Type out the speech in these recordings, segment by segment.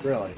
Really?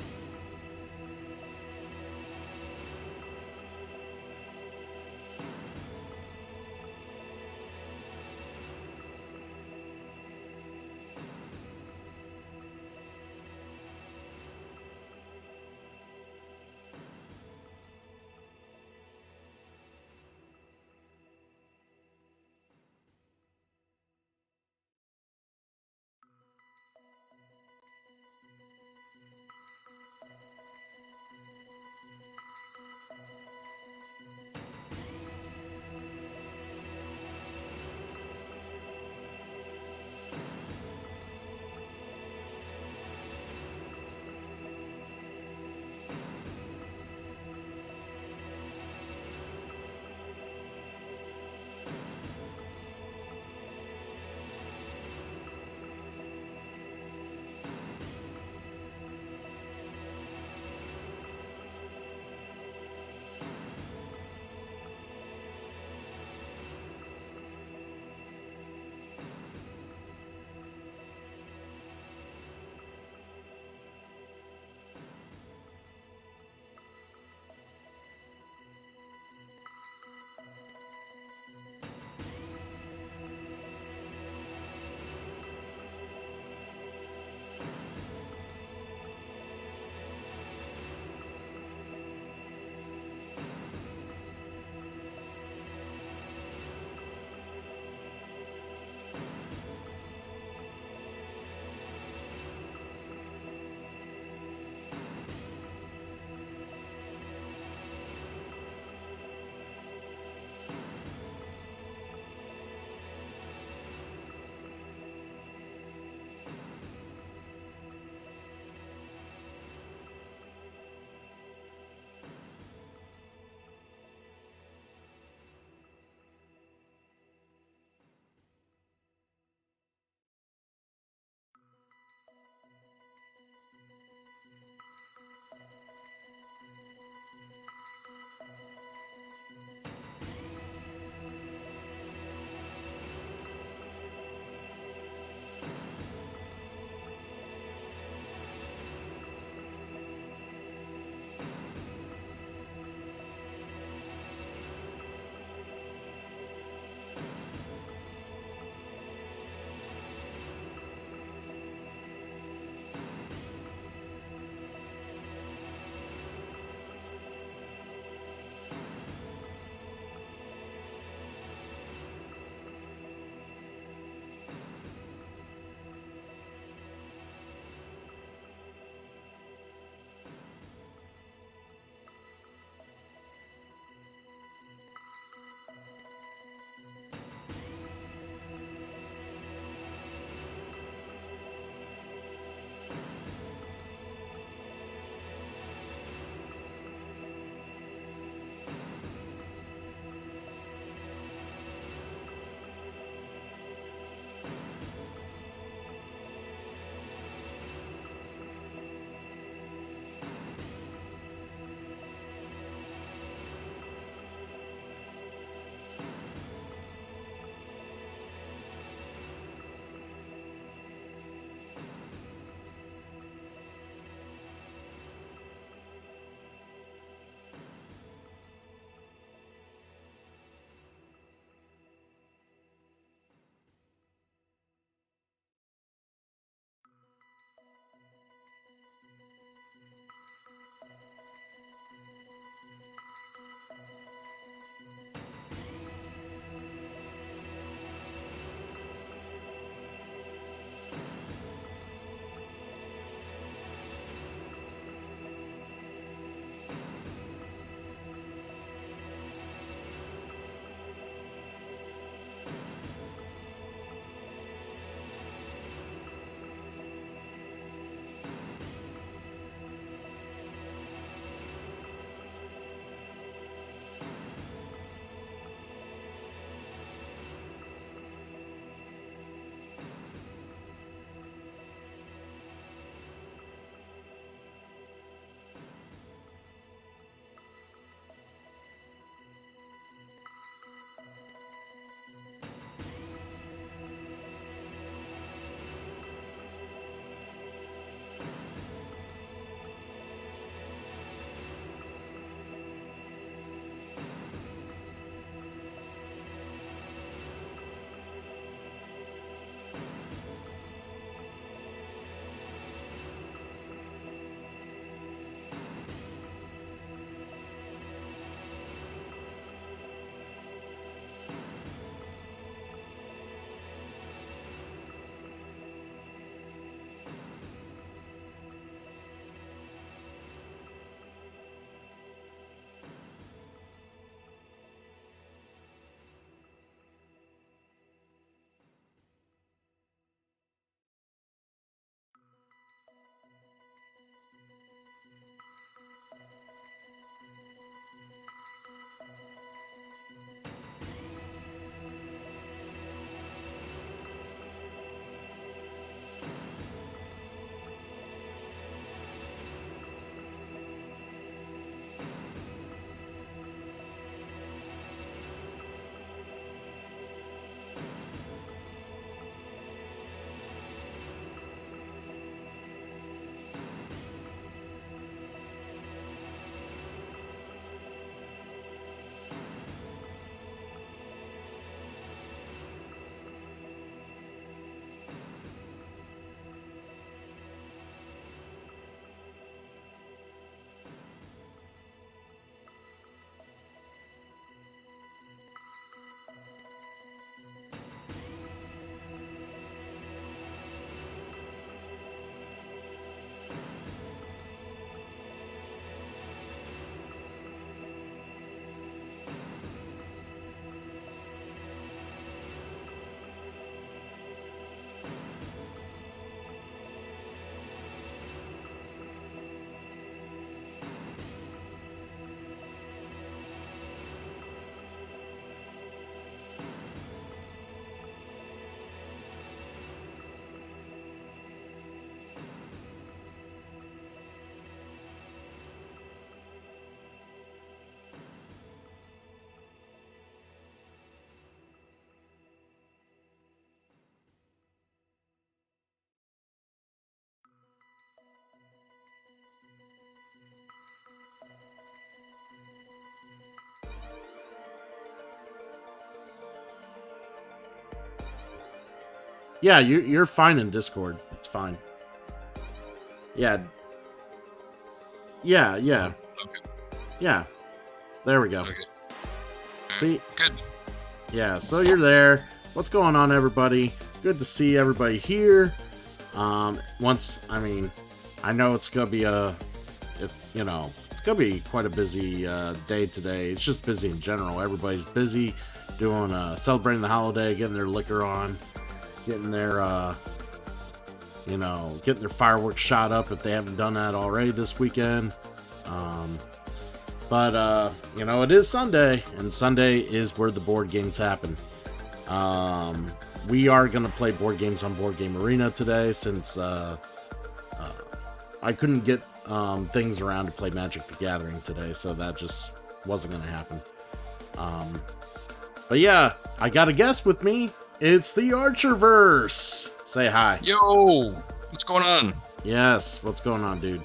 Yeah, you're fine in Discord. It's fine. Yeah. Yeah. Okay. Yeah. There we go. Okay. See? Good. Yeah, so you're there. What's going on, everybody? Good to see everybody here. I know it's gonna be it's gonna be quite a busy day today. It's just busy in general. Everybody's busy doing celebrating the holiday, getting their liquor on, getting their getting their fireworks shot up if they haven't done that already this weekend. But it is Sunday, and Sunday is where the board games happen. We are going to play board games on Board Game Arena today since I couldn't get things around to play Magic the Gathering today, so that just wasn't going to happen. But yeah, I got a guest with me. It's the Archerverse. Say hi. Yo, what's going on? Yes, what's going on, dude?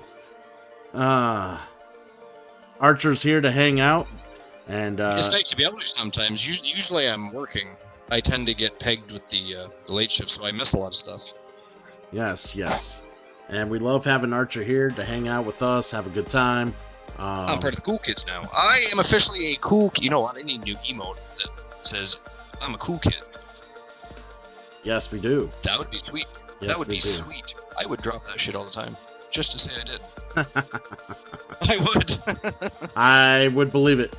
Archer's here to hang out, and it's nice to be able to sometimes. Usually I'm working. I tend to get pegged with the late shift, so I miss a lot of stuff. Yes. And we love having Archer here to hang out with us, have a good time. I'm part of the cool kids now. I am officially a cool kid. You know what? I need a new emote that says, I'm a cool kid. Yes, we do. That would be sweet. Yes, that would be sweet. I would drop that shit all the time, just to say I did. I would. I would believe it.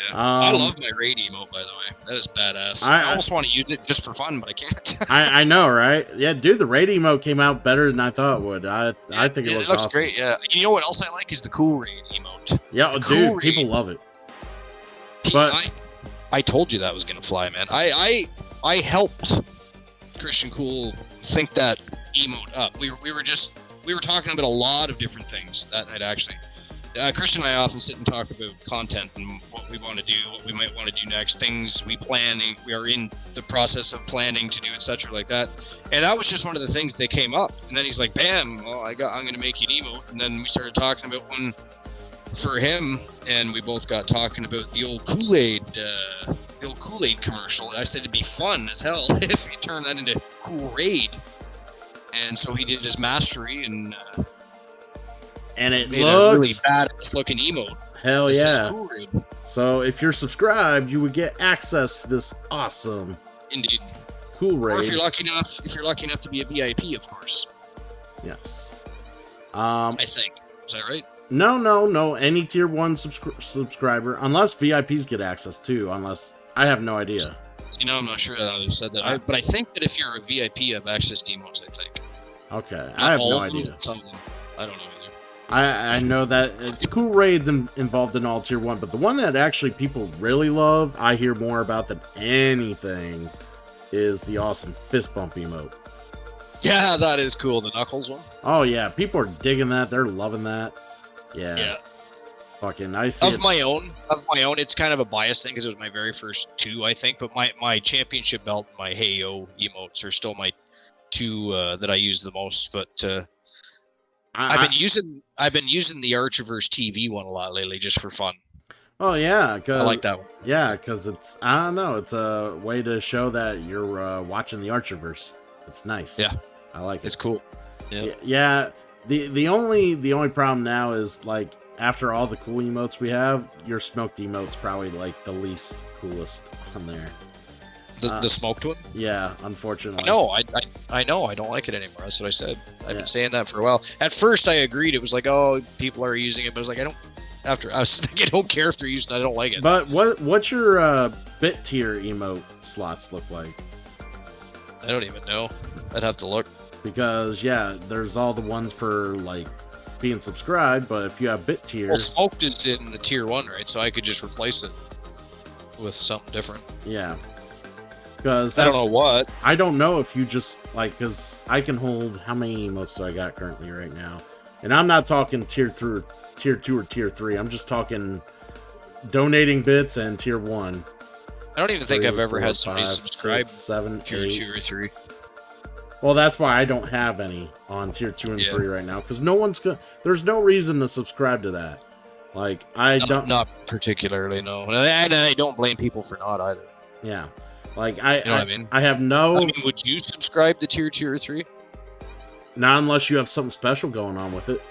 Yeah. I love my raid emote, by the way. That is badass. I almost want to use it just for fun, but I can't. I know, right? Yeah, dude, the raid emote came out better than I thought it would. I think it looks awesome. Great, yeah. You know what else I like is the cool raid emote. Yeah, dude, people love it. But I told you that was going to fly, man. I helped Christian Cool think that emote up. We were talking about a lot of different things that night, actually. Christian and I often sit and talk about content and what we want to do, what we might want to do next, things we are in the process of planning to do, etc. like that. And that was just one of the things that came up. And then he's like, bam, well, I'm going to make you an emote. And then we started talking about one for him, and we both got talking about the old Kool-Aid commercial. I said it'd be fun as hell if you turn that into Cool Raid. And so he did his mastery and it made looks a really badass looking emote. Hell yeah! Cool Raid. So if you're subscribed, you would get access to this awesome, indeed, Cool Raid. Or if you're lucky enough to be a VIP, of course. Yes. I think, is that right? No. Any tier 1 subscriber, unless VIPs get access too. Unless I have no idea. I'm not sure that I've said that. But I think that if you're a VIP, you have access to emotes. I think. Okay, Not I have all no of them, idea. Some of them. I don't know either. I know that Cool Raid's involved in all tier 1, but the one that actually people really love, I hear more about than anything, is the awesome fist bump emote. Yeah, that is cool. The Knuckles one. Oh yeah, people are digging that. They're loving that. Yeah. Fucking, I see. Of my own, it's kind of a bias thing because it was my very first 2, I think. But my championship belt, my Hey Yo emotes are still my 2 that I use the most. But I've been using the Archerverse TV one a lot lately just for fun. Oh yeah, I like that one. Yeah, because it's it's a way to show that you're watching the Archerverse. It's nice. Yeah, I like it. It's cool. Yeah. The only problem now is like after all the cool emotes we have, your smoked emote's probably like the least coolest on there. The smoked one? Yeah, unfortunately. I know. I don't like it anymore. That's what I said. I've been saying that for a while. At first, I agreed. It was like, oh, people are using it, but I was like, I don't care if they're using it. I don't like it. But what's your bit tier emote slots look like? I don't even know. I'd have to look. Because there's all the ones for like being subscribed, but if you have bit tier, well, smoked is in the tier 1, right? So I could just replace it with something different. Yeah. Because I don't know what. I don't know if you just like, because I can hold how many emotes do I got currently right now, and I'm not talking tier 2 or tier 3. I'm just talking donating bits and tier 1. I don't even think I've ever had 5, somebody subscribe 6, 7, tier 8. 2 or 3. Well, that's why I don't have any on tier 2 and 3 right now, because there's no reason to subscribe to that. Like, not particularly, no. And I don't blame people for not either. Yeah. Like You know what I mean? I have no. I mean, would you subscribe to tier 2 or 3? Not unless you have something special going on with it.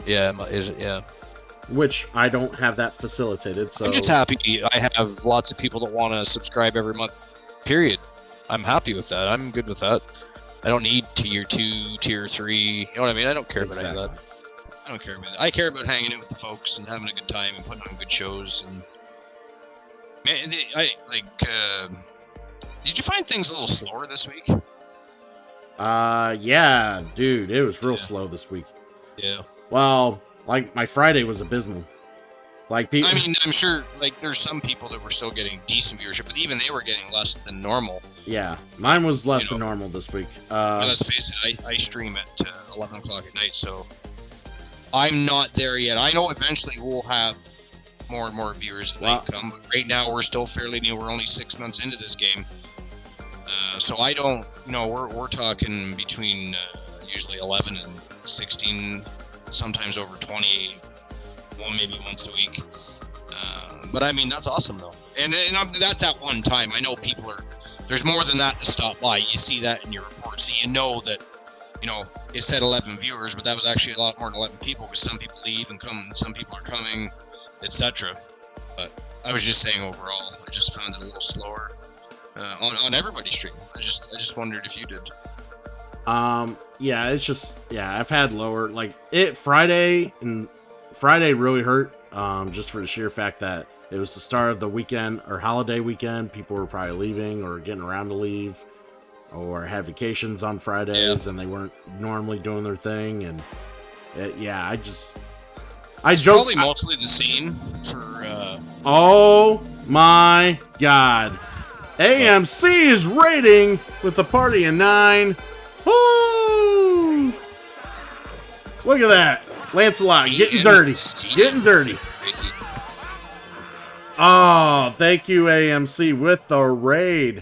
Yeah, yeah. Which I don't have that facilitated. So I'm just happy I have lots of people that want to subscribe every month. Period. I'm happy with that. I'm good with that. I don't need tier 2, tier 3. You know what I mean? I don't care about any of that. I don't care about that. I care about hanging out with the folks and having a good time and putting on good shows. And man, did you find things a little slower this week? Yeah, dude, it was real slow this week. Yeah. Well, like my Friday was abysmal. Like I mean, I'm sure like there's some people that were still getting decent viewership, but even they were getting less than normal. Yeah, mine was less than normal this week. Let's face it, I stream at 11 o'clock at night, so I'm not there yet. I know eventually we'll have more and more viewers at night come, but right now we're still fairly new. We're only 6 months into this game. So I don't, we're talking between usually 11 and 16, sometimes over 20, maybe once a week. But I mean, that's awesome though. And that's at one time. I know there's more than that to stop by. You see that in your report. So you know that, it said 11 viewers, but that was actually a lot more than 11 people because some people leave and come, and some people are coming, etc. But I was just saying overall, I just found it a little slower. On everybody's stream. I just wondered if you did. Yeah, it's just, I've had lower, Friday really hurt, just for the sheer fact that it was the start of the weekend or holiday weekend. People were probably leaving or getting around to leave or had vacations on Fridays and they weren't normally doing their thing. And it's probably mostly the scene for, oh my God. AMC is raiding with the party of 9. Woo! Look at that. Lancelot getting dirty. Getting dirty. Oh, thank you, AMC, with the raid.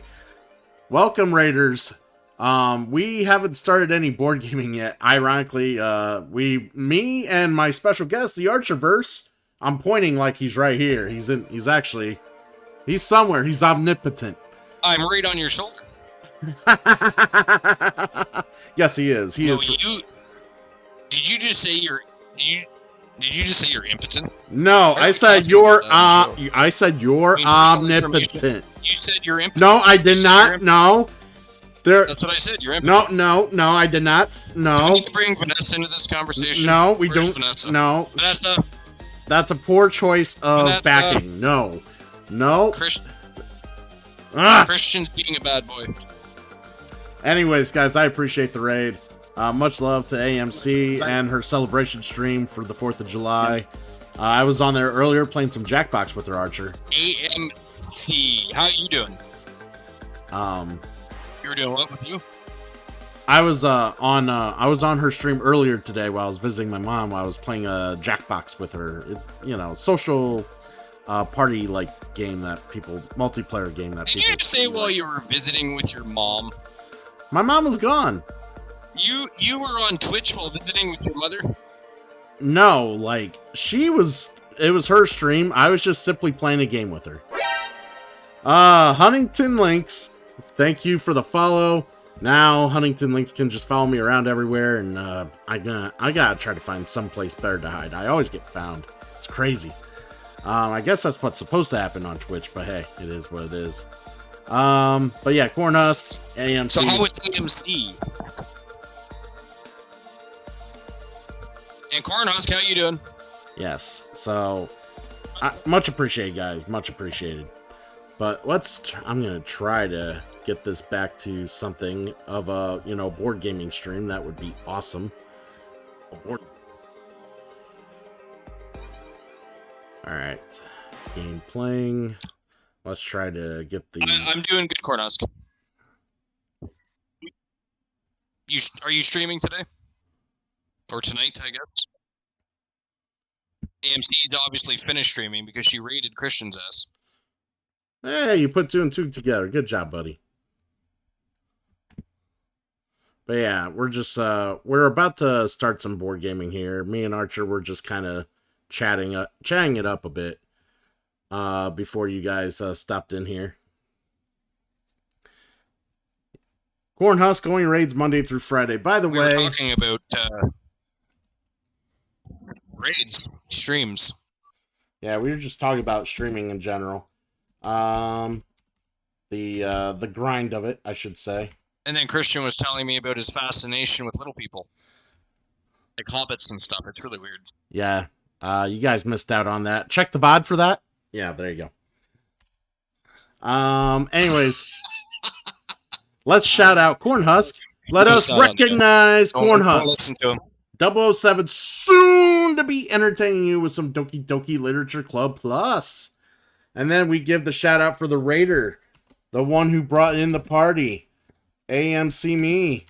Welcome, Raiders. We haven't started any board gaming yet. Ironically, me and my special guest, the Archerverse, I'm pointing like he's right here. He's somewhere. He's omnipotent. I'm right on your shoulder. Yes, he is. He is. Did you just say you're impotent? No, I said you're omnipotent. You said you're impotent. No, I did not. No. That's what I said. You're impotent. No, I did not. No. Do we need to bring Vanessa into this conversation? No, we Where's don't. Vanessa? No. Vanessa. That's a poor choice of Vanessa. backing. No. Christian's being a bad boy. Anyways, guys, I appreciate the raid. Much love to AMC and her celebration stream for the 4th of July. I was on there earlier playing some Jackbox with her, Archer. AMC, how you doing? You were doing what with you? I was on her stream earlier today while I was visiting my mom. While I was playing a Jackbox with her. Social party game multiplayer game that. Did you just say while you were visiting with your mom? My mom was gone. You were on Twitch while visiting with your mother? No, it was her stream. I was just simply playing a game with her. Huntington Links, thank you for the follow. Now Huntington Links can just follow me around everywhere, and I gotta try to find someplace better to hide. I always get found. It's crazy. I guess that's what's supposed to happen on Twitch, but hey, it is what it is. But yeah, Cornhusk, AMC. So how is AMC? And Cornhusk, how you doing? Yes, so much appreciated, guys. Much appreciated. But I'm gonna try to get this back to something of a board gaming stream. That would be awesome. All right, game playing. Let's try to get the. I'm doing good, Cornhusk. Are you streaming today? Or tonight, I guess. AMC's obviously finished streaming because she raided Christian's ass. Hey, you put 2 and 2 together. Good job, buddy. But yeah, we're about to start some board gaming here. Me and Archer were just kind of chatting it up a bit before you guys stopped in here. Cornhusk going raids Monday through Friday. By the We way, were talking about raids, streams. yeah, we were just talking about streaming in general. The grind of it, I should say. And then Christian was telling me about his fascination with little people, like hobbits and stuff. It's really weird. Yeah, you guys missed out on that. Check the VOD for that. Yeah, there you go. Anyways, let's shout out Cornhusk. Let us recognize Cornhusk. Listen to him. 007 soon to be entertaining you with some Doki Doki Literature Club Plus. And then we give the shout out for the Raider, the one who brought in the party, AMC Me.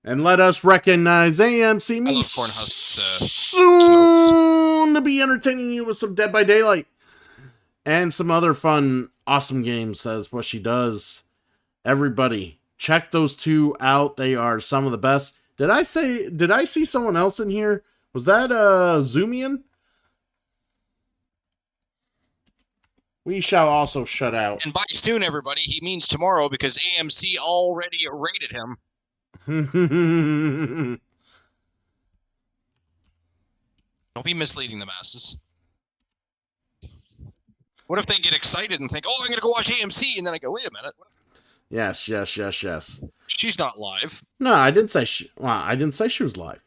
And let us recognize AMC Me soon to be entertaining you with some Dead by Daylight. And some other fun, awesome games. That's what she does. Everybody, check those two out. They are some of the best. Did I see someone else in here? Was that Zoomian? We shall also shut out. And by soon, everybody, he means tomorrow because AMC already rated him. Don't be misleading the masses. What if they get excited and think, "Oh, I'm going to go watch AMC," and then I go, "Wait a minute." Yes. She's not live. No, I didn't say she. Well, I didn't say she was live.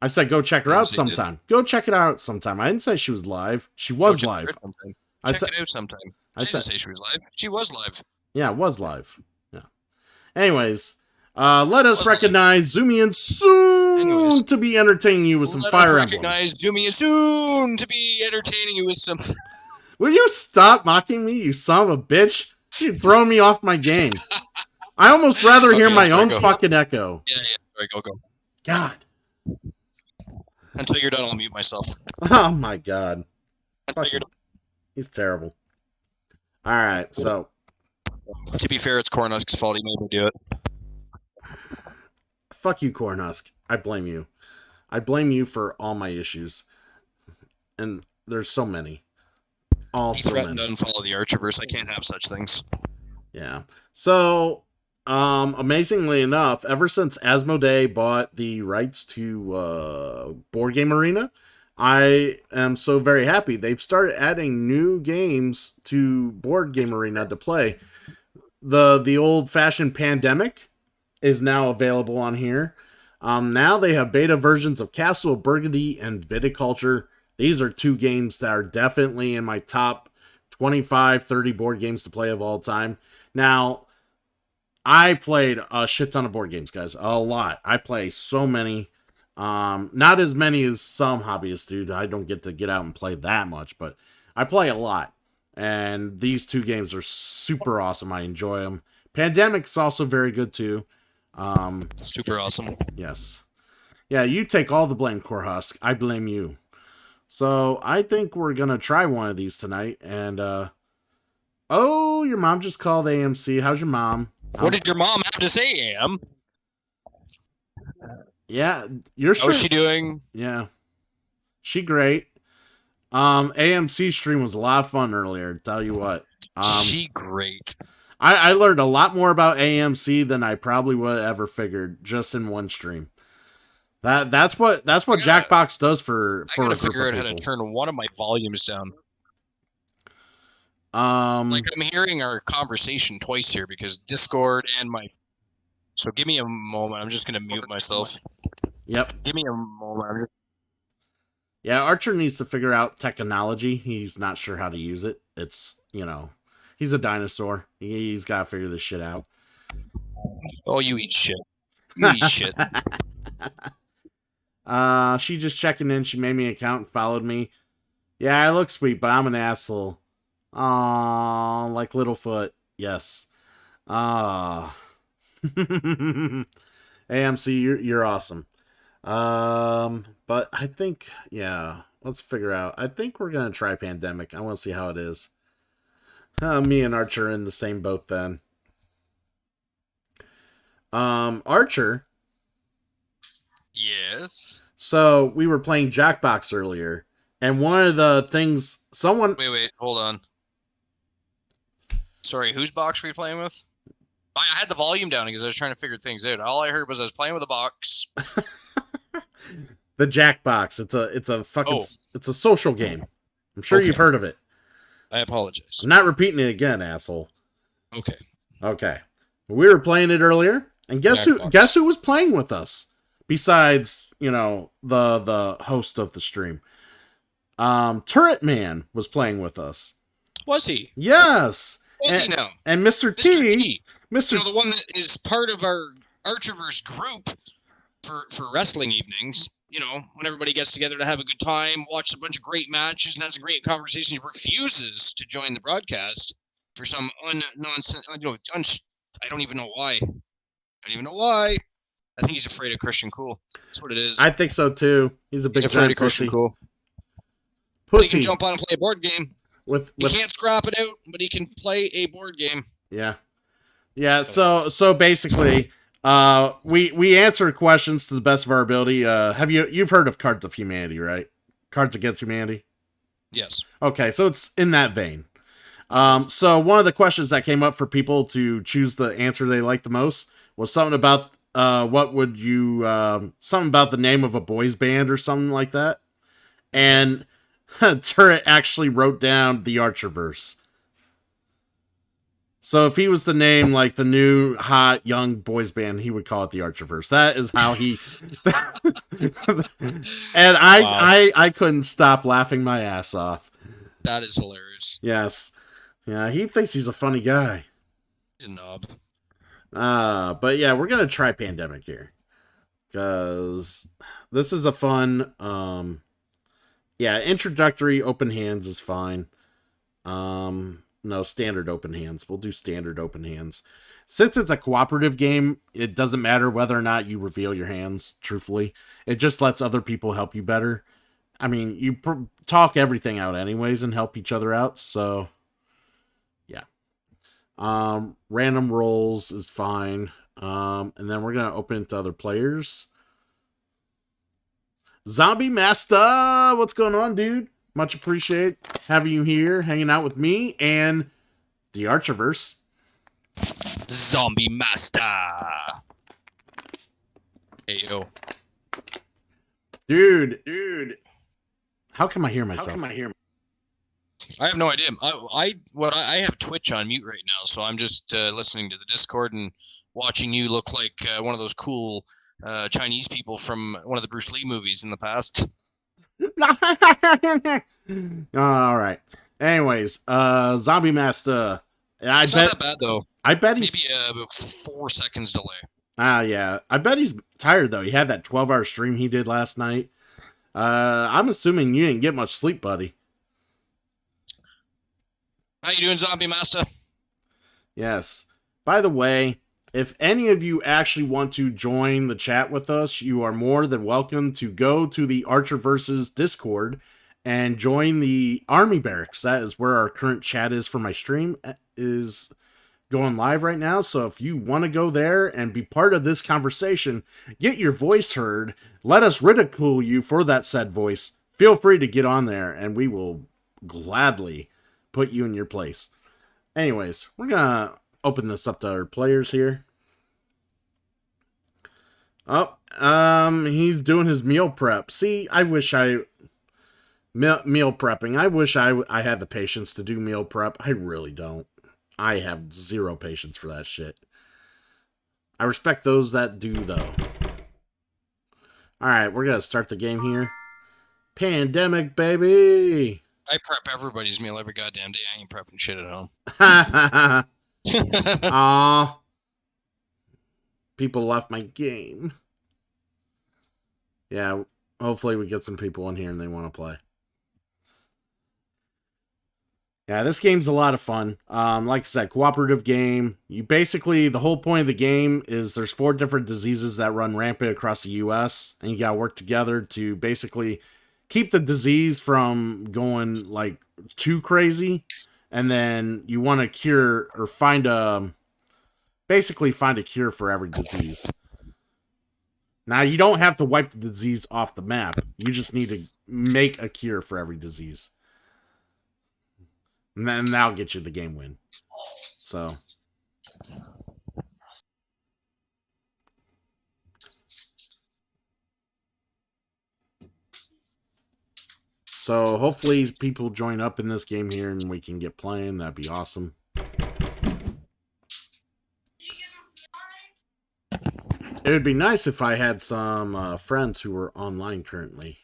I said go check her out sometime. Go check it out sometime. I didn't say she was live. She was live. Check it out sometime. I didn't say she was live. She was live. Yeah, it was live. Yeah. Anyways, let us recognize Zoomian soon to be entertaining you with some Fire Emblem. Recognize Zoomian soon to be entertaining you with some. Will you stop mocking me, you son of a bitch? You're throwing me off my game. I almost rather hear my own fucking echo. Yeah. Sorry, go. God. Until you're done, I'll mute myself. Oh my god. Until you're done. He's terrible. Alright, so. To be fair, it's Cornhusk's fault. He made me do it. Fuck you, Cornhusk. I blame you. I blame you for all my issues. And there's so many. He threatened to unfollow the Archerverse. I can't have such things. Yeah. So, amazingly enough, ever since Asmodee bought the rights to Board Game Arena, I am so very happy. They've started adding new games to Board Game Arena to play. The old-fashioned Pandemic is now available on here. Now they have beta versions of Castle of Burgundy and Viticulture. These are two games that are definitely in my top 25, 30 board games to play of all time. Now, I played a shit ton of board games, guys. A lot. I play so many. Not as many as some hobbyists do. I don't get to get out and play that much, but I play a lot. And these two games are super awesome. I enjoy them. Pandemic's also very good, too. Super awesome. Yes. Yeah, you take all the blame, Cornhusk. I blame you. So, I think we're going to try one of these tonight. And, oh, your mom just called AMC. How's your mom? What did your mom have to say, Am? Yeah, you're sure. How's she doing? Yeah. She great. AMC stream was a lot of fun earlier, tell you what. She great. I learned a lot more about AMC than I probably would have ever figured just in one stream. That's what Jackbox does for I gotta figure out how to turn one of my volumes down. Like I'm hearing our conversation twice here because Discord and my. So give me a moment. I'm just gonna mute myself. Yep. Give me a moment. Yeah, Archer needs to figure out technology. He's not sure how to use it. It's, he's a dinosaur. He's got to figure this shit out. Oh, you eat shit. You eat shit. She just checking in. She made me an account and followed me. Yeah, I look sweet, but I'm an asshole. Aw, like Littlefoot. Yes. AMC, you're awesome. But I think, let's figure out. I think we're gonna try Pandemic. I want to see how it is. Me and Archer are in the same boat then. Archer. Yes. So we were playing Jackbox earlier, and one of the things someone. Wait, hold on. Sorry, whose box were you playing with? I had the volume down because I was trying to figure things out. All I heard was I was playing with a box. The Jackbox. Oh, it's a social game. I'm sure you've heard of it. I apologize. I'm not repeating it again, asshole. Okay. Okay. We were playing it earlier, and guess who was playing with us? Besides, the host of the stream. Turret Man was playing with us. Was he? Yes. Was he now? And Mr. T. The one that is part of our Archiverse group for wrestling evenings. When everybody gets together to have a good time, watch a bunch of great matches, and has a great conversation, he refuses to join the broadcast for some nonsense. I don't even know why. I think he's afraid of Christian Cool. That's what it is. I think so too. He's afraid of Christian Cool. Pussy. But he can jump on and play a board game. He can't scrap it out, but he can play a board game. Yeah. Yeah, so basically, we answer questions to the best of our ability. You've heard of Cards of Humanity, right? Cards Against Humanity? Yes. Okay, so it's in that vein. So one of the questions that came up for people to choose the answer they like the most was something about something about the name of a boys band or something like that. And Turret actually wrote down the Archiverse. So if he was to name like the new hot young boys band, he would call it the Archiverse. That is how he. And I couldn't stop laughing my ass off. That is hilarious. Yes, yeah, he thinks he's a funny guy. He's a knob. But yeah, we're gonna try Pandemic here because this is a fun. Introductory open hands is fine. No, standard open hands. We'll do standard open hands. Since it's a cooperative game, it doesn't matter whether or not you reveal your hands, truthfully. It just lets other people help you better. I mean, you talk everything out anyways and help each other out, so... yeah. Random rolls is fine. And then we're going to open it to other players. Zombie Master! What's going on, dude? Much appreciate having you here, hanging out with me and the Archiverse. Zombie Master. Hey, yo. Dude. How come I hear myself? I have no idea. I have Twitch on mute right now, so I'm just listening to the Discord and watching you look like one of those cool Chinese people from one of the Bruce Lee movies in the past. All right. Anyways, Zombie Master. It's not that bad though. I bet he's maybe about 4 seconds delay. Yeah. I bet he's tired though. He had that 12-hour stream he did last night. I'm assuming you didn't get much sleep, buddy. How you doing, Zombie Master? Yes. By the way, if any of you actually want to join the chat with us, you are more than welcome to go to the Archiverse's Discord and join the Army Barracks. That is where our current chat is for my stream, is going live right now. So if you want to go there and be part of this conversation, get your voice heard, let us ridicule you for that said voice, feel free to get on there and we will gladly put you in your place. Anyways, we're going to open this up to our players here. Oh, he's doing his meal prep. See, I wish meal prepping. I wish I had the patience to do meal prep. I really don't. I have zero patience for that shit. I respect those that do, though. Alright, we're gonna start the game here. Pandemic, baby! I prep everybody's meal every goddamn day. I ain't prepping shit at home. Aw. People left my game. Yeah, hopefully we get some people in here and they want to play. Yeah, this game's a lot of fun. Like I said, cooperative game. The whole point of the game is there's 4 different diseases that run rampant across the U.S. and you gotta work together to basically keep the disease from going like too crazy. And then you want to cure or find a cure for every disease. Now, you don't have to wipe the disease off the map. You just need to make a cure for every disease. And then that'll get you the game win. So hopefully people join up in this game here and we can get playing. That'd be awesome. It would be nice if I had some friends who were online currently.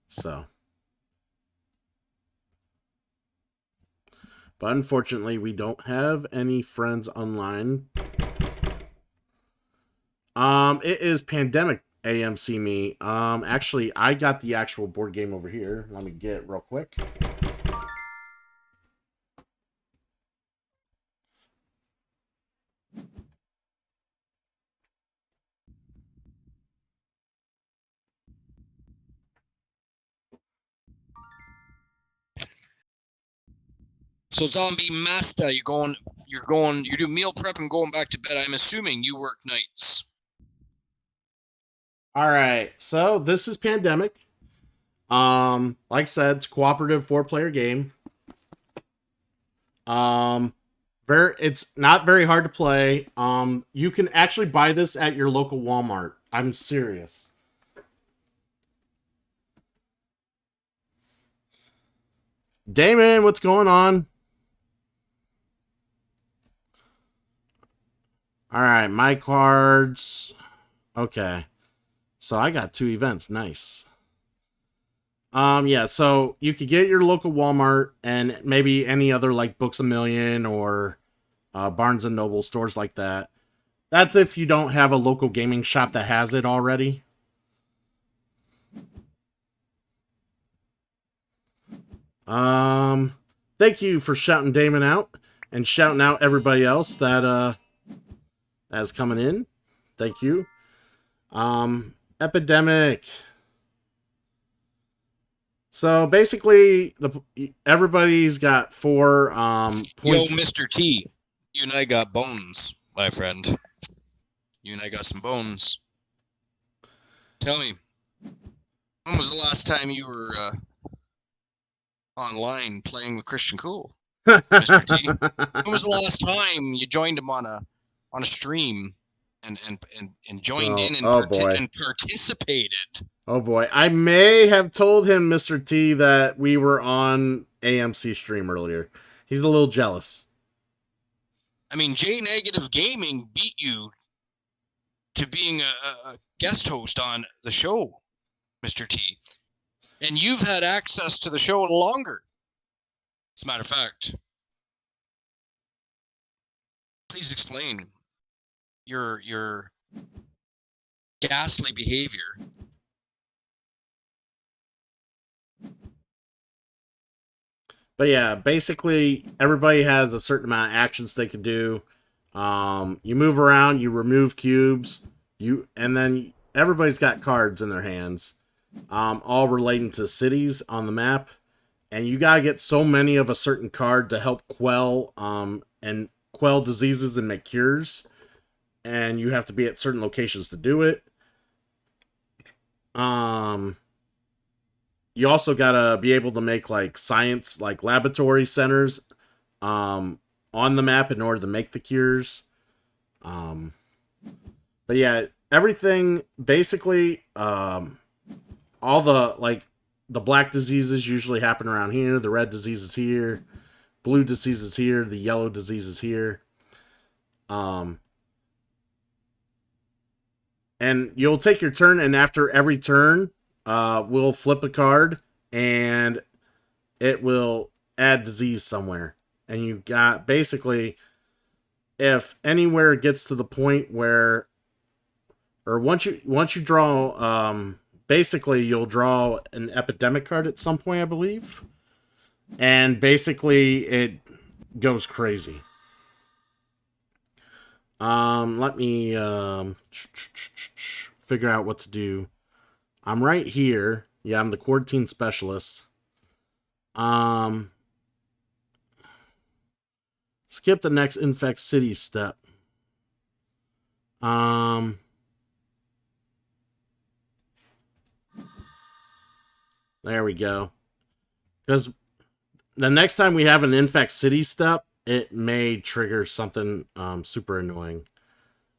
So. But unfortunately, we don't have any friends online. It is Pandemic AMC me. Actually, I got the actual board game over here. Let me get it real quick. So Zombie Master, you do meal prep and going back to bed. I'm assuming you work nights. All right, so this is Pandemic. Like I said, it's a cooperative 4-player game. It's not very hard to play. You can actually buy this at your local Walmart. I'm serious. Damon, what's going on? All right, my cards. Okay. So I got 2 events. Nice. Yeah, so you could get your local Walmart and maybe any other like Books A Million or Barnes and Noble stores like that. That's if you don't have a local gaming shop that has it already. Thank you for shouting Damon out and shouting out everybody else that's coming in. Thank you. Epidemic. So basically, everybody's got 4 points. Yo, Mr. T, you and I got bones, my friend. You and I got some bones. Tell me, when was the last time you were online playing with Christian Cool, Mr. T? When was the last time you joined him on a stream and joined in and, and participated? Oh boy, I may have told him, Mr. T, that we were on AMC stream earlier. He's a little jealous. I mean, J Negative Gaming beat you to being a guest host on the show, Mr. T. And you've had access to the show longer. As a matter of fact, please explain your ghastly behavior. But yeah, basically everybody has a certain amount of actions they can do. You move around, you remove cubes, and then everybody's got cards in their hands, all relating to cities on the map, and you gotta get so many of a certain card to help quell diseases and make cures, and you have to be at certain locations to do it. You also gotta be able to make like science, like laboratory centers, on the map in order to make the cures. But yeah, everything basically, all the black diseases usually happen around here. The red diseases here, blue diseases here, the yellow diseases here. And you'll take your turn, and after every turn, we'll flip a card, and it will add disease somewhere. And you got basically, if anywhere it gets to the point where, or once you draw, basically you'll draw an epidemic card at some point, I believe, and basically it goes crazy. Let me figure out what to do. I'm right here. Yeah, I'm the quarantine specialist. Skip the next infect city step. There we go. Because the next time we have an Infect City step, it may trigger something super annoying.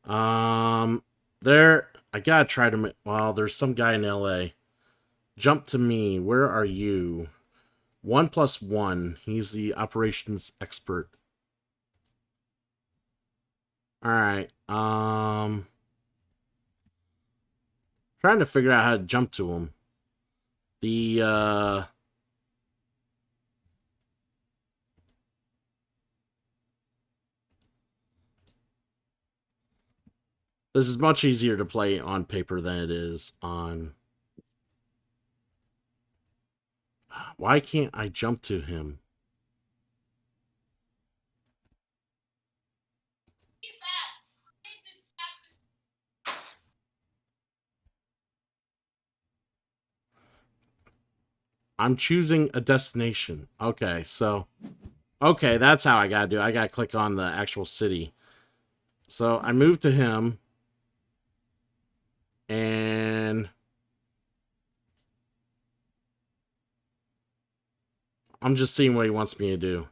There, I gotta try to. Well, there's some guy in LA. Jump to me. Where are you? 1+1. He's the operations expert. All right. Trying to figure out how to jump to him. The this is much easier to play on paper than it is on. Why can't I jump to him? I'm choosing a destination. Okay, so... Okay, that's how I gotta do it. I gotta click on the actual city. So, I move to him. And... I'm just seeing what he wants me to do.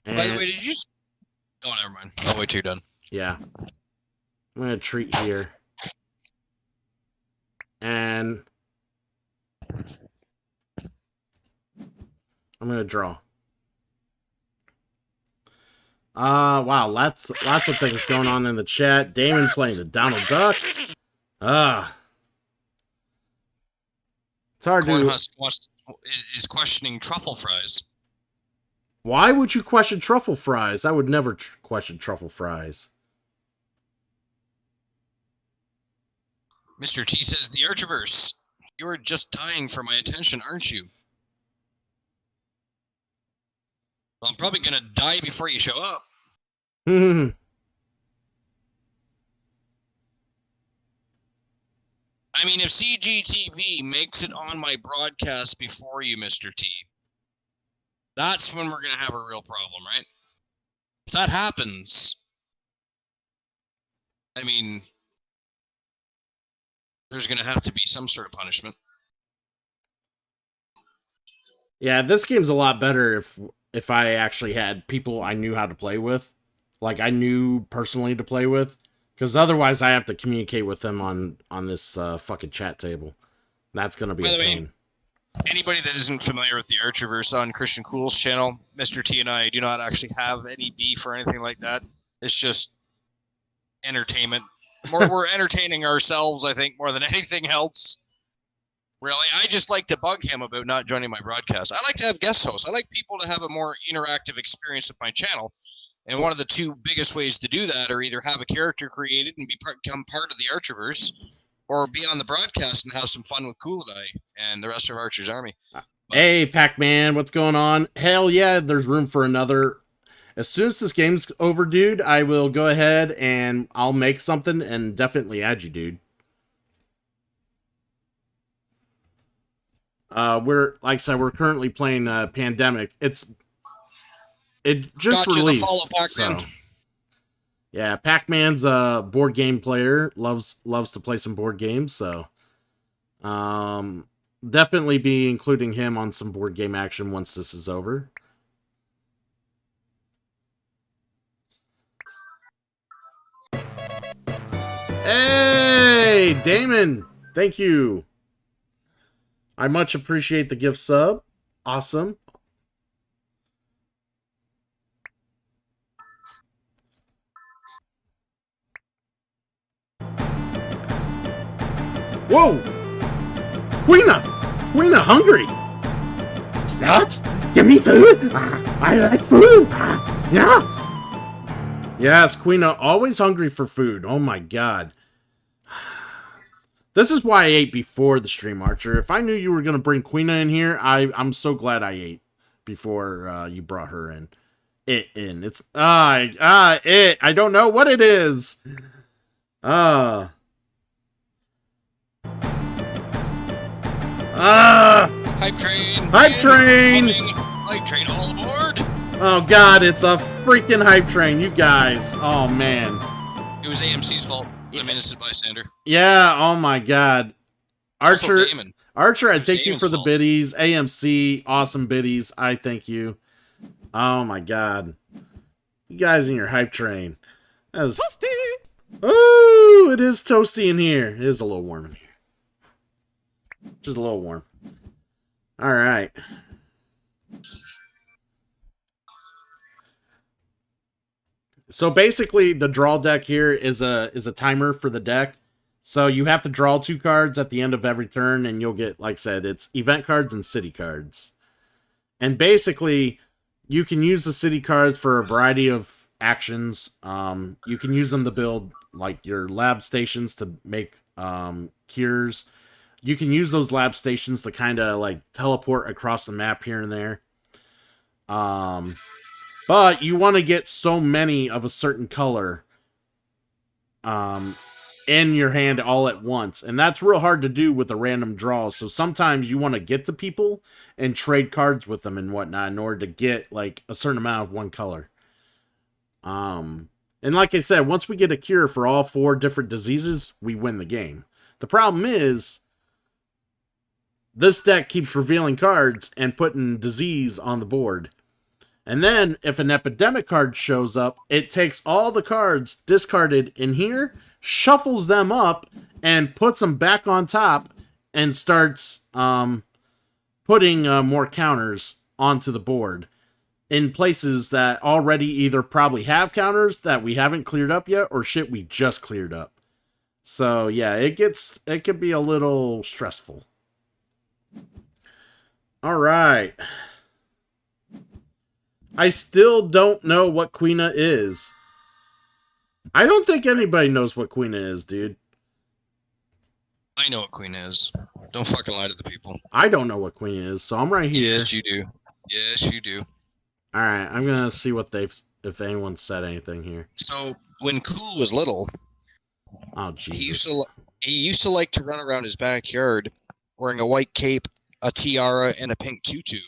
And, by the way, did you... Oh, never mind. I'll wait till you're done. Yeah. I'm gonna treat here. And... I'm gonna draw. Wow, lots of things going on in the chat. Damon playing the Donald Duck. Targi is questioning truffle fries. Why would you question truffle fries? I would never question truffle fries. Mr. T says, the Archiverse, you're just dying for my attention, aren't you? Well, I'm probably going to die before you show up. I mean, if CGTV makes it on my broadcast before you, Mr. T, that's when we're going to have a real problem, right? If that happens, I mean, there's going to have to be some sort of punishment. Yeah, this game's a lot better if I actually had people I knew how to play with. Like, I knew personally to play with. Because otherwise I have to communicate with them on this fucking chat table. That's going to be a pain. Anybody that isn't familiar with the Archiverse on Christian Cool's channel, Mr. T and I do not actually have any beef or anything like that. It's just entertainment. We're entertaining ourselves, I think, more than anything else. Really, I just like to bug him about not joining my broadcast. I like to have guest hosts. I like people to have a more interactive experience with my channel. And one of the two biggest ways to do that are either have a character created and become part of the Archiverse, or be on the broadcast and have some fun with Cool and I and the rest of Archer's Army. Hey, Pac-Man, what's going on? Hell yeah, there's room for another. As soon as this game's over, dude, I will go ahead and I'll make something and definitely add you, dude. We're, like I said, we're currently playing Pandemic. It just released. So. Yeah, Pac-Man's a board game player. Loves to play some board games, so definitely be including him on some board game action once this is over. Hey, Damon! Thank you. I much appreciate the gift sub. Awesome. Whoa! It's Queena! Queena, hungry! What? Give me food! I like food! Yeah! Yes, Queena, always hungry for food. Oh my god. This is why I ate before the stream, Archer. If I knew you were going to bring Queena in here, I'm so glad I ate before you brought her in. It's... it! I don't know what it is! Hype train! Hype train! Hype train all aboard! Oh god, it's a freaking hype train, you guys. Oh man. It was AMC's fault. I'm innocent bystander. Yeah, oh my god. Archer, Archer, I It was thank you Damon's for the fault. biddies. AMC, awesome biddies. I thank you. Oh my god. You guys in your hype train. That's... Oh, it is toasty in here. It is a little warm in here. Just a little warm. Alright. So basically, the draw deck here is a timer for the deck. So you have to draw 2 cards at the end of every turn, and you'll get, like I said, it's event cards and city cards. And basically, you can use the city cards for a variety of actions. You can use them to build like your lab stations to make cures. You can use those lab stations to kind of like teleport across the map here and there. But you want to get so many of a certain color in your hand all at once. And that's real hard to do with a random draw. So sometimes you want to get to people and trade cards with them and whatnot in order to get like a certain amount of one color. And like I said, once we get a cure for all 4 different diseases, we win the game. The problem is this deck keeps revealing cards and putting disease on the board. And then, if an epidemic card shows up, it takes all the cards discarded in here, shuffles them up, and puts them back on top, and starts putting more counters onto the board in places that already either probably have counters that we haven't cleared up yet, or shit we just cleared up. So yeah, it could be a little stressful. All right. I still don't know what Quina is. I don't think anybody knows what Quina is, dude. I know what Queen is. Don't fucking lie to the people. I don't know what Quina is, so I'm right here. Yes, you do. Yes, you do. All right, I'm gonna see what if anyone said anything here. So when Cool was little, Oh Jesus! he used to like to run around his backyard wearing a white cape, a tiara, and a pink tutu.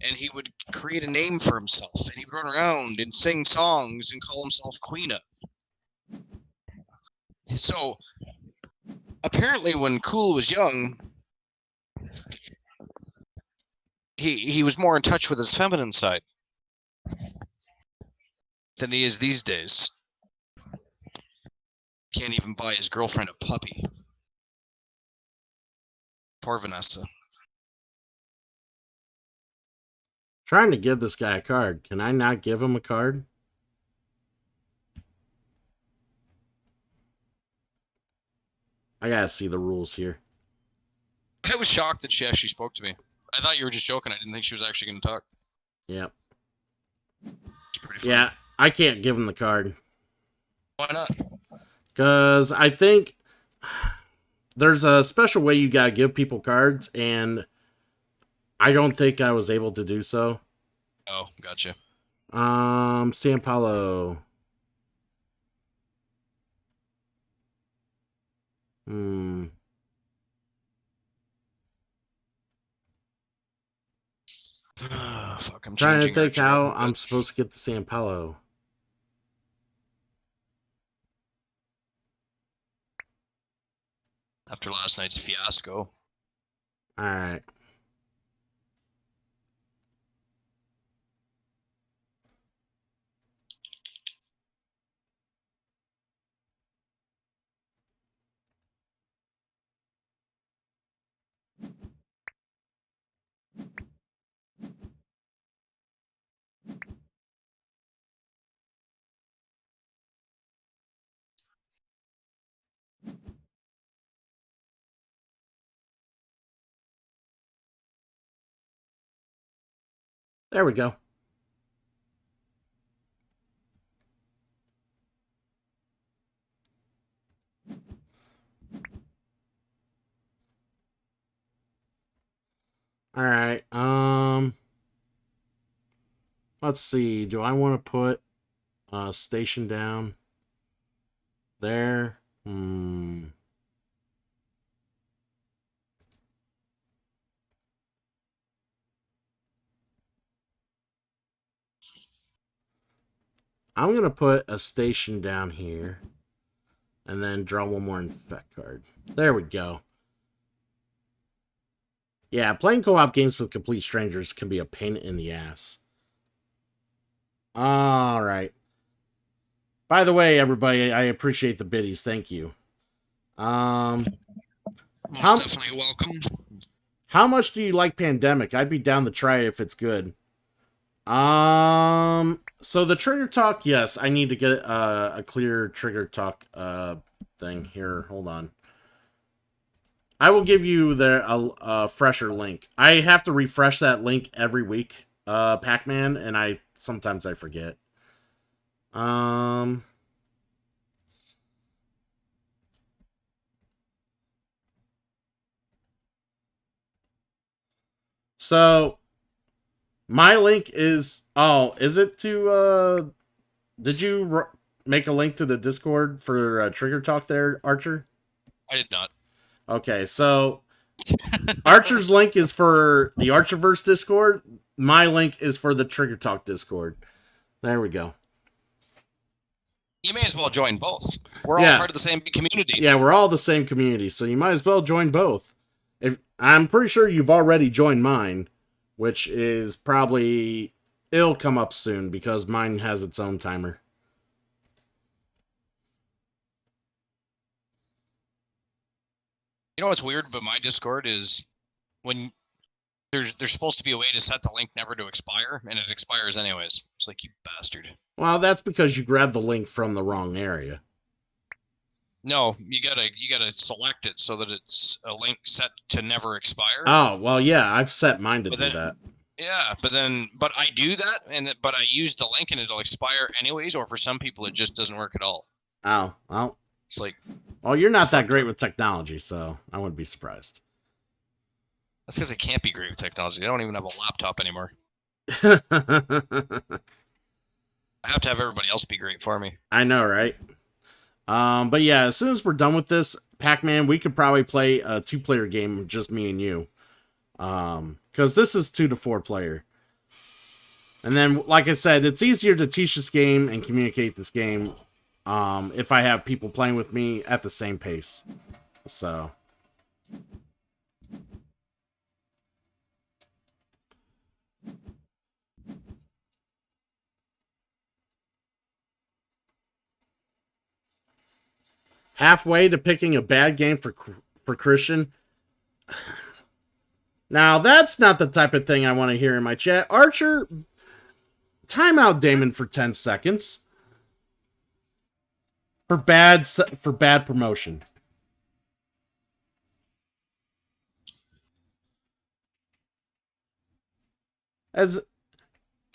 And he would create a name for himself, and he would run around and sing songs and call himself Queena. So, apparently when Cool was young, he was more in touch with his feminine side than he is these days. Can't even buy his girlfriend a puppy. Poor Vanessa. Trying to give this guy a card. Can I not give him a card? I gotta see the rules here. I was shocked that she actually spoke to me. I thought you were just joking. I didn't think she was actually going to talk. Yep. It's pretty funny. Yeah, I can't give him the card. Why not? Because I think there's a special way you gotta give people cards, and I don't think I was able to do so. Oh, gotcha. San Paulo. Fuck, I'm Trying to changing think our how job, I'm but supposed to get to San Paulo. after last night's fiasco. Alright. There we go. Alright, let's see. Do I want to put a station down there? I'm going to put a station down here and then draw one more infect card. There we go. Yeah, playing co-op games with complete strangers can be a pain in the ass. All right. By the way, everybody, I appreciate the biddies. Thank you. Um, Most how definitely welcome. how much do you like Pandemic? I'd be down to try it if it's good. So the trigger talk, yes, I need to get a clear trigger talk thing here. Hold on. I will give you a fresher link. I have to refresh that link every week, Pac-Man, and sometimes I forget. So my link is is it to did you make a link to the Discord for Trigger Talk there, Archer? I did not. Okay, so Archer's link is for the Archerverse Discord. My link is for the Trigger Talk Discord. There we go. You may as well join both. We're all part of the same community. Yeah, we're all the same community, so you might as well join both. I'm pretty sure you've already joined mine, which is probably it'll come up soon because mine has its own timer. You know what's weird about my Discord is when there's supposed to be a way to set the link never to expire, and it expires anyways. It's like, you bastard. Well, that's because you grabbed the link from the wrong area. No, you gotta select it so that it's a link set to never expire. Oh, well, yeah, I've set mine to do that. Yeah, but I do that, but I use the link and it'll expire anyways, or for some people it just doesn't work at all. Oh, well. It's like, well, you're not that great with technology, so I wouldn't be surprised. That's because I can't be great with technology. I don't even have a laptop anymore. I have to have everybody else be great for me. I know, right? But yeah, as soon as we're done with this, Pac-Man, we could probably play a 2-player game, just me and you. Because this is 2 to 4 player. And then, like I said, it's easier to teach this game and communicate this game if I have people playing with me at the same pace. So. Halfway to picking a bad game for Christian. Now, that's not the type of thing I want to hear in my chat. Archer, time out Damon for 10 seconds. For bad promotion. As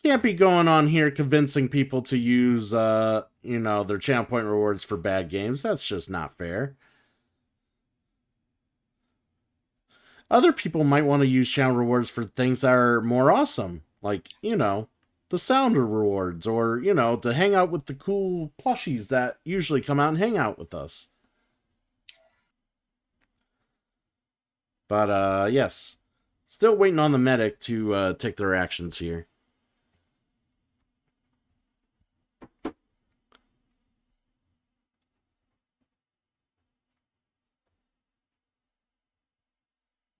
can't be going on here convincing people to use their channel point rewards for bad games. That's just not fair. Other people might want to use channel rewards for things that are more awesome, like, the sounder rewards, or, to hang out with the cool plushies that usually come out and hang out with us. But, yes. Still waiting on the medic to take their actions here.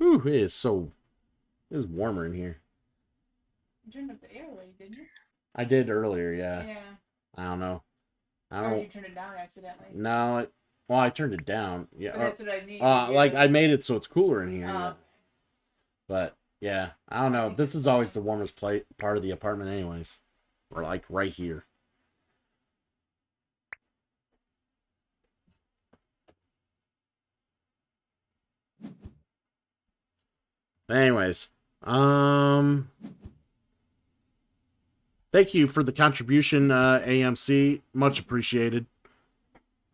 Ooh, it is warmer in here. You turned up the air late, didn't you? I did earlier, yeah. Yeah. I don't know. Or did you turn it down accidentally? No, I turned it down. Yeah. But that's what I need. Like I made it so it's cooler in here. Yeah. But yeah, I don't know. This is always the warmest part of the apartment, anyways. Or like right here. Anyways, thank you for the contribution, AMC. Much appreciated.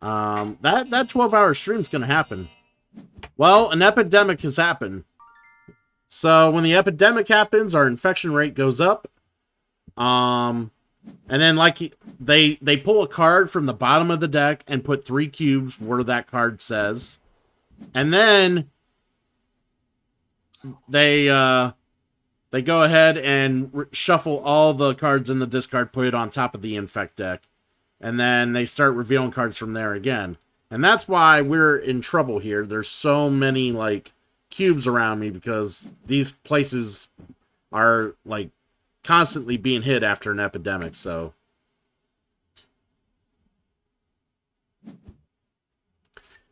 That 12-hour stream's gonna happen. Well, an epidemic has happened. So when the epidemic happens, our infection rate goes up. And then like they pull a card from the bottom of the deck and put 3 cubes where that card says. And then they go ahead and shuffle all the cards in the discard, put it on top of the infect deck. And then they start revealing cards from there again. And that's why we're in trouble here. There's so many, like, cubes around me because these places are like constantly being hit after an epidemic, so.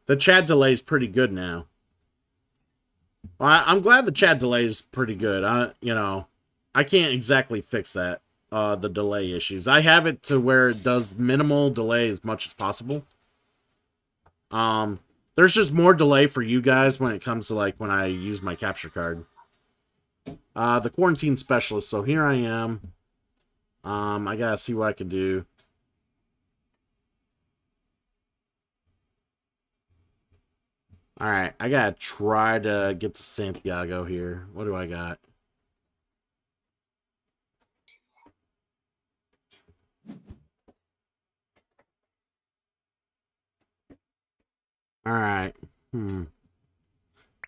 The chat delay is pretty good now. Well, I'm glad the chat delay is pretty good. I can't exactly fix that, the delay issues. I have it to where it does minimal delay as much as possible. There's just more delay for you guys when it comes to like when I use my capture card. The quarantine specialist. So here I am. I gotta see what I can do. Alright, I gotta try to get to Santiago here. What do I got? Alright.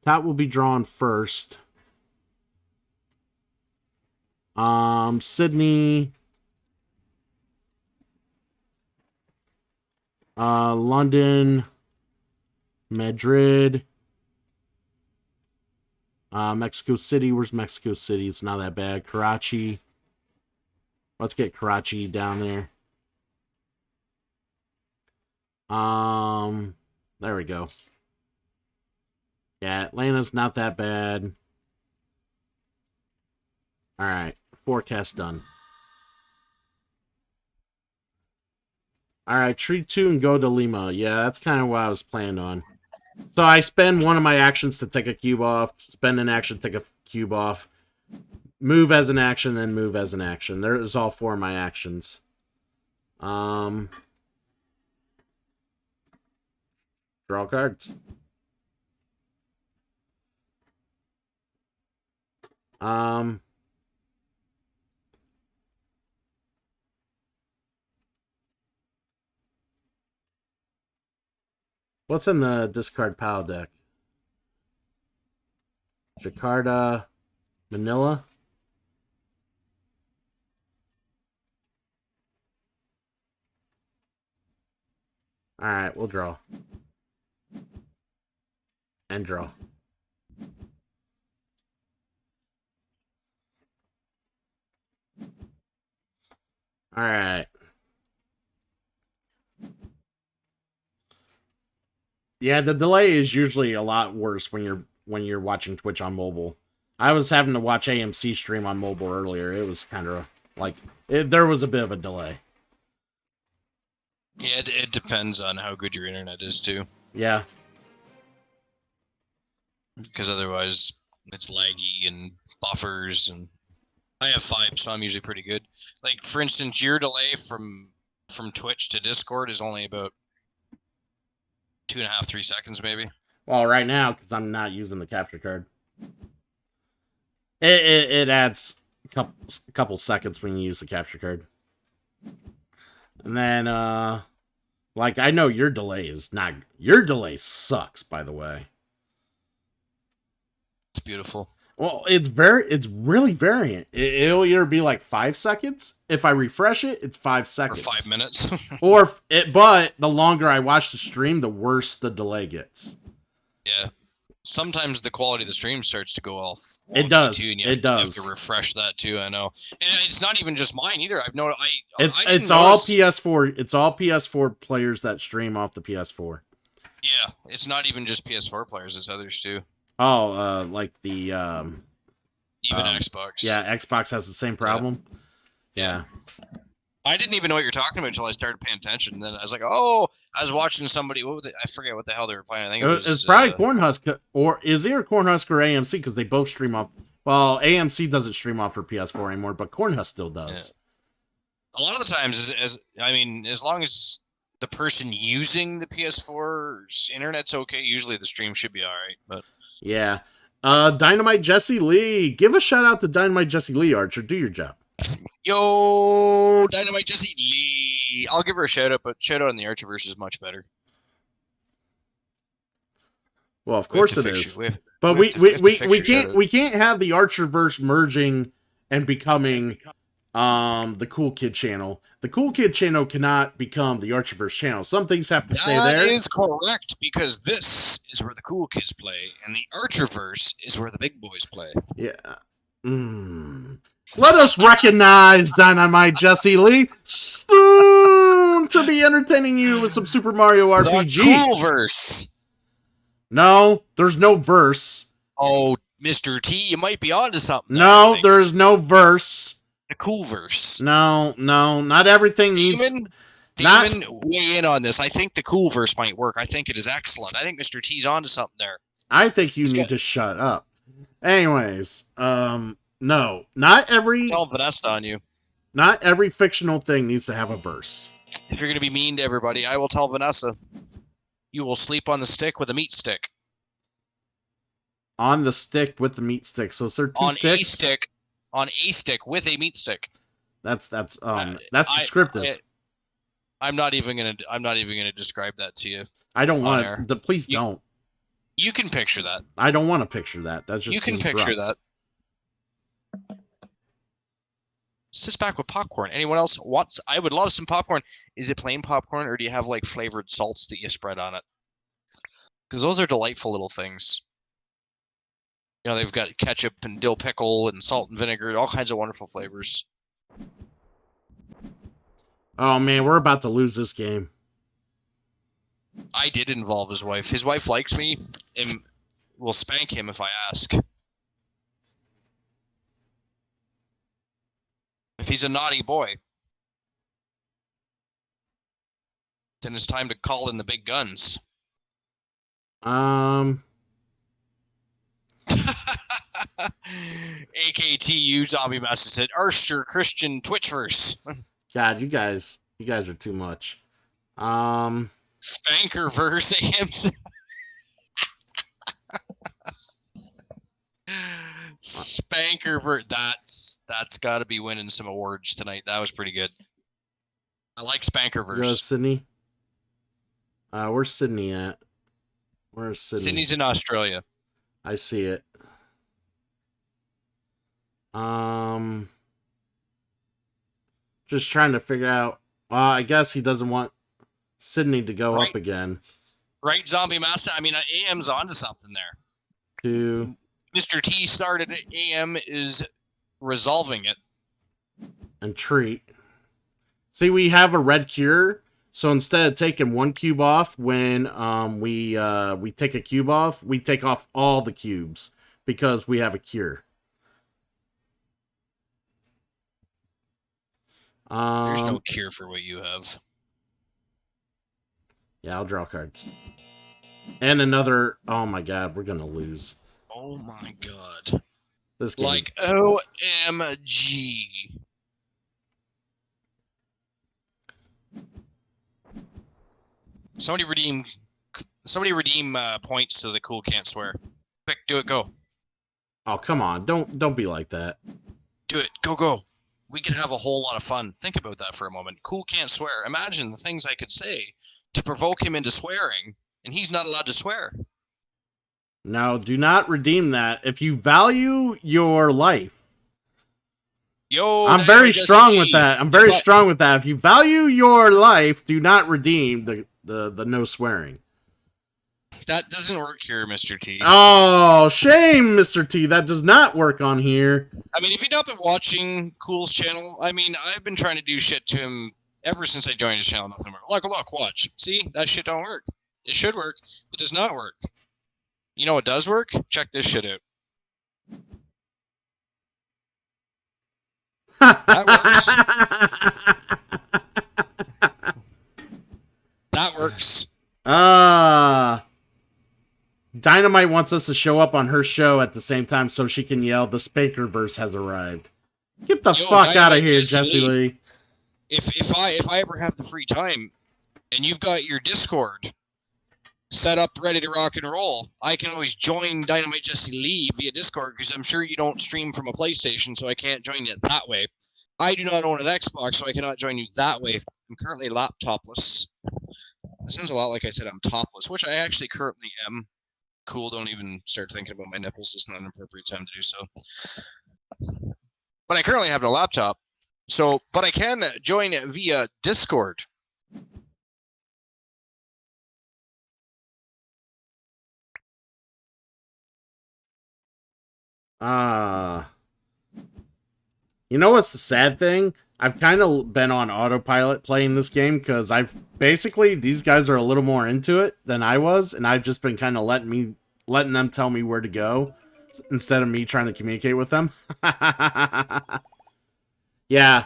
Top will be drawn first. Sydney. London. Madrid. Mexico City. Where's Mexico City? It's not that bad. Karachi. Let's get Karachi down there. There we go. Yeah, Atlanta's not that bad. Alright, forecast done. Alright, treat 2 and go to Lima. Yeah, that's kind of what I was planning on. So I spend one of my actions to take a cube off, spend an action, take a cube off, move as an action, then move as an action. There's all 4 of my actions. Draw cards. What's in the discard pile deck? Jakarta, Manila. Alright, we'll draw. And draw. Alright. Yeah, the delay is usually a lot worse when you're watching Twitch on mobile. I was having to watch AMC stream on mobile earlier. It was kind of like there was a bit of a delay. Yeah, it depends on how good your internet is too. Yeah. Because otherwise it's laggy and buffers, and I have 5, so I'm usually pretty good. Like for instance, your delay from Twitch to Discord is only about 2.5, 3 seconds maybe. Well, right now, because I'm not using the capture card. It adds a couple seconds when you use the capture card. And then, like, I know your delay is not... Your delay sucks, by the way. It's beautiful. Well, it's really variant. It'll either be like 5 seconds. If I refresh it, it's 5 seconds. Or 5 minutes. But the longer I watch the stream, the worse the delay gets. Yeah. Sometimes the quality of the stream starts to go off. It does. Too, and it does. You have to refresh that too. I know. And it's not even just mine either. I've noticed. It's all PS4. It's all PS4 players that stream off the PS4. Yeah, it's not even just PS4 players. It's others too. Oh, like the even Xbox. Yeah, Xbox has the same problem. Yeah. I didn't even know what you're talking about until I started paying attention. And then I was like, oh, I was watching somebody. I forget what the hell they were playing. I think it's probably Cornhusker, or is either Cornhusker or AMC, because they both stream off. Well, AMC doesn't stream off for PS4 anymore, but Cornhusker still does. Yeah. A lot of the times, as long as the person using the PS4's internet's okay, usually the stream should be all right. But yeah, Dynamite Jesse Lee, give a shout out to Dynamite Jesse Lee, Archer. Do your job. Yo, Dynamite Jesse Lee. I'll give her a shout out, but shout out on the Archerverse is much better. Well, of course it is. But we can't have the Archerverse merging and becoming the Cool Kid channel. The Cool Kid channel cannot become the Archiverse channel. Some things have to stay there. That is correct, because this is where the cool kids play, and the Archerverse is where the big boys play. Yeah. Let us recognize Dynamite Jesse Lee, soon to be entertaining you with some Super Mario RPG. The Coolverse. No, there's no verse. Oh, Mr. T, you might be onto something. No, there's no verse. The Coolverse. No, not everything needs... Demon, weigh in on this. I think the Coolverse might work. I think it is excellent. I think Mr. T's onto something there. I think you need to shut up. Anyways, no, not every... Tell Vanessa on you. Not every fictional thing needs to have a verse. If you're going to be mean to everybody, I will tell Vanessa. You will sleep on the stick with a meat stick. On the stick with the meat stick. So is there two sticks? On a stick with a meat stick. That's descriptive. I'm not even gonna describe that to you. I don't want to. Please don't. You can picture that. I don't want to picture that. That's just... You can picture that. Sits back with popcorn. Anyone else wants? I would love some popcorn. Is it plain popcorn, or do you have like flavored salts that you spread on it? Because those are delightful little things. You know, they've got ketchup and dill pickle and salt and vinegar, all kinds of wonderful flavors. Oh man, we're about to lose this game. I did involve his wife. His wife likes me and will spank him if I ask. If he's a naughty boy, then it's time to call in the big guns. AKTU Zombie Master said, Arsher Christian Twitchverse. God, you guys are too much. Spankerverse AMs. Spankerverse. That's got to be winning some awards tonight. That was pretty good. I like Spankerverse. Yo, Sydney. Where's Sydney at? Where's Sydney? Sydney's in Australia. I see it. Just trying to figure out. I guess he doesn't want Sydney to go up again. Right, Zombie Master. I mean, AM's onto something there. Mr. T started it. AM is resolving it. And treat. See, we have a red cure. So instead of taking one cube off when we take a cube off, we take off all the cubes because we have a cure. There's no cure for what you have. Yeah, I'll draw cards. And another... Oh my god, we're gonna lose. Oh my god. This game... Like, OMG. Somebody redeem points so the cool can't swear. Quick, do it, go. Oh, come on. Don't be like that. Do it, go. We could have a whole lot of fun. Think about that for a moment. Cool can't swear. Imagine the things I could say to provoke him into swearing, and he's not allowed to swear. No, do not redeem that. If you value your life. Yo, I'm very strong with that. I'm very strong with that. If you value your life, do not redeem the no swearing. That doesn't work here, Mr. T. Oh, shame, Mr. T. That does not work on here. I mean, if you've not been watching Cool's channel, I mean, I've been trying to do shit to him ever since I joined his channel. Nothing worked. Look, watch. See? That shit don't work. It should work. It does not work. You know what does work? Check this shit out. That works. That works. Dynamite wants us to show up on her show at the same time so she can yell, the Spankerverse has arrived. Get the fuck out of here, Jesse Lee. If I ever have the free time and you've got your Discord set up ready to rock and roll, I can always join Dynamite Jesse Lee via Discord because I'm sure you don't stream from a PlayStation, so I can't join you that way. I do not own an Xbox, so I cannot join you that way. I'm currently laptopless. It sounds a lot like I said I'm topless, which I actually currently am. Cool, don't even start thinking about my nipples. It's not an appropriate time to do so. But I currently have no laptop, So, but I can join via Discord. You know what's the sad thing? I've kind of been on autopilot playing this game because these guys are a little more into it than I was, and I've just been kind of letting them tell me where to go instead of me trying to communicate with them. Yeah.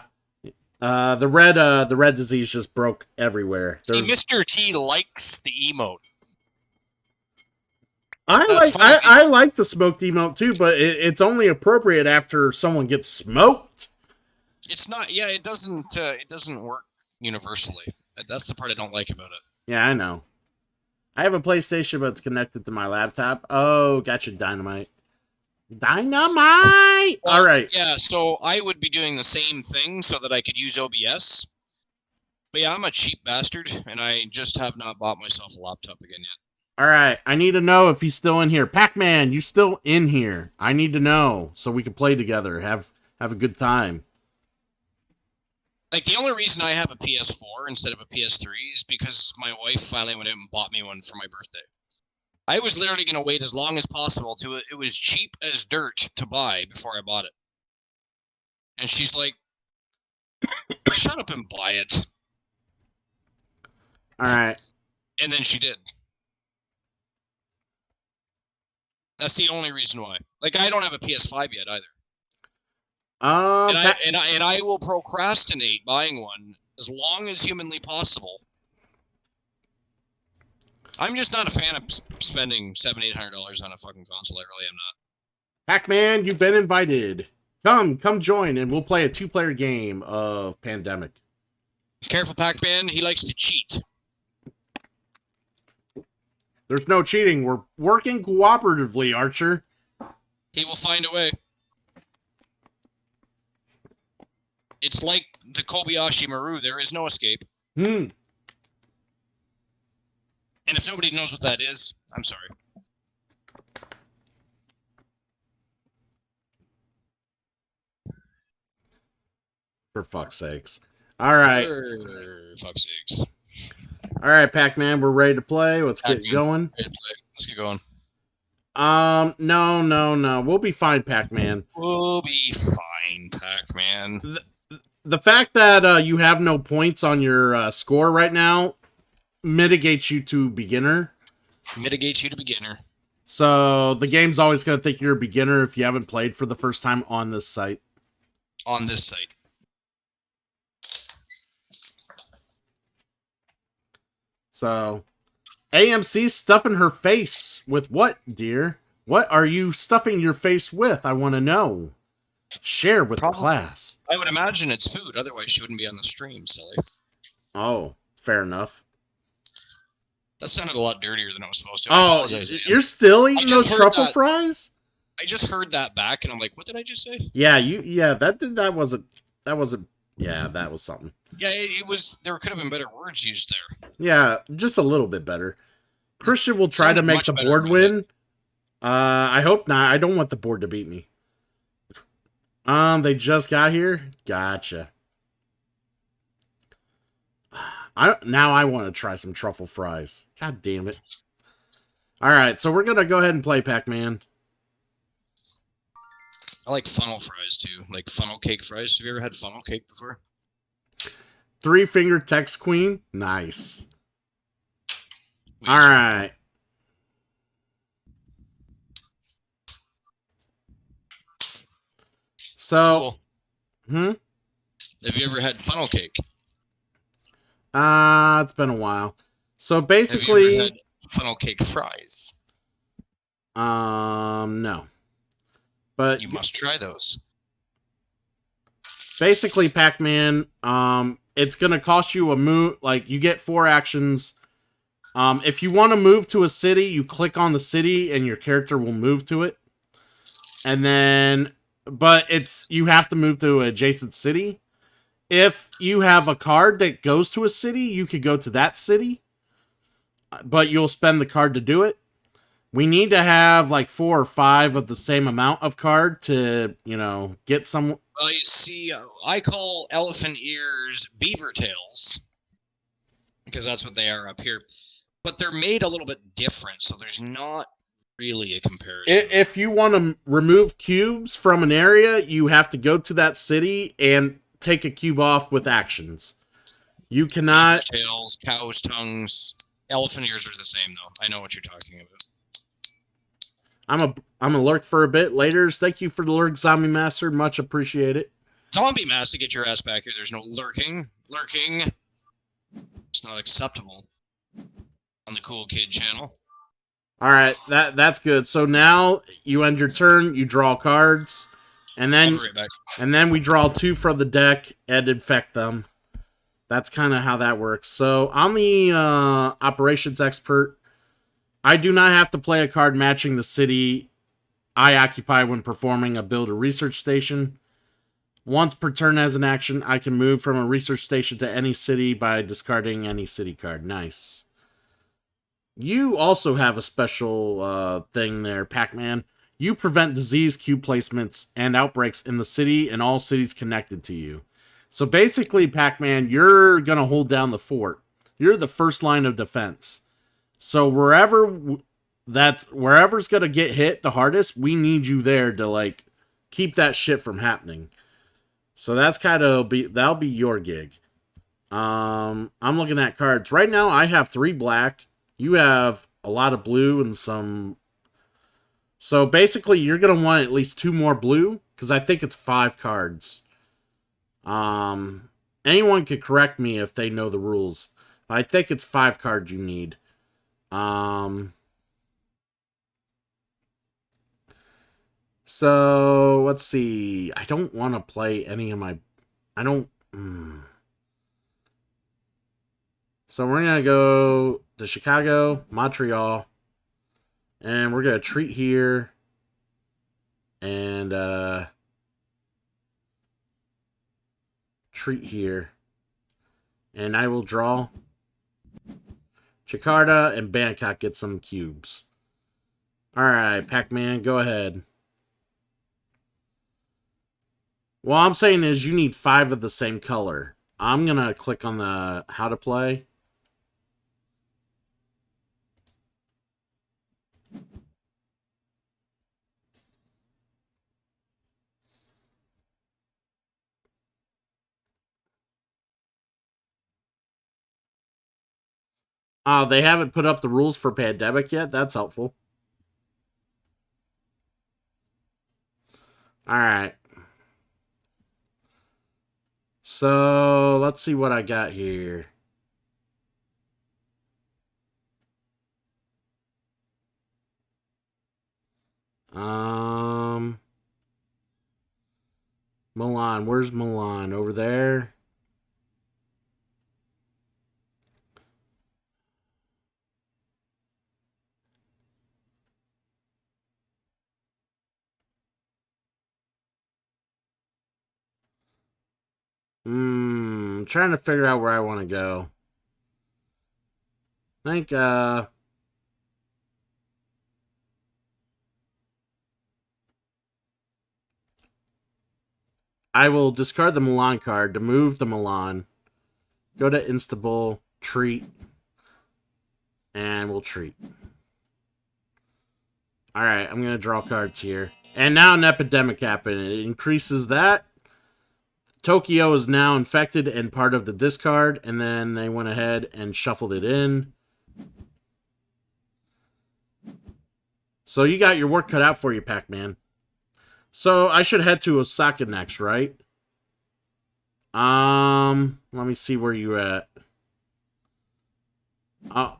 The red disease just broke everywhere. See, Mr. T likes the emote. I like the smoked emote too, but it's only appropriate after someone gets smoked. It's not. Yeah, it doesn't work universally. That's the part I don't like about it. Yeah, I know. I have a PlayStation, but it's connected to my laptop. Oh, gotcha, Dynamite. Dynamite! Well, all right. Yeah, so I would be doing the same thing so that I could use OBS. But yeah, I'm a cheap bastard, and I just have not bought myself a laptop again yet. All right, I need to know if he's still in here. Pac-Man, you still in here? I need to know so we can play together, have a good time. Like, the only reason I have a PS4 instead of a PS3 is because my wife finally went out and bought me one for my birthday. I was literally going to wait as long as possible to it was cheap as dirt to buy before I bought it. And she's like, shut up and buy it. All right. And then she did. That's the only reason why. Like, I don't have a PS5 yet either. And I will procrastinate buying one as long as humanly possible. I'm just not a fan of spending $700-800 on a fucking console. I really am not. Pac-Man, you've been invited. Come join, and we'll play a 2-player game of Pandemic. Careful, Pac-Man. He likes to cheat. There's no cheating. We're working cooperatively, Archer. He will find a way. It's like the Kobayashi Maru. There is no escape. And if nobody knows what that is, I'm sorry. For fuck's sakes. All right. For fuck's sakes. All right, Pac-Man, we're ready to play. Let's get going. Let's get going. No. We'll be fine, Pac-Man. We'll be fine, Pac-Man. The fact that you have no points on your score right now mitigates you to beginner. Mitigates you to beginner. So the game's always going to think you're a beginner if you haven't played for the first time on this site. On this site. So, AMC stuffing her face with what, dear? What are you stuffing your face with? I want to know. Share with the class. I would imagine it's food. Otherwise, she wouldn't be on the stream, silly. Oh, fair enough. That sounded a lot dirtier than I was supposed to. Oh, you're still eating those truffle fries? I just heard that back, and I'm like, what did I just say? Yeah, that wasn't. Yeah, that was something. Yeah, it was. There could have been better words used there. Yeah, just a little bit better. Christian will try to make the board win. I hope not. I don't want the board to beat me. They just got here? Gotcha. Now I want to try some truffle fries. God damn it. Alright, so we're going to go ahead and play Pac-Man. I like funnel fries, too. Like funnel cake fries. Have you ever had funnel cake before? 3-finger text queen? Nice. Alright. So, cool. Have you ever had funnel cake? It's been a while. So basically, have you ever had funnel cake fries? No. But you must try those. Basically, Pac-Man, it's gonna cost you a move. Like, you get 4 actions. If you want to move to a city, you click on the city, and your character will move to it. And then, but you have to move to an adjacent city. If you have a card that goes to a city, you could go to that city, but you'll spend the card to do it. We need to have like 4 or 5 of the same amount of card to, get some. Well, you see, I call elephant ears beaver tails because that's what they are up here. But they're made a little bit different, so there's not really a comparison. If you want to remove cubes from an area, you have to go to that city and take a cube off with actions. You cannot. Beaver tails, cow's tongues, elephant ears are the same, though. I know what you're talking about. I'm a lurk for a bit. Laters, thank you for the lurk, Zombie Master. Much appreciated. Zombie Master, get your ass back here. There's no lurking. Lurking. It's not acceptable on the Cool Kid channel. All right, that's good. So now you end your turn, you draw cards, and then we draw 2 from the deck and infect them. That's kind of how that works. So I'm the operations expert. I do not have to play a card matching the city I occupy when performing a build or research station. Once per turn as an action, I can move from a research station to any city by discarding any city card. Nice. You also have a special thing there, Pac-Man. You prevent disease cube placements and outbreaks in the city and all cities connected to you. So basically, Pac-Man, you're going to hold down the fort. You're the first line of defense. So wherever's going to get hit the hardest, we need you there to keep that shit from happening. So that's that'll be your gig. I'm looking at cards. Right now I have 3 black. You have a lot of blue and some. So basically you're going to want at least 2 more blue because I think it's 5 cards. Anyone could correct me if they know the rules. I think it's 5 cards you need. So let's see. I don't want to play any of my. I don't. So we're gonna go to Chicago, Montreal, and we're gonna treat here, and treat here, and I will draw. Jakarta and Bangkok get some cubes. Alright, Pac-Man, go ahead. What I'm saying is you need 5 of the same color. I'm going to click on the how to play. Oh, they haven't put up the rules for Pandemic yet? That's helpful. Alright. So, let's see what I got here. Milan. Where's Milan? Over there? I'm trying to figure out where I want to go. I think, I will discard the Milan card to move the Milan. Go to Instable, treat, and we'll treat. Alright, I'm going to draw cards here. And now an epidemic happened. It increases that. Tokyo is now infected and part of the discard, and then they went ahead and shuffled it in. So you got your work cut out for you, Pac-Man. So I should head to Osaka next, right? Let me see where you're at.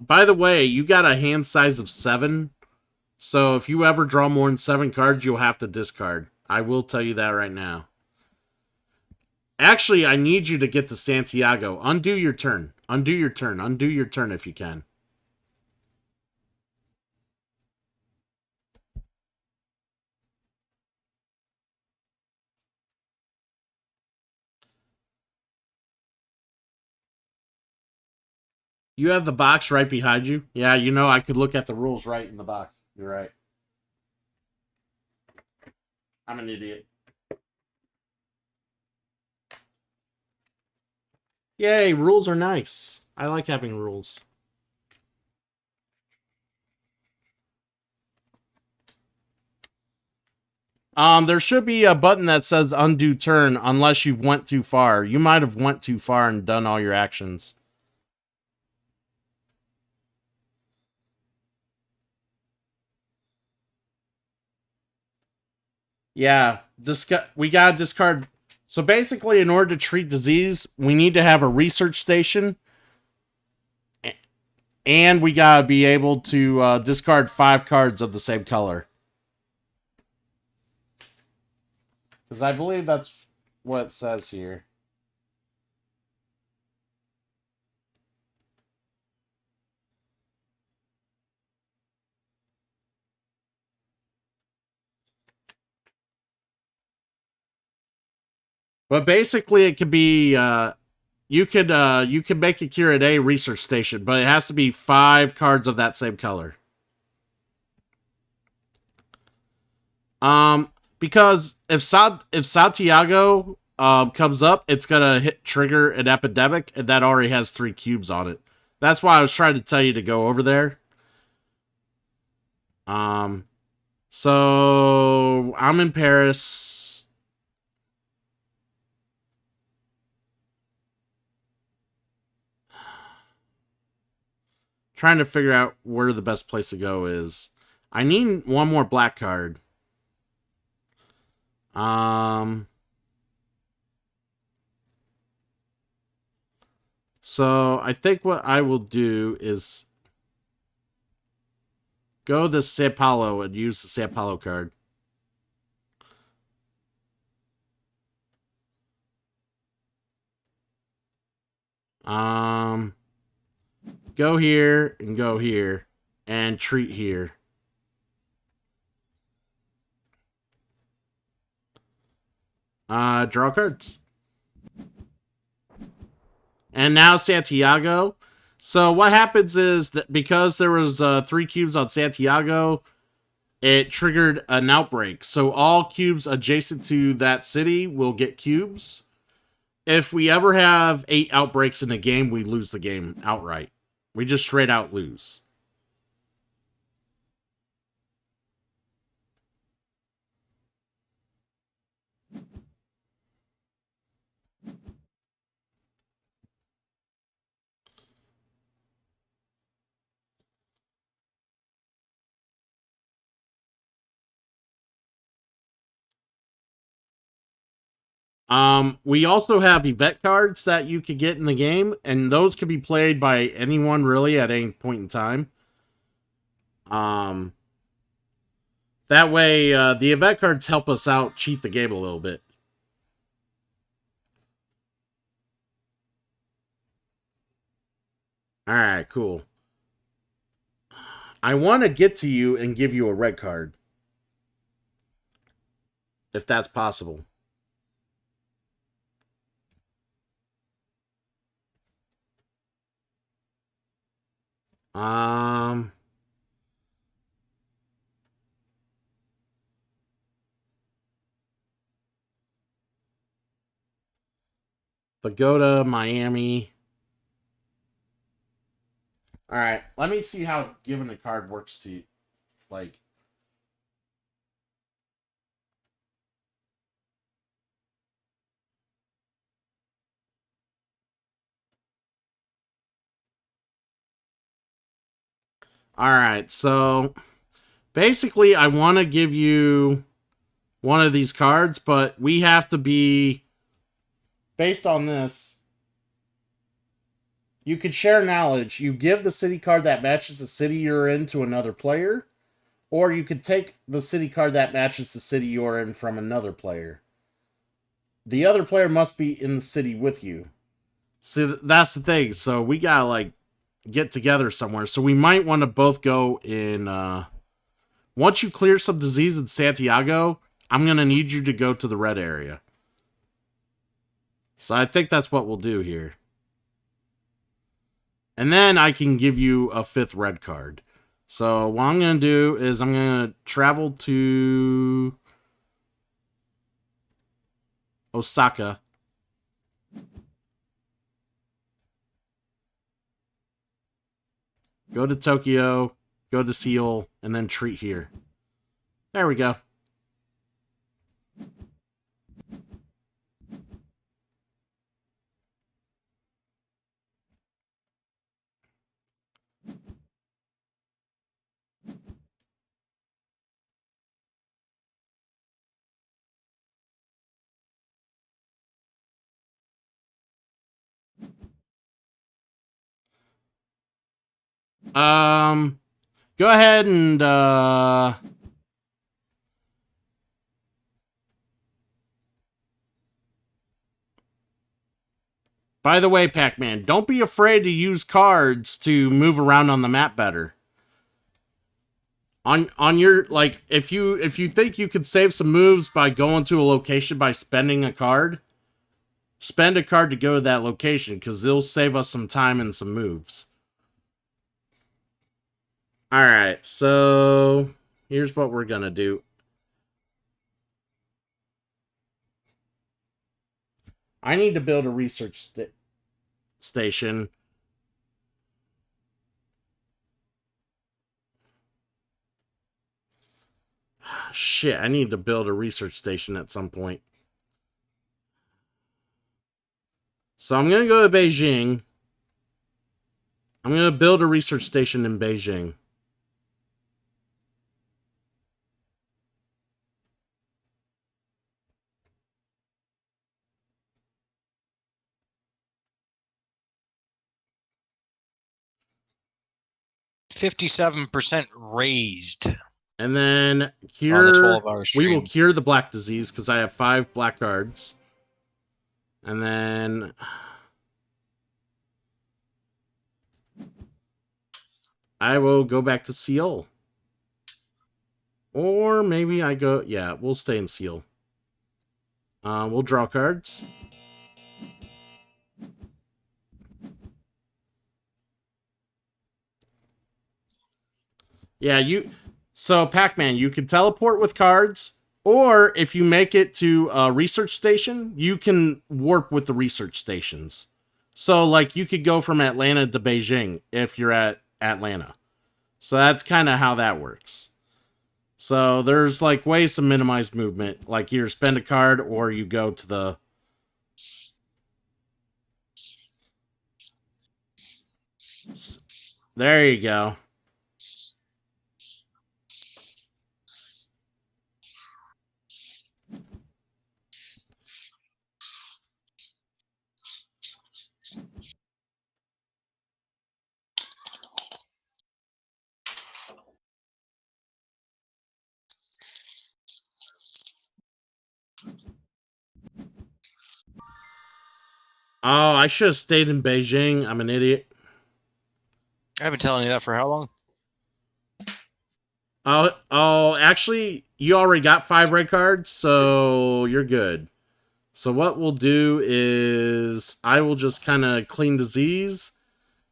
By the way, you got a hand size of 7. So if you ever draw more than 7 cards, you'll have to discard. I will tell you that right now. Actually, I need you to get to Santiago. Undo your turn. Undo your turn. Undo your turn if you can. You have the box right behind you? Yeah, I could look at the rules right in the box. You're right. I'm an idiot. Yay, rules are nice. I like having rules. There should be a button that says undo turn unless you've went too far. You might have went too far and done all your actions. Yeah, we gotta discard. So basically, in order to treat disease, we need to have a research station, and we gotta be able to discard 5 cards of the same color. Because I believe that's what it says here. But basically, it could be you could make a cure at a research station, but it has to be 5 cards of that same color. Because if Santiago comes up, it's gonna trigger an epidemic, and that already has 3 cubes on it. That's why I was trying to tell you to go over there. So I'm in Paris. Trying to figure out where the best place to go is. I need one more black card. So I think what I will do is go to Sao Paulo and use the Sao Paulo card. Go here and treat here. Draw cards. And now Santiago. So what happens is that because there was 3 cubes on Santiago, it triggered an outbreak. So all cubes adjacent to that city will get cubes. If we ever have 8 outbreaks in a game, we lose the game outright. We just straight out lose. We also have event cards that you could get in the game, and those can be played by anyone really at any point in time. That way, the event cards help us out cheat the game a little bit. Alright, cool. I want to get to you and give you a red card. If that's possible. Pagoda, Miami. Alright, let me see how giving a card works to you. Like, alright, so basically I want to give you one of these cards, but we have to be based on this. You could share knowledge. You give the city card that matches the city you're in to another player, or you could take the city card that matches the city you're in from another player. The other player must be in the city with you. See, that's the thing. So we gotta, like, get together somewhere. So we might want to both go in, once you clear some disease in Santiago, I'm gonna need you to go to the red area. So I think that's what we'll do here. And then I can give you a 5th red card. So what I'm going to do is I'm going to travel to Osaka. Go to Tokyo, go to Seoul, and then treat here. There we go. Go ahead and by the way, Pac-Man, don't be afraid to use cards to move around on the map better. On your, like, if you think you could save some moves by going to a location by spending a card, spend a card to go to that location, because it'll save us some time and some moves. Alright, so here's what we're gonna do. I need to build a research station. Shit, I need to build a research station at some point. So I'm going to go to Beijing. I'm going to build a research station in Beijing. %57 raised And then on the cure. 12-hour We stream. will cure the black disease because I have 5 black cards. And then I will go back to Seoul. Or maybe I go... Yeah, we'll stay in Seoul. We'll draw cards. Yeah, you... So, Pac-Man, you can teleport with cards, or if you make it to a research station, you can warp with the research stations. So, like, you could go from Atlanta to Beijing if you're at Atlanta. So that's kind of how that works. So there's, like, ways to minimize movement. Like, you spend a card, or you go to the... There you go. Oh, I should have stayed in Beijing. I'm an idiot. I've been telling you that for how long? Oh, actually, you already got 5 red cards, so you're good. So what we'll do is I will just kind of clean disease.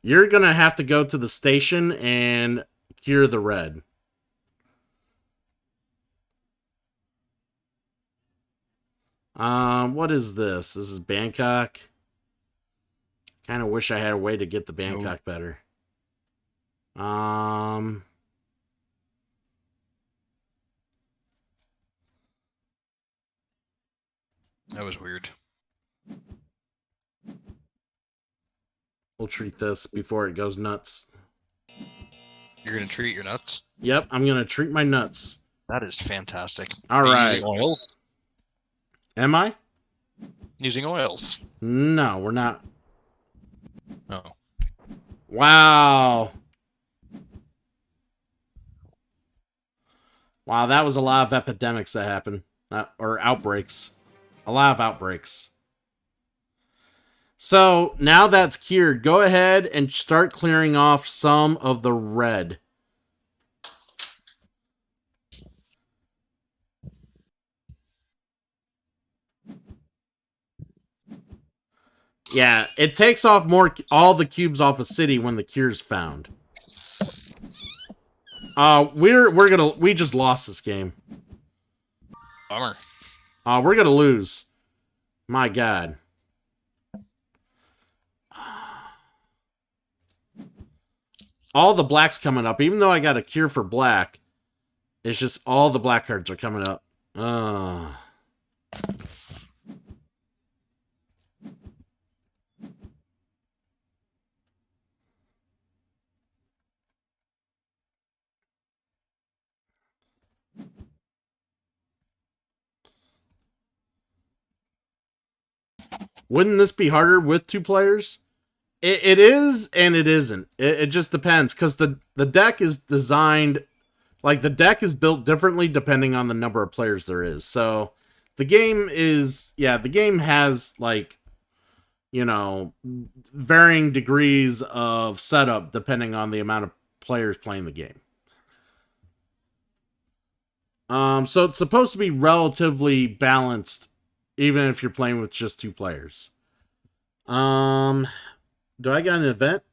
You're going to have to go to the station and cure the red. What is this? This is Bangkok. Kind of wish I had a way to get the Bangkok better. That was weird. We'll treat this before it goes nuts. You're going to treat your nuts? Yep, I'm going to treat my nuts. That is fantastic. All Are you right. using oils? Am I? Using oils. No, we're not. Oh. Wow. Wow, that was a lot of epidemics that happened. Or outbreaks. A lot of outbreaks. So, now that's cured, go ahead and start clearing off some of the red. Yeah, it takes off all the cubes off a city when the cure's found. We just lost this game. Bummer. We're gonna lose. My God. All the black's coming up. Even though I got a cure for black, it's just all the black cards are coming up. Wouldn't this be harder with 2 players? It is and it isn't. It just depends, because the deck is designed, like, the deck is built differently depending on the number of players there is. So the game has, like, you know, varying degrees of setup depending on the amount of players playing the game. So it's supposed to be relatively balanced, even if you're playing with just 2 players. Do I got an event?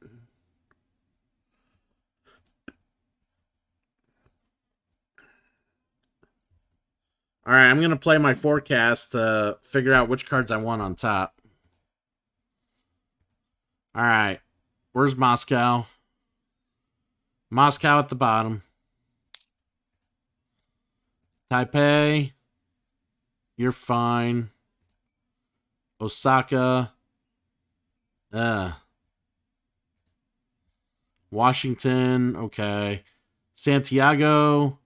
Alright, I'm going to play my forecast to figure out which cards I want on top. Alright, where's Moscow? Moscow at the bottom. Taipei, you're fine. Osaka. Washington, okay. Santiago.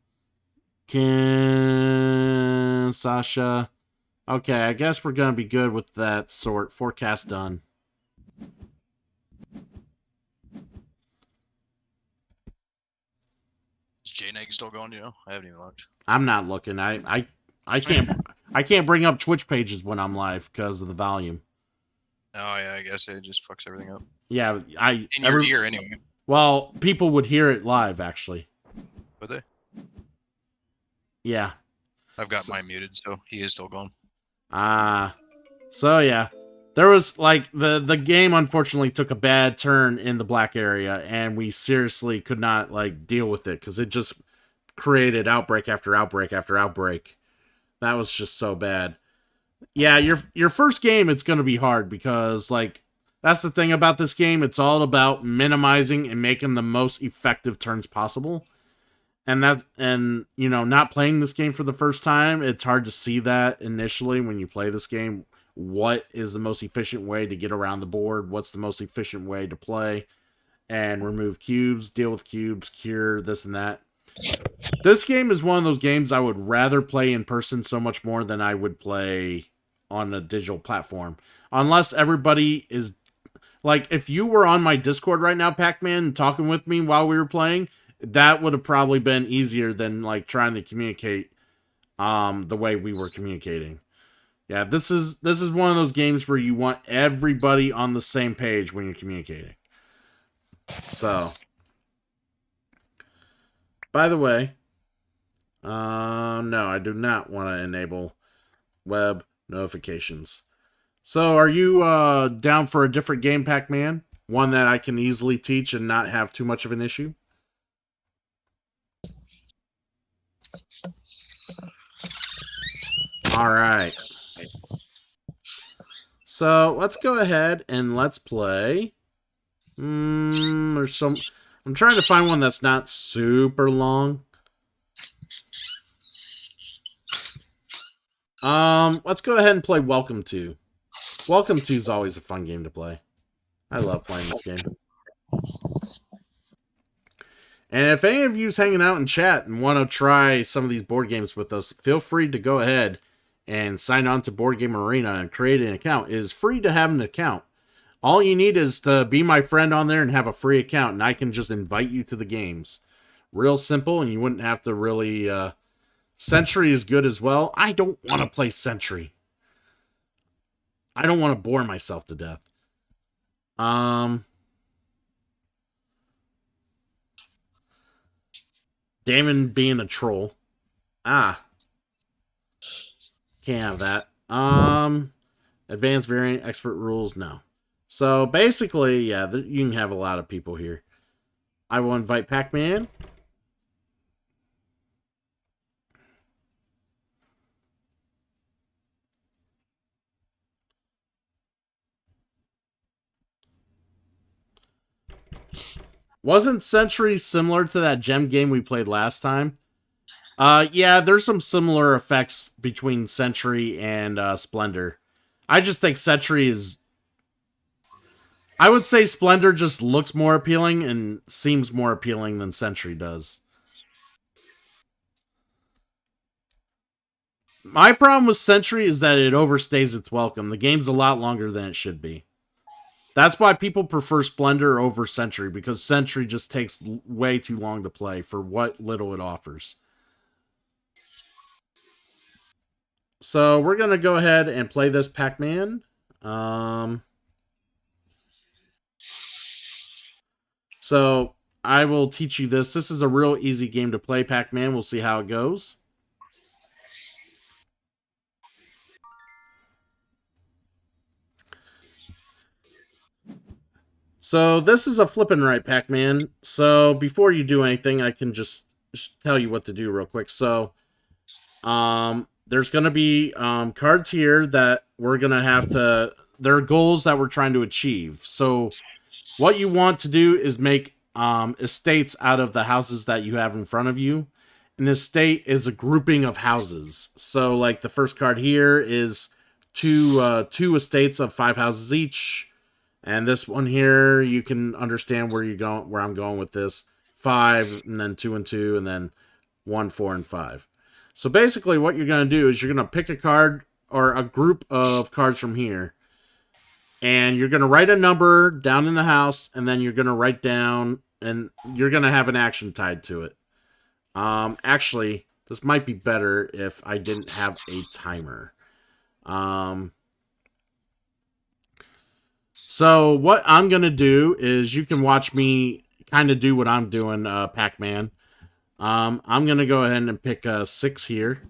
Sasha. Okay, I guess we're going to be good with that sort. Forecast done. Is J-Neg still going, do you know? I haven't even looked. I'm not looking. I can't bring up Twitch pages when I'm live because of the volume. Oh yeah, I guess it just fucks everything up. Yeah, In your ear anyway. Well, people would hear it live, actually. Would they? Yeah. I've got mine muted, so he is still going. So yeah. There was, like, the game unfortunately took a bad turn in the black area, and we seriously could not, like, deal with it, because it just created outbreak after outbreak after outbreak. That was just so bad. Yeah, your first game, it's going to be hard, because, like, that's the thing about this game. It's all about minimizing and making the most effective turns possible. And you know, not playing this game for the first time, it's hard to see that initially when you play this game. What is the most efficient way to get around the board? What's the most efficient way to play and remove cubes, deal with cubes, cure, this and that. This game is one of those games I would rather play in person so much more than I would play on a digital platform. Unless everybody is... Like, if you were on my Discord right now, Pac-Man, talking with me while we were playing, that would have probably been easier than, like, trying to communicate the way we were communicating. Yeah, this is one of those games where you want everybody on the same page when you're communicating. So, by the way, no, I do not want to enable web notifications. So, are you down for a different game, Pac-Man? One that I can easily teach and not have too much of an issue? All right. So, let's go ahead and let's play. I'm trying to find one that's not super long. Let's go ahead and play Welcome To. Welcome To is always a fun game to play. I love playing this game. And if any of you's hanging out in chat and want to try some of these board games with us, feel free to go ahead and sign on to Board Game Arena and create an account. It is free to have an account. All you need is to be my friend on there and have a free account, and I can just invite you to the games. Real simple, and you wouldn't have to really... Sentry is good as well. I don't want to play Sentry. I don't want to bore myself to death. Damon being a troll. Can't have that. Advanced variant, expert rules, no. So basically, yeah, you can have a lot of people here. I will invite Pac-Man. Wasn't Century similar to that gem game we played last time? Yeah, there's some similar effects between Century and Splendor. I just think Century is... I would say Splendor just looks more appealing and seems more appealing than Century does. My problem with Century is that it overstays its welcome. The game's a lot longer than it should be. That's why people prefer Splendor over Century, because Century just takes way too long to play for what little it offers. So we're going to go ahead and play this Pac-Man. So I will teach you this. This is a real easy game to play, Pac-Man. We'll see how it goes. So this is a flippin' right, Pac-Man. So before you do anything, I can just tell you what to do real quick. So there's going to be cards here that we're going to have to... There are goals that we're trying to achieve. So what you want to do is make estates out of the houses that you have in front of you. An estate is a grouping of houses. So like the first card here is two estates of 5 houses each. And this one here, you can understand where I'm going with this. 5, and then 2 and 2, and then 1, 4, and 5. So basically what you're going to do is you're going to pick a card or a group of cards from here. And you're going to write a number down in the house, and then you're going to write down, and you're going to have an action tied to it. Actually, this might be better if I didn't have a timer. So what I'm going to do is you can watch me kind of do what I'm doing, Pac-Man. I'm going to go ahead and pick a 6 here.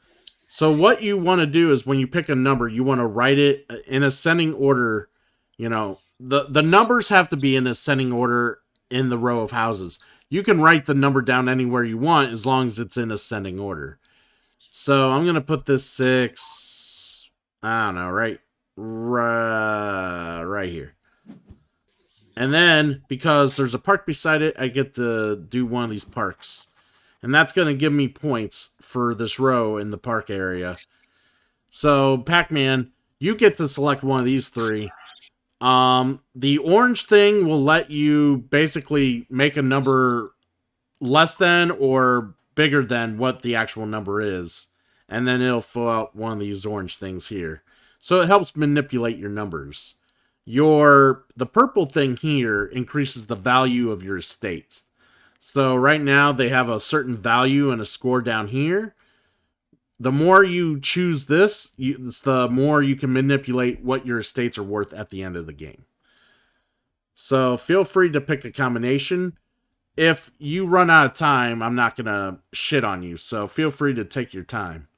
So what you want to do is when you pick a number, you want to write it in ascending order. You know, the numbers have to be in ascending order in the row of houses. You can write the number down anywhere you want as long as it's in ascending order. So I'm going to put this 6, I don't know, right here. And then, because there's a park beside it, I get to do one of these parks. And that's going to give me points for this row in the park area. So, Pac-Man, you get to select one of these 3. The orange thing will let you basically make a number less than or bigger than what the actual number is. And then it'll fill out one of these orange things here. So it helps manipulate your numbers. The purple thing here increases the value of your estates. So right now they have a certain value and a score down here. The more you choose this, the more you can manipulate what your estates are worth at the end of the game. So feel free to pick a combination. If you run out of time, I'm not going to shit on you. So feel free to take your time.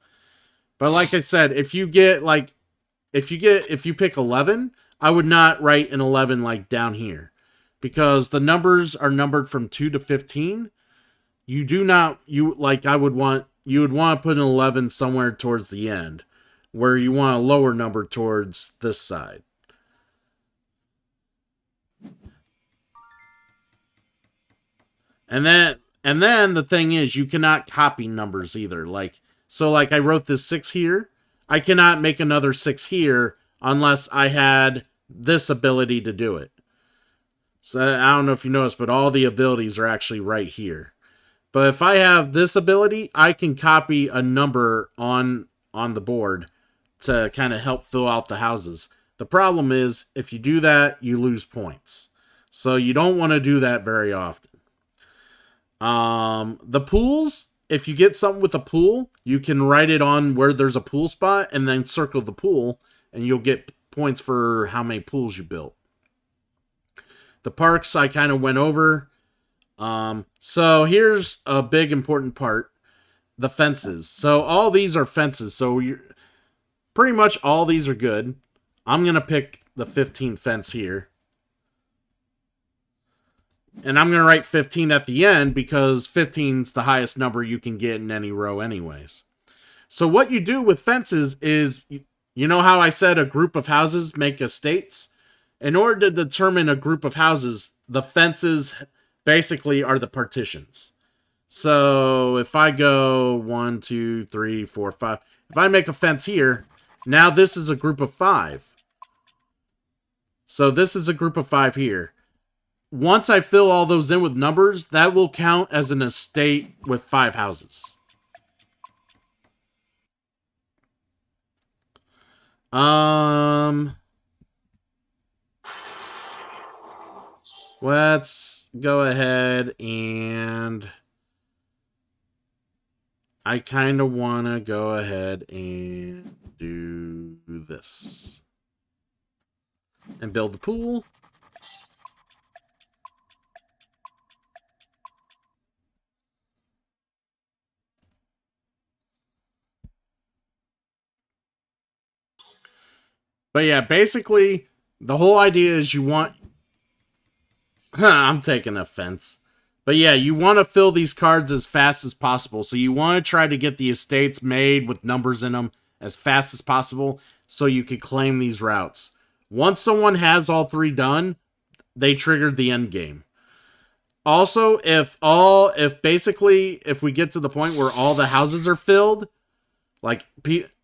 But like I said, if you pick 11, I would not write an 11 like down here, because the numbers are numbered from 2 to 15. You would want to put an 11 somewhere towards the end, where you want a lower number towards this side. And then the thing is, you cannot copy numbers either. So I wrote this 6 here. I cannot make another 6 here unless I had this ability to do it. So I don't know if you noticed, but all the abilities are actually right here. But if I have this ability, I can copy a number on the board to kind of help fill out the houses. The problem is, if you do that, you lose points. So you don't want to do that very often. The pools, if you get something with a pool, you can write it on where there's a pool spot and then circle the pool, and you'll get points for how many pools you built. The parks I kind of went over. So here's a big important part. The fences. So all these are fences. So pretty much all these are good. I'm going to pick the 15 fence here. And I'm going to write 15 at the end because 15 is the highest number you can get in any row anyways. So what you do with fences is, you know how I said a group of houses make estates? In order to determine a group of houses, the fences basically are the partitions. So if I go 1, 2, 3, 4, 5, if I make a fence here, now this is a group of 5. So this is a group of 5 here. Once I fill all those in with numbers, that will count as an estate with 5 houses. Let's go ahead and I kind of want to go ahead and do this. And build the pool. But yeah, basically, the whole idea is you want... I'm taking offense. But yeah, you want to fill these cards as fast as possible. So you want to try to get the estates made with numbers in them as fast as possible so you can claim these routes. Once someone has all 3 done, they triggered the end game. Also, if we get to the point where all the houses are filled, like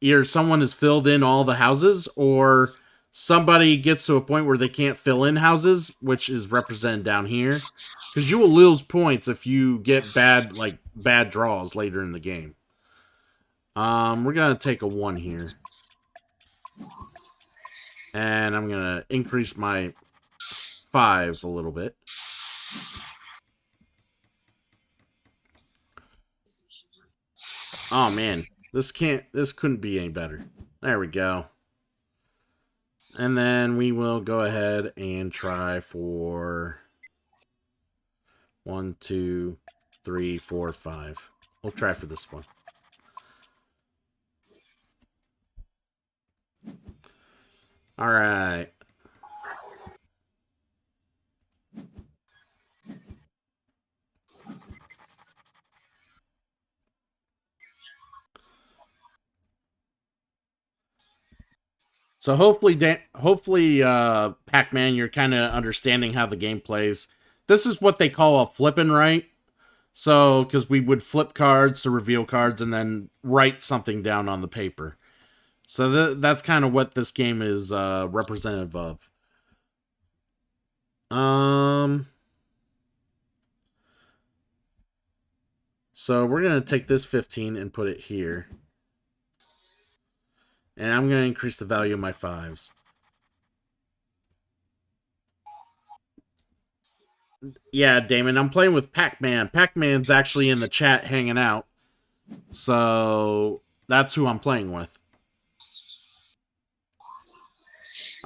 either someone has filled in all the houses or somebody gets to a point where they can't fill in houses, which is represented down here, because you will lose points if you get bad draws later in the game. We're gonna take a 1 here, and I'm gonna increase my 5 a little bit. Oh man, this couldn't be any better. There we go. And then we will go ahead and try for 1, 2, 3, 4, 5. We'll try for this one. All right. So hopefully, Pac-Man, you're kind of understanding how the game plays. This is what they call a flipping right. So, because we would flip cards to reveal cards and then write something down on the paper. So that's kind of what this game is representative of. So we're going to take this 15 and put it here. And I'm going to increase the value of my 5s. Yeah, Damon, I'm playing with Pac-Man. Pac-Man's actually in the chat hanging out. So that's who I'm playing with.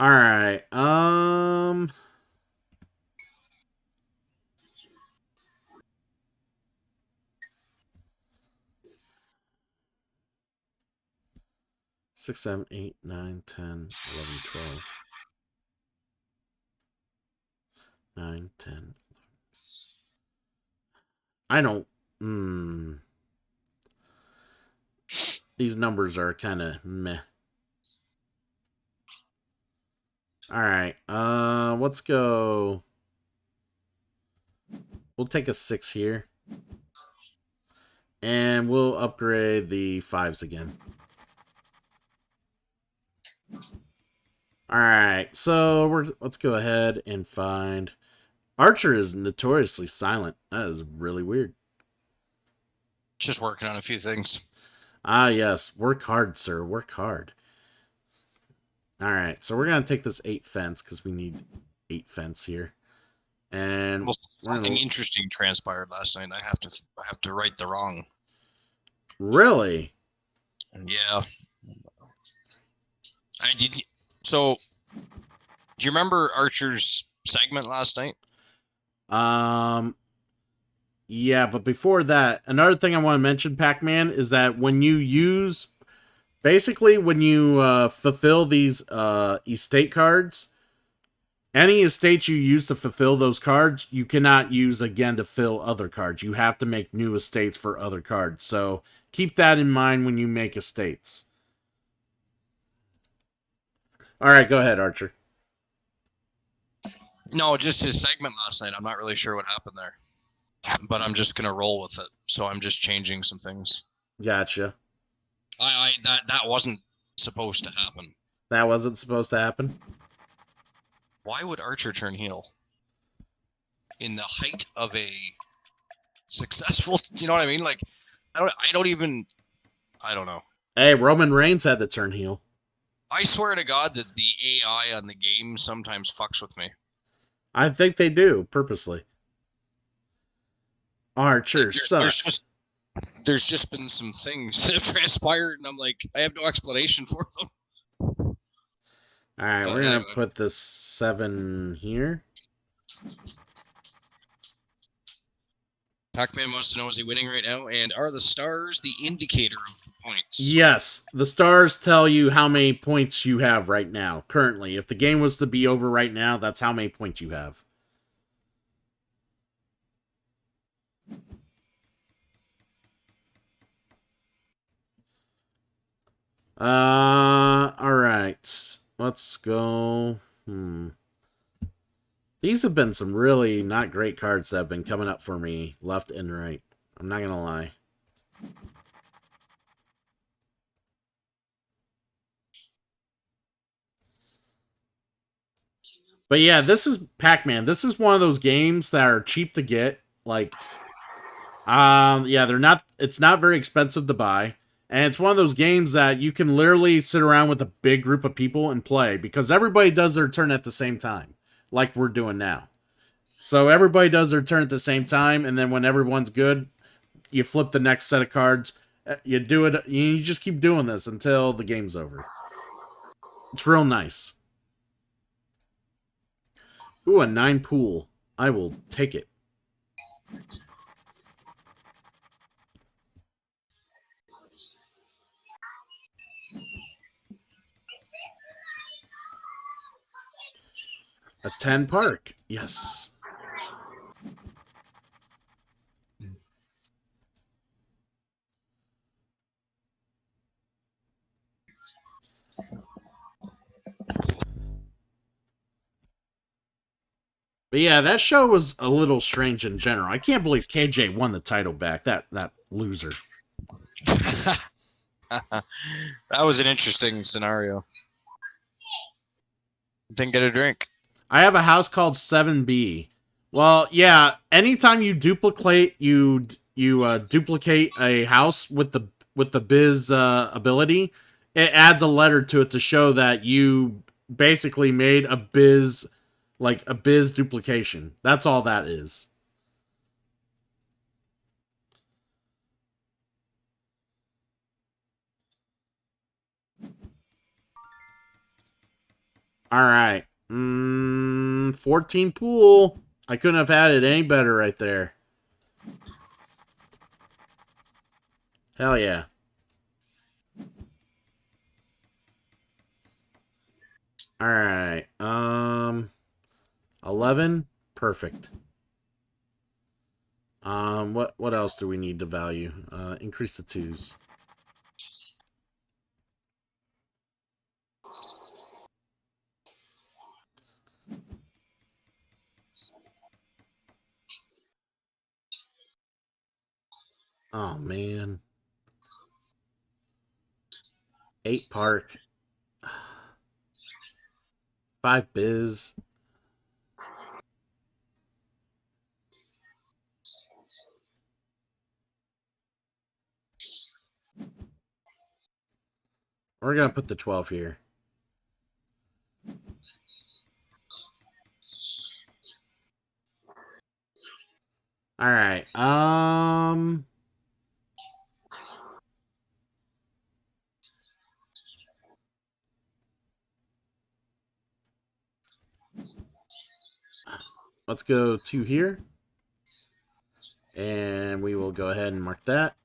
Alright, 6, 7, 8, 9, 10, 11, 12. 9, 10. I don't... These numbers are kind of meh. Alright, let's go... We'll take a 6 here. And we'll upgrade the 5s again. Alright, so let's go ahead and find... Archer is notoriously silent. That is really weird. Just working on a few things. Ah, yes. Work hard, sir. Work hard. Alright, so we're going to take this 8 fence, because we need 8 fence here. And something interesting transpired last night. I have to right the wrong. Really? Yeah. I did. So, do you remember Archer's segment last night? Yeah, but before that, another thing I want to mention, Pac-Man, is that when you use... Basically, when you fulfill these estate cards, any estates you use to fulfill those cards, you cannot use again to fill other cards. You have to make new estates for other cards. So keep that in mind when you make estates. All right, go ahead, Archer. No, just his segment last night. I'm not really sure what happened there, but I'm just gonna roll with it. So I'm just changing some things. Gotcha. That wasn't supposed to happen. That wasn't supposed to happen. Why would Archer turn heel in the height of a successful? You know what I mean? Like, I don't know. Hey, Roman Reigns had to turn heel. I swear to God that the AI on the game sometimes fucks with me. I think they do purposely. Archer sucks. There's just been some things that have transpired, and I'm like, I have no explanation for them. All right, we're gonna put this 7 here. Pac-Man wants to know, is he winning right now? And are the stars the indicator of points? Yes, the stars tell you how many points you have right now, currently. If the game was to be over right now, that's how many points you have. Alright. Let's go. These have been some really not great cards that have been coming up for me left and right. I'm not gonna lie. But yeah, this is Pac-Man. This is one of those games that are cheap to get. Like, yeah, they're not. It's not very expensive to buy, and it's one of those games that you can literally sit around with a big group of people and play because everybody does their turn at the same time, like we're doing now. So everybody does their turn at the same time, and then when everyone's good, you flip the next set of cards. You do it. You just keep doing this until the game's over. It's real nice. Ooh, a 9 pool. I will take it. A 10 park. Yes. But yeah, that show was a little strange in general. I can't believe KJ won the title back. That loser. That was an interesting scenario. Didn't get a drink. I have a house called 7B. Well, yeah, anytime you duplicate duplicate a house with the biz ability, it adds a letter to it to show that you basically made a biz duplication. That's all that is. All right. 14 pool. I couldn't have had it any better right there. Hell yeah. All right. 11. Perfect. What else do we need to value? Increase the 2s. Oh man. 8 park. 5 biz. We're gonna put the 12 here. All right. Let's go 2 here. And we will go ahead and mark that.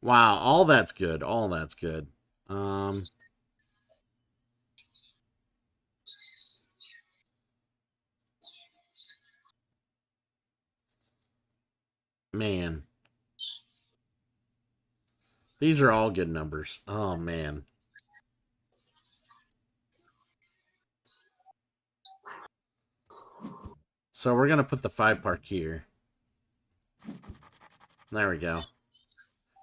Wow, all that's good. All that's good. Man. These are all good numbers. Oh, man. So we're going to put the 5 park here. There we go.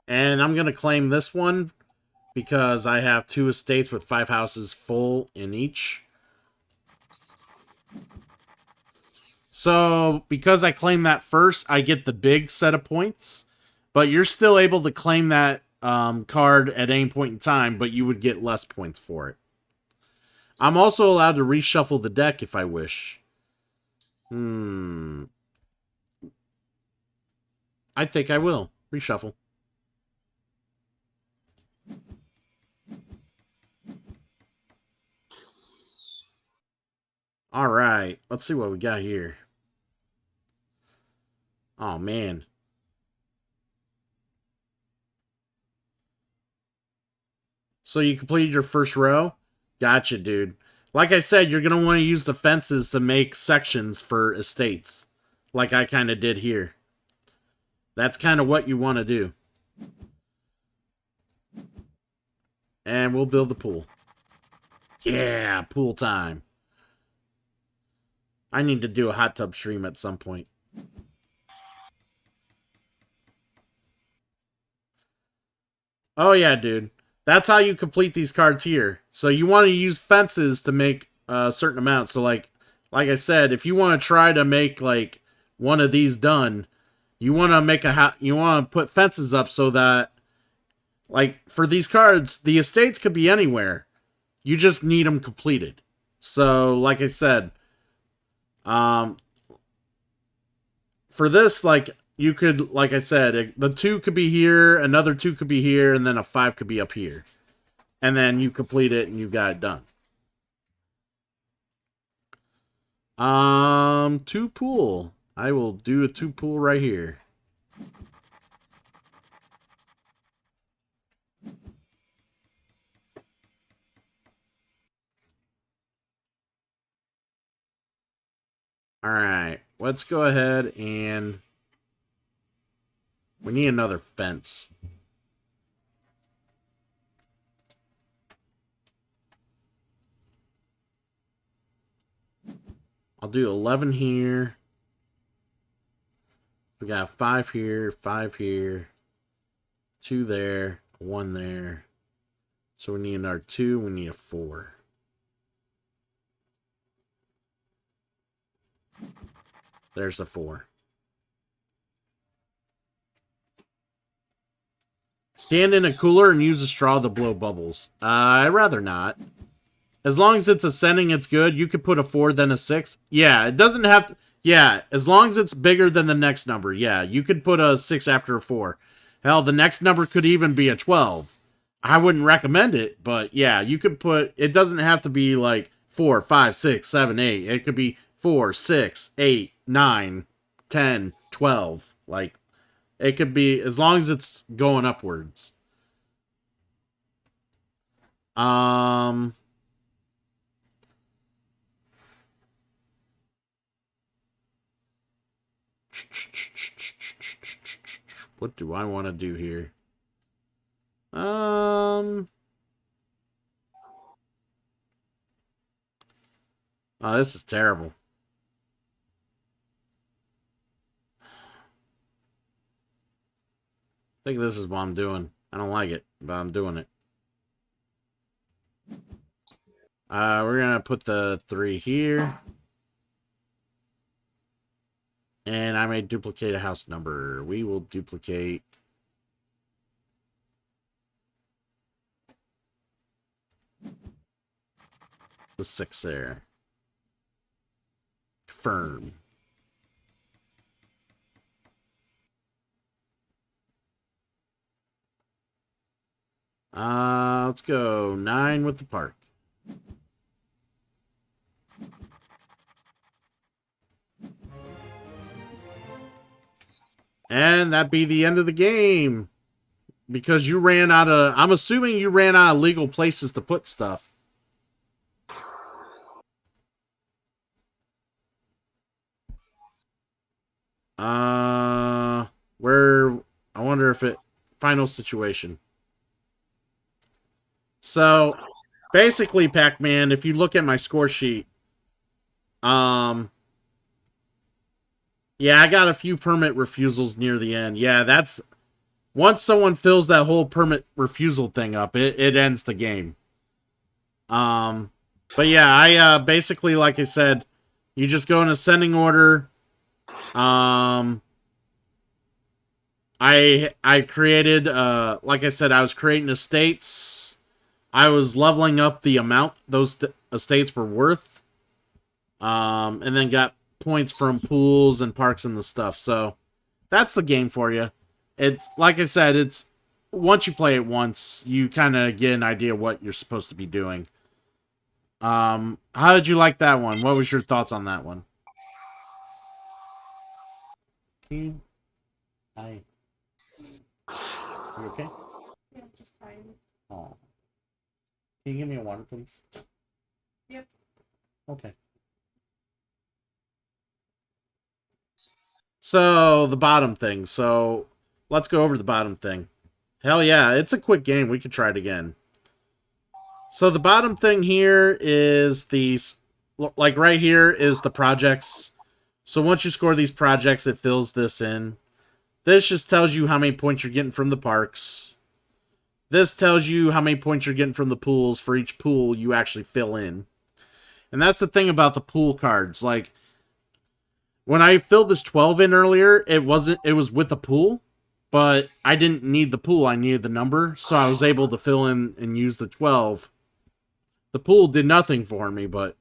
And I'm going to claim this one because I have 2 estates with 5 houses full in each. So, because I claim that first, I get the big set of points. But you're still able to claim that card at any point in time, but you would get less points for it. I'm also allowed to reshuffle the deck if I wish. I think I will. Reshuffle. Alright, let's see what we got here. Oh, man. So you completed your first row? Gotcha, dude. Like I said, you're going to want to use the fences to make sections for estates. Like I kind of did here. That's kind of what you want to do. And we'll build the pool. Yeah, pool time. I need to do a hot tub stream at some point. Oh yeah, dude. That's how you complete these cards here. So you want to use fences to make a certain amount. So like I said, if you want to try to make like one of these done, you want to make you want to put fences up so that like for these cards, the estates could be anywhere. You just need them completed. So like I said, for this, like you could, like I said, the 2 could be here, another 2 could be here, and then a 5 could be up here. And then you complete it and you got it done. 2 pool. I will do a 2 pool right here. Alright, let's go ahead and we need another fence. I'll do 11 here. We got 5 here, 5 here, 2 there, 1 there. So we need another 2, we need a 4. There's the 4. Stand in a cooler and use a straw to blow bubbles. I'd rather not. As long as it's ascending, it's good. You could put a 4, then a 6. Yeah, it doesn't have to... Yeah, as long as it's bigger than the next number. Yeah, you could put a 6 after a 4. Hell, the next number could even be a 12. I wouldn't recommend it, but yeah, you could put... It doesn't have to be like 4, 5, 6, 7, 8. It could be 4, 6, 8, 9, 10, 12. Like, it could be... As long as it's going upwards. What do I want to do here? Oh, this is terrible. I think this is what I'm doing. I don't like it, but I'm doing it. We're gonna put the 3 here. And I may duplicate a house number. We will duplicate the 6 there. Confirm. Let's go 9 with the park. And that be the end of the game. Because you ran out of... I'm assuming you ran out of legal places to put stuff. Where... I wonder if it... Final situation. So, basically, Pac-Man, if you look at my score sheet, yeah, I got a few permit refusals near the end. Yeah, that's... Once someone fills that whole permit refusal thing up, it ends the game. But yeah, I basically, like I said, you just go in ascending order. I created, like I said, I was creating estates. I was leveling up the amount those estates were worth. And then got points from pools and parks and the stuff. So that's the game for you. It's like I said, it's once you play it once, you kind of get an idea what you're supposed to be doing. How did you like that one? What was your thoughts on that one? Hi. You okay? Yeah, just fine. Oh. Can you give me a water, please? Yep. Okay. So, the bottom thing. So, let's go over the bottom thing. Hell yeah, it's a quick game. We could try it again. So, the bottom thing here is these... Like, right here is the projects. So, once you score these projects, it fills this in. This just tells you how many points you're getting from the parks. This tells you how many points you're getting from the pools for each pool you actually fill in. And that's the thing about the pool cards. Like, when I filled this 12 in earlier, it was with a pool, but I didn't need the pool, I needed the number, so I was able to fill in and use the 12. The pool did nothing for me, but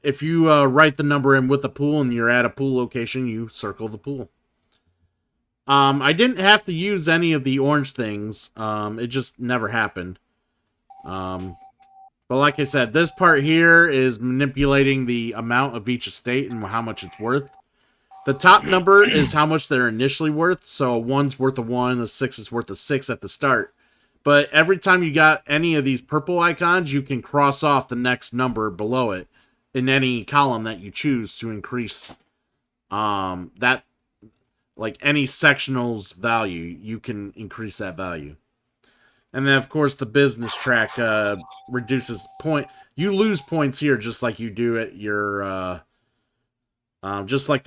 if you write the number in with the pool and you're at a pool location, you circle the pool. I didn't have to use any of the orange things. It just never happened. But like I said, this part here is manipulating the amount of each estate and how much it's worth. The top number is how much they're initially worth. So a 1's worth a 1, a 6 is worth a 6 at the start. But every time you got any of these purple icons, you can cross off the next number below it in any column that you choose to increase that, like any sectional's value, you can increase that value. And then, of course, the business track reduces point. You lose points here just like you do at your, just like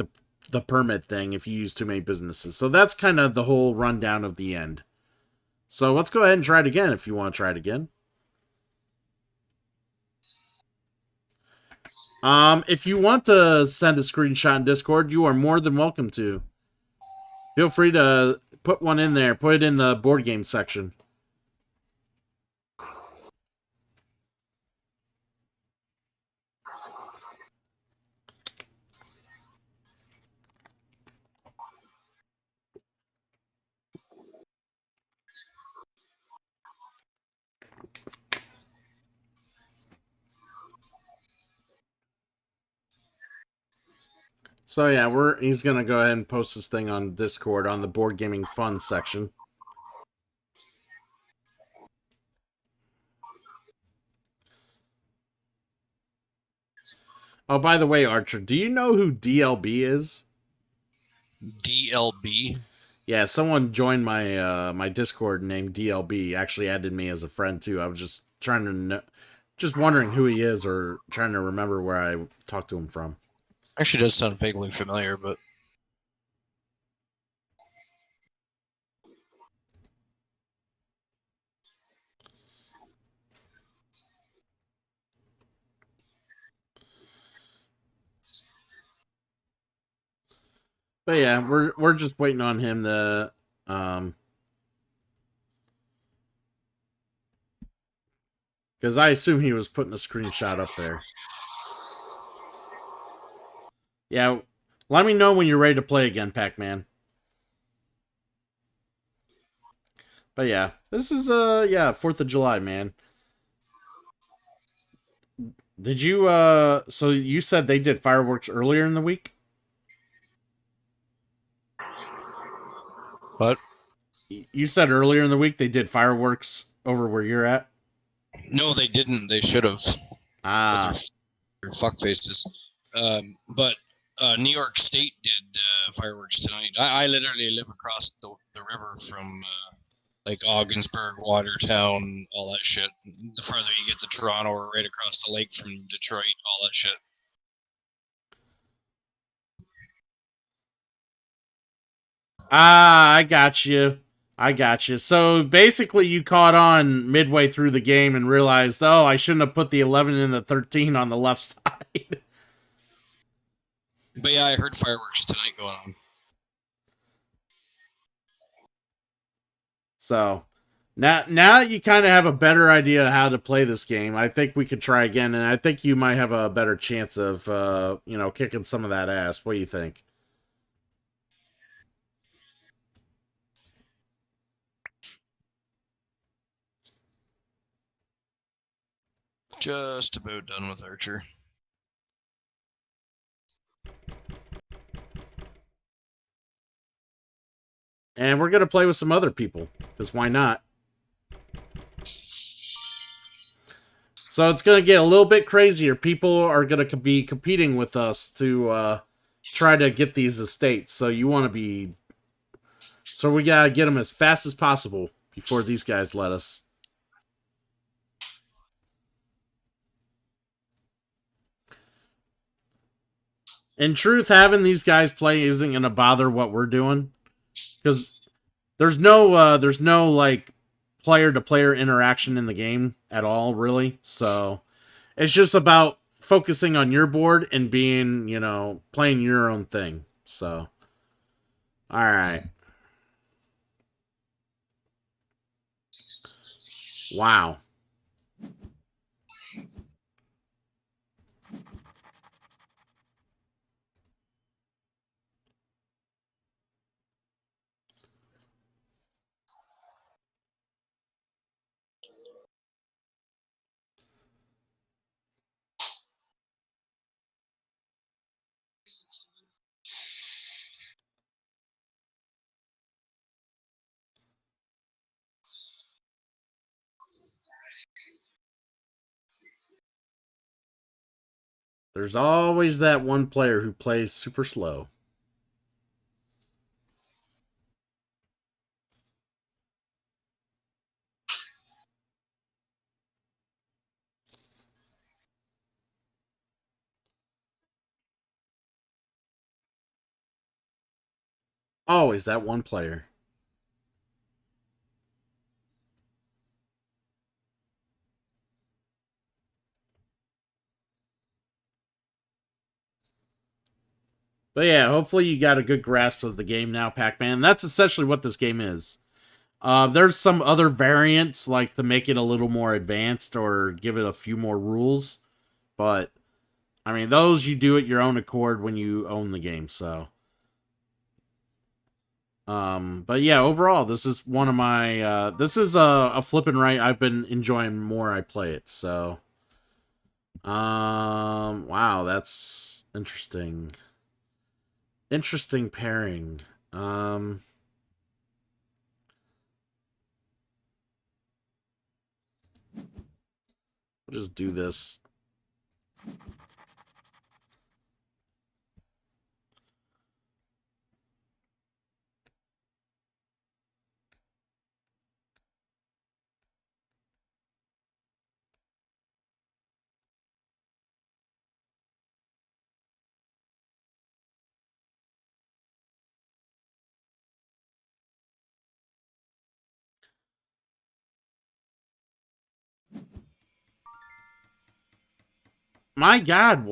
the permit thing if you use too many businesses. So that's kind of the whole rundown of the end. So let's go ahead and try it again if you want to try it again. If you want to send a screenshot in Discord, you are more than welcome to. Feel free to put one in there. Put it in the board game section. So yeah, he's gonna go ahead and post this thing on Discord on the board gaming fun section. Oh, by the way, Archer, do you know who DLB is? DLB? Yeah, someone joined my my Discord named DLB. Actually added me as a friend too. I was just trying to just wondering who he is or trying to remember where I talked to him from. Actually does sound vaguely familiar, but... But yeah, we're just waiting on him to because I assume he was putting a screenshot up there. Yeah, let me know when you're ready to play again, Pac-Man. But yeah, this is yeah, 4th of July, man. Did you so you said they did fireworks earlier in the week? What? You said earlier in the week they did fireworks over where you're at? No, they didn't. They should have. Ah. Their fuck faces. But New York State did fireworks tonight. I literally live across the river from like Augsburg, Watertown, all that shit. The farther you get to Toronto or right across the lake from Detroit, all that shit. Ah, I got you. I got you. So basically, you caught on midway through the game and realized, oh, I shouldn't have put the 11 and the 13 on the left side. But yeah, I heard fireworks tonight going on. So now that you kind of have a better idea of how to play this game, I think we could try again, and I think you might have a better chance of, kicking some of that ass. What do you think? Just about done with Archer. And we're going to play with some other people, because why not? So it's going to get a little bit crazier. People are going to be competing with us to try to get these estates. So you want to be... So we got to get them as fast as possible before these guys let us. In truth, having these guys play isn't going to bother what we're doing. Because there's no like player to player interaction in the game at all, really. So it's just about focusing on your board and being, playing your own thing. So, all right. Wow. There's always that one player who plays super slow. Always that one player. But yeah, hopefully you got a good grasp of the game now, Pac-Man. That's essentially what this game is. There's some other variants, like to make it a little more advanced or give it a few more rules. But, I mean, those you do at your own accord when you own the game, so. But yeah, overall, this is one of my, this is a flippin' right I've been enjoying more I play it, so. Wow, that's interesting. Interesting pairing. We'll just do this. My God,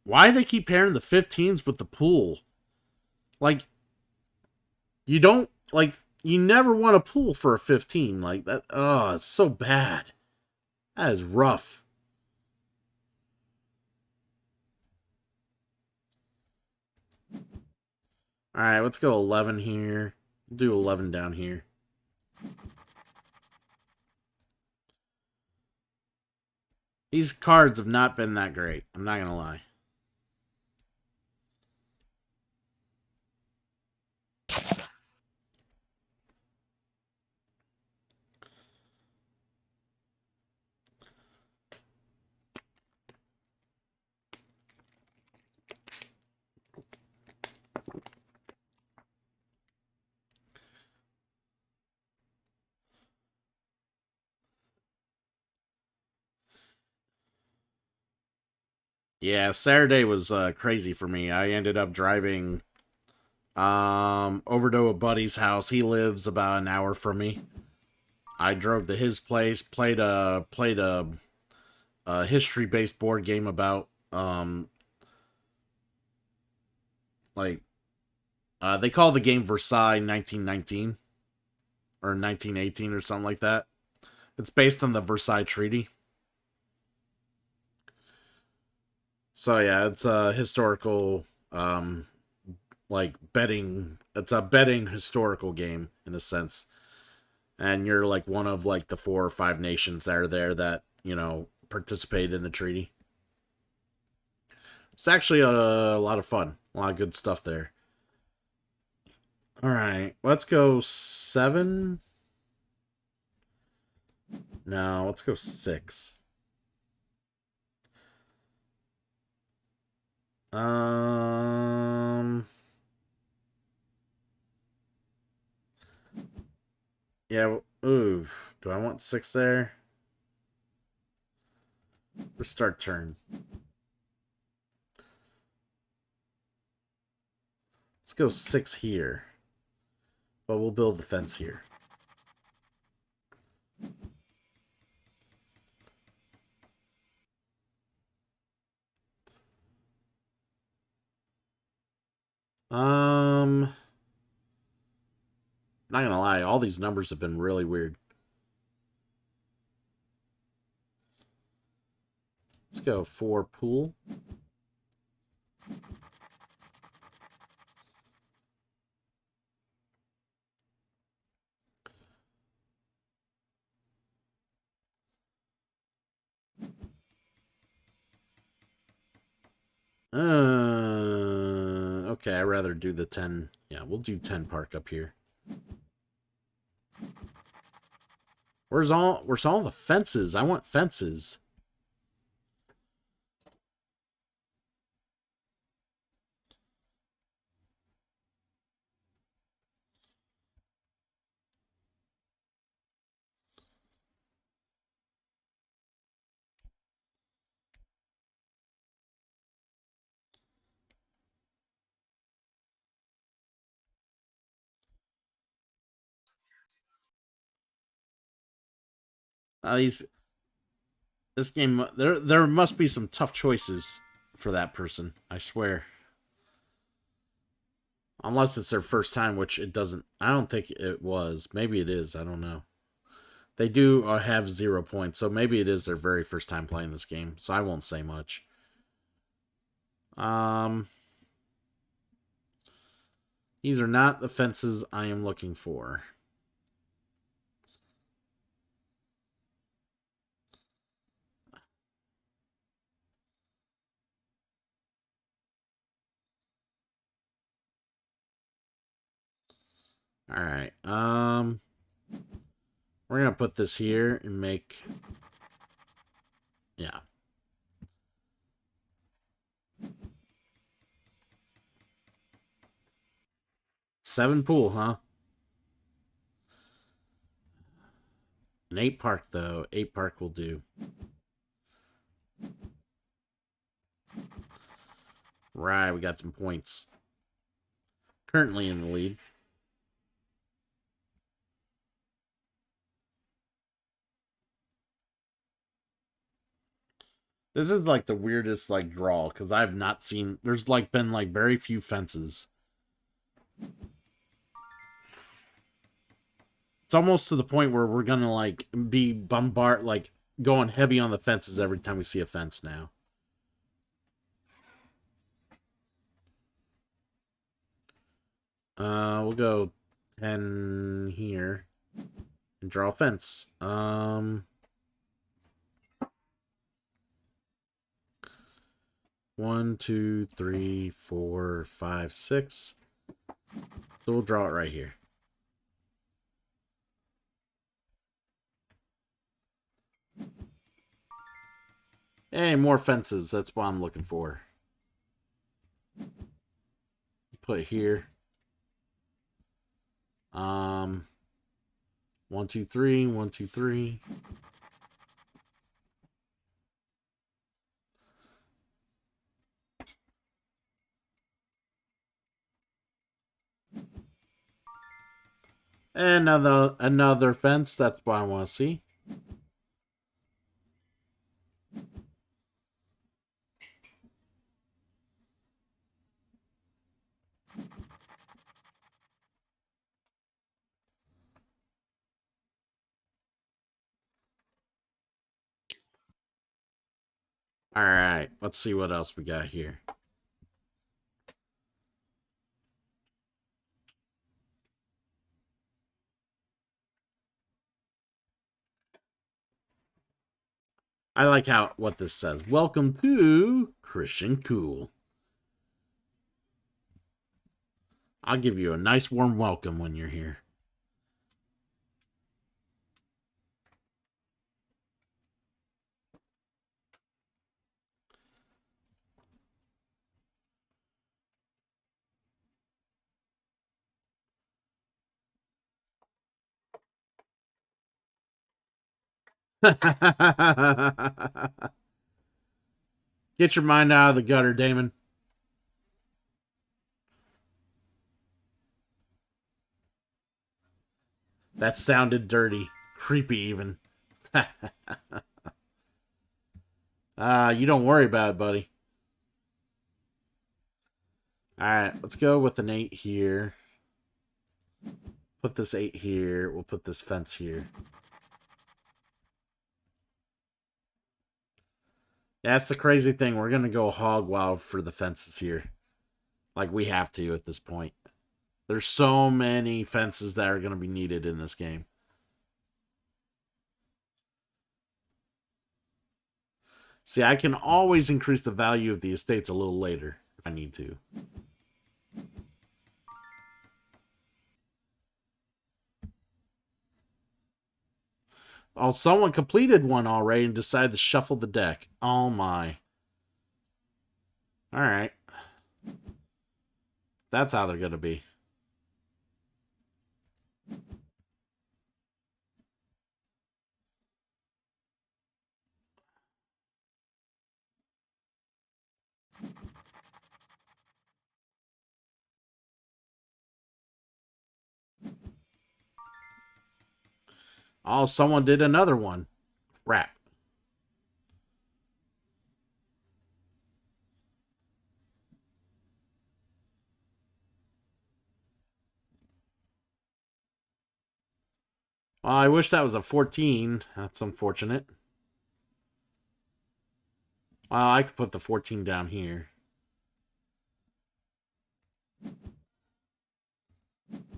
why do they keep pairing the 15s with the pool? Like, you don't, like, you never want a pool for a 15. Like, that, oh, it's so bad. That is rough. Alright, let's go 11 here. Do 11 down here. These cards have not been that great. I'm not going to lie. Yeah, Saturday was crazy for me. I ended up driving over to a buddy's house. He lives about an hour from me. I drove to his place, played a history-based board game about like they call the game Versailles 1919 or 1918 or something like that. It's based on the Versailles Treaty. So yeah, it's a historical like betting. It's a betting historical game in a sense. And you're like one of like the 4 or 5 nations that are there that, participate in the treaty. It's actually a lot of fun. A lot of good stuff there. All right, let's go 7. No, let's go 6. Um, yeah. Ooh, do I want 6 there? Restart turn. Let's go 6 here. But we'll build the fence here. Not gonna lie, all these numbers have been really weird. Let's go 4 pool. Okay, I'd rather do the 10. Yeah, we'll do 10 park up here. Where's all the fences? I want fences. This game, there must be some tough choices for that person. I swear. Unless it's their first time, which it doesn't. I don't think it was. Maybe it is. I don't know. They do have 0 points, so maybe it is their very first time playing this game. So I won't say much. These are not the fences I am looking for. All right. We're gonna put this here and make. Yeah. Seven pool, huh? An 8 park though. 8 park will do. Right, we got some points. Currently in the lead. This is like the weirdest like draw because I've not seen. There's like been like very few fences. It's almost to the point where we're gonna like be like going heavy on the fences every time we see a fence now. We'll go 10 here and draw a fence. 1, 2, 3, 4, 5, 6. So we'll draw it right here. Hey, more fences. That's what I'm looking for. Put it here. 1, 2, 3. 1, 2, 3. And another fence. That's what I want to see. All right, let's see what else we got here. I like what this says. Welcome to Christian Cool. I'll give you a nice warm welcome when you're here. Get your mind out of the gutter, Damon. That sounded dirty. Creepy, even. You don't worry about it, buddy. Alright, let's go with an 8 here. Put this 8 here. We'll put this fence here. Yeah, that's the crazy thing. We're going to go hog wild for the fences here. Like, we have to at this point. There's so many fences that are going to be needed in this game. See, I can always increase the value of the estates a little later if I need to. Oh, someone completed one already and decided to shuffle the deck. Oh my. Alright. That's how they're going to be. Oh, someone did another one. Crap. Well, I wish that was a 14. That's unfortunate. I could put the 14 down here.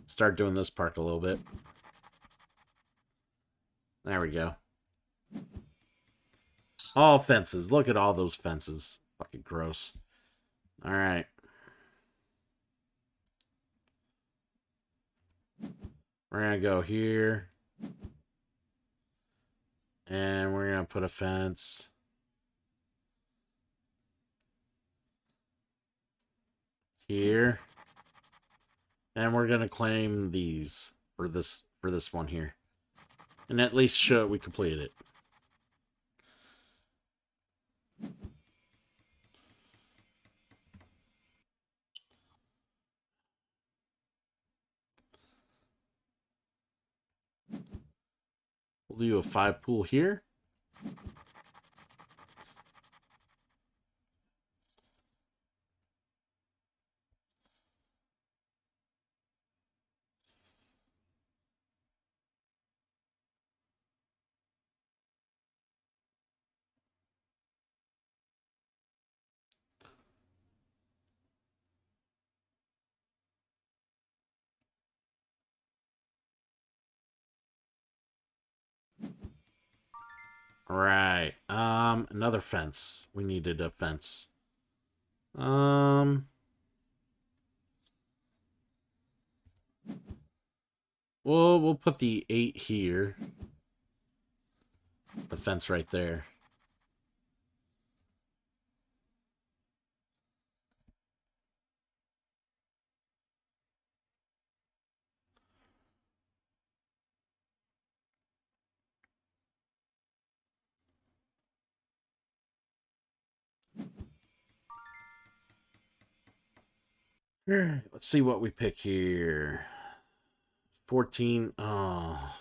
Start doing this part a little bit. There we go. All fences. Look at all those fences. Fucking gross. Alright. We're going to go here. And we're going to put a fence here. And we're going to claim these for this one here. And at least show we completed it. We'll do a 5 pool here. Right. Another fence. We needed a fence. We'll put the 8 here. The fence right there. Let's see what we pick here. 14. Oh.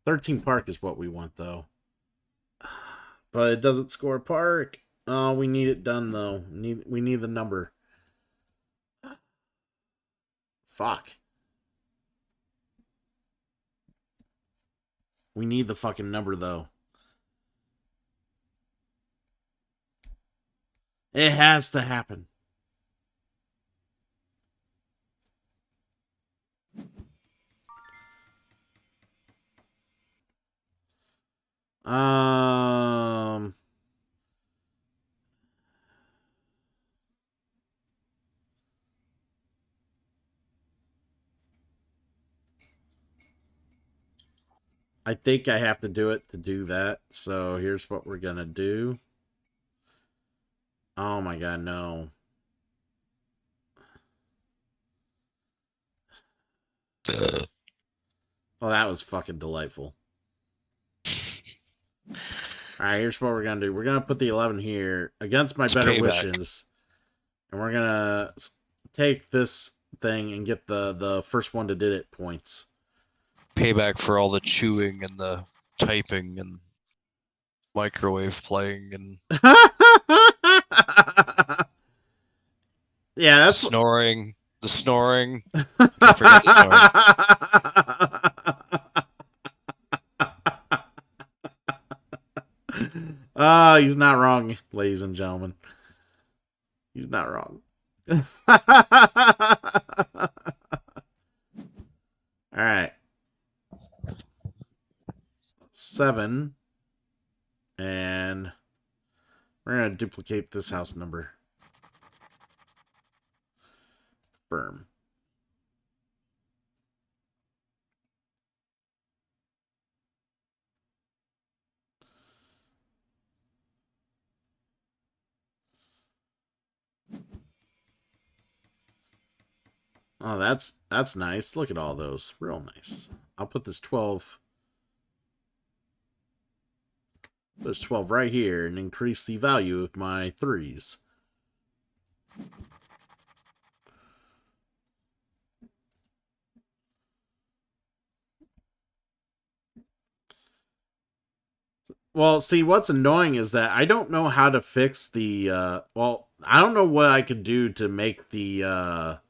13 park is what we want, though. But it doesn't score park. Oh, we need it done, though. We need the number. Fuck. We need the fucking number, though. It has to happen. Um... I think I have to do it to do that. So here's what we're gonna do. Oh my god, no. Oh, that was fucking delightful. Alright, here's what we're gonna do. We're gonna put the 11 here against my better wishes. And we're gonna take this thing and get the first one to did it points. Payback for all the chewing and the typing and microwave playing and yeah, that's snoring. The snoring. Can't forget the snoring. He's not wrong, ladies and gentlemen. He's not wrong. Alright. 7. And we're going to duplicate this house number. Firm. Oh, that's nice. Look at all those. Real nice. I'll put this 12. There's 12 right here and increase the value of my 3s. Well, see, what's annoying is that I don't know how to fix the, well, I don't know what I could do to make the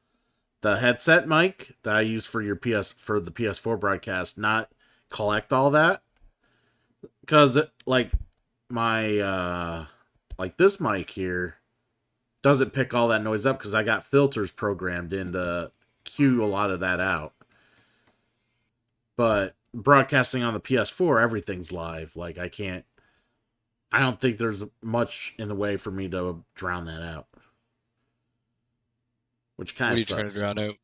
headset mic that I use for the PS4 broadcast not collect all that. Because, like, my, like this mic here doesn't pick all that noise up because I got filters programmed in to cue a lot of that out. But broadcasting on the PS4, everything's live. Like, I don't think there's much in the way for me to drown that out. Which kind of sucks. What are you trying to drown out?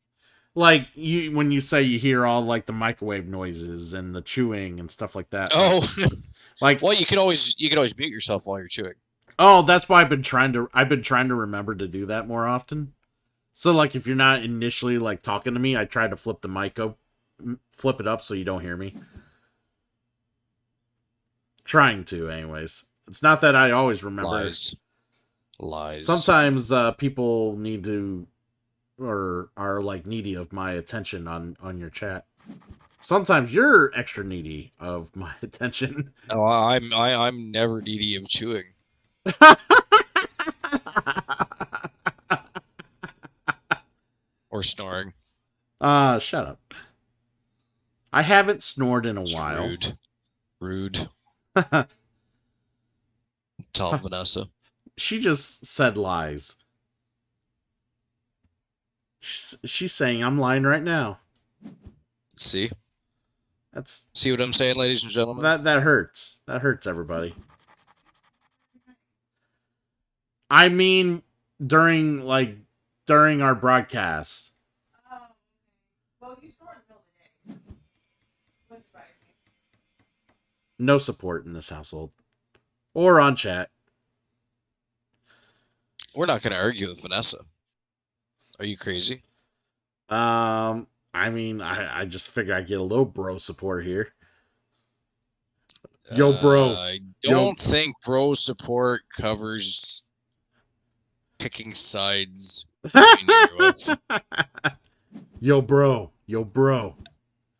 Like, when you say you hear all, like, the microwave noises and the chewing and stuff like that. Oh! Like, well, you can always mute yourself while you're chewing. Oh, that's why I've been trying to remember to do that more often. So, like, if you're not initially, like, talking to me, I try to flip the mic up, flip it up so you don't hear me. Trying to, anyways. It's not that I always remember. Lies. Sometimes people need to, or are, like, needy of my attention on your chat. Sometimes you're extra needy of my attention. Oh, I'm never needy of chewing. Or snoring. Shut up. I haven't snored in a while. Rude. Tell Vanessa. She just said lies. She's saying I'm lying right now. See? That's see what I'm saying, ladies and gentlemen? That hurts. That hurts everybody. I mean, during our broadcast. Oh, well, you snore in the middle of the day. What's surprising? No support in this household. Or on chat. We're not going to argue with Vanessa. Are you crazy? I mean, I just figure I get a little bro support here. Yo, bro. I don't think bro support covers picking sides. Yo, bro. Yo, bro.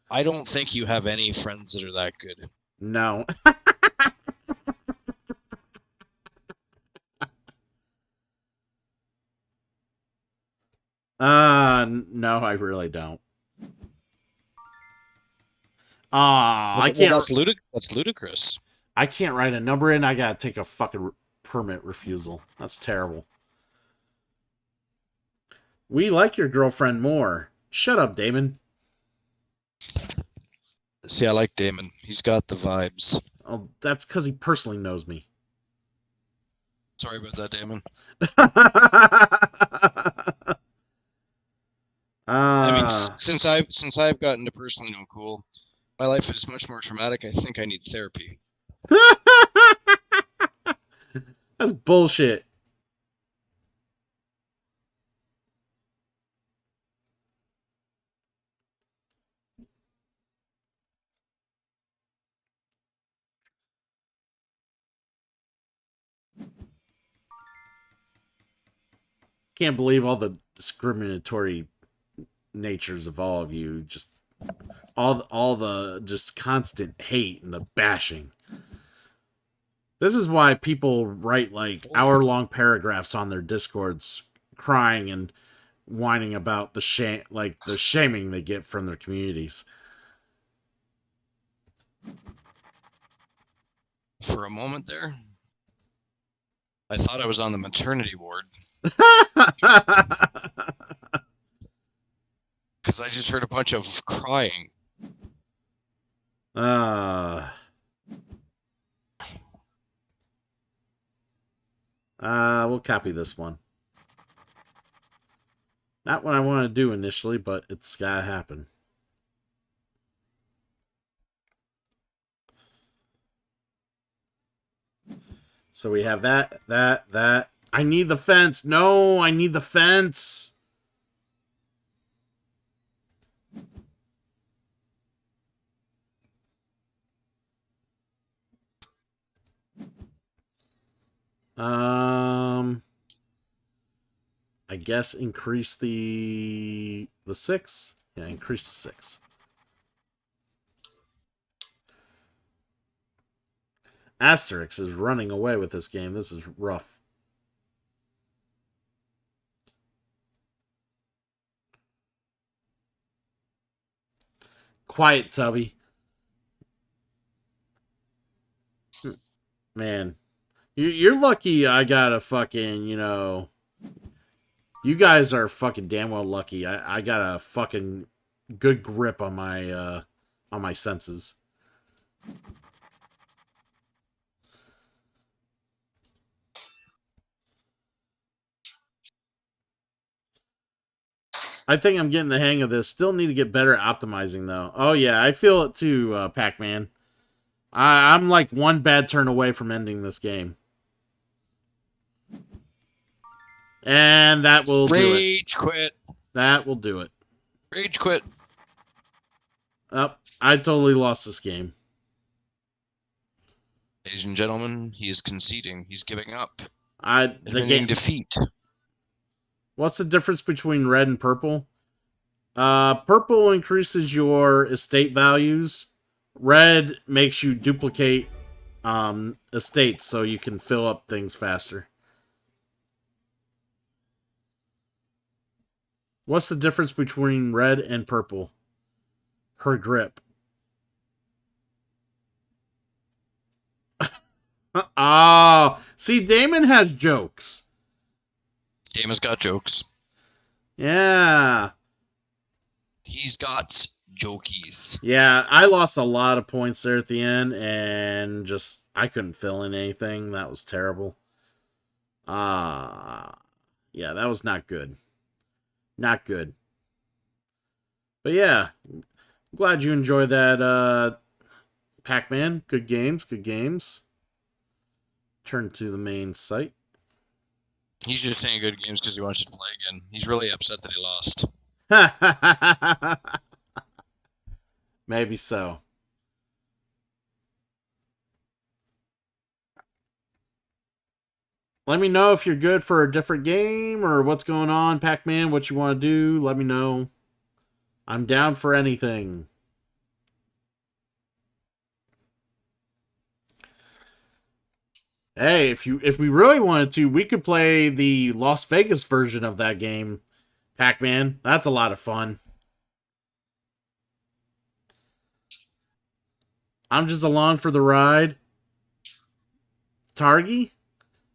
I don't think you have any friends that are that good. No. No, I really don't. I Well, can't. that's ludicrous. I can't write a number in. I gotta take a fucking permit refusal. That's terrible. We like your girlfriend more. Shut up, Damon. See, I like Damon. He's got the vibes. Oh, that's because he personally knows me. Sorry about that, Damon. I mean, since I've gotten to personally know Cool, my life is much more traumatic. I think I need therapy. That's bullshit. Can't believe all the discriminatory natures of all of you. Just all the just constant hate and the bashing. This is why people write like hour-long paragraphs on their discords crying and whining about the shaming they get from their communities. For a moment there, I thought I was on the maternity ward. Because I just heard a bunch of crying. We'll copy this one. Not what I want to do initially, but it's gotta happen. So we have that. I need the fence. No, I need the fence. I guess increase the 6. Yeah, increase the 6. Asterix is running away with this game. This is rough. Quiet, Tubby. Man. You're lucky I got a fucking, you guys are fucking damn well lucky. I got a fucking good grip on my senses. I think I'm getting the hang of this. Still need to get better at optimizing, though. Oh, yeah, I feel it too, Pac-Man. I'm like one bad turn away from ending this game. And that will do it. Rage quit. That will do it. Rage quit. Oh, I totally lost this game. Ladies and gentlemen, he is conceding. He's giving up. The game defeat. What's the difference between red and purple? Purple increases your estate values. Red makes you duplicate estates so you can fill up things faster. What's the difference between red and purple? Her grip. Oh, see, Damon has jokes. Damon's got jokes. Yeah. He's got jokies. Yeah, I lost a lot of points there at the end, and just, I couldn't fill in anything. That was terrible. Yeah, that was not good. Not good. But yeah, glad you enjoyed that, Pac-Man. Good games, good games. Turn to the main site. He's just saying good games because he wants to play again. He's really upset that he lost. Maybe so. Let me know if you're good for a different game or what's going on, Pac-Man, what you want to do. Let me know. I'm down for anything. Hey, if we really wanted to, we could play the Las Vegas version of that game, Pac-Man. That's a lot of fun. I'm just along for the ride. Targi?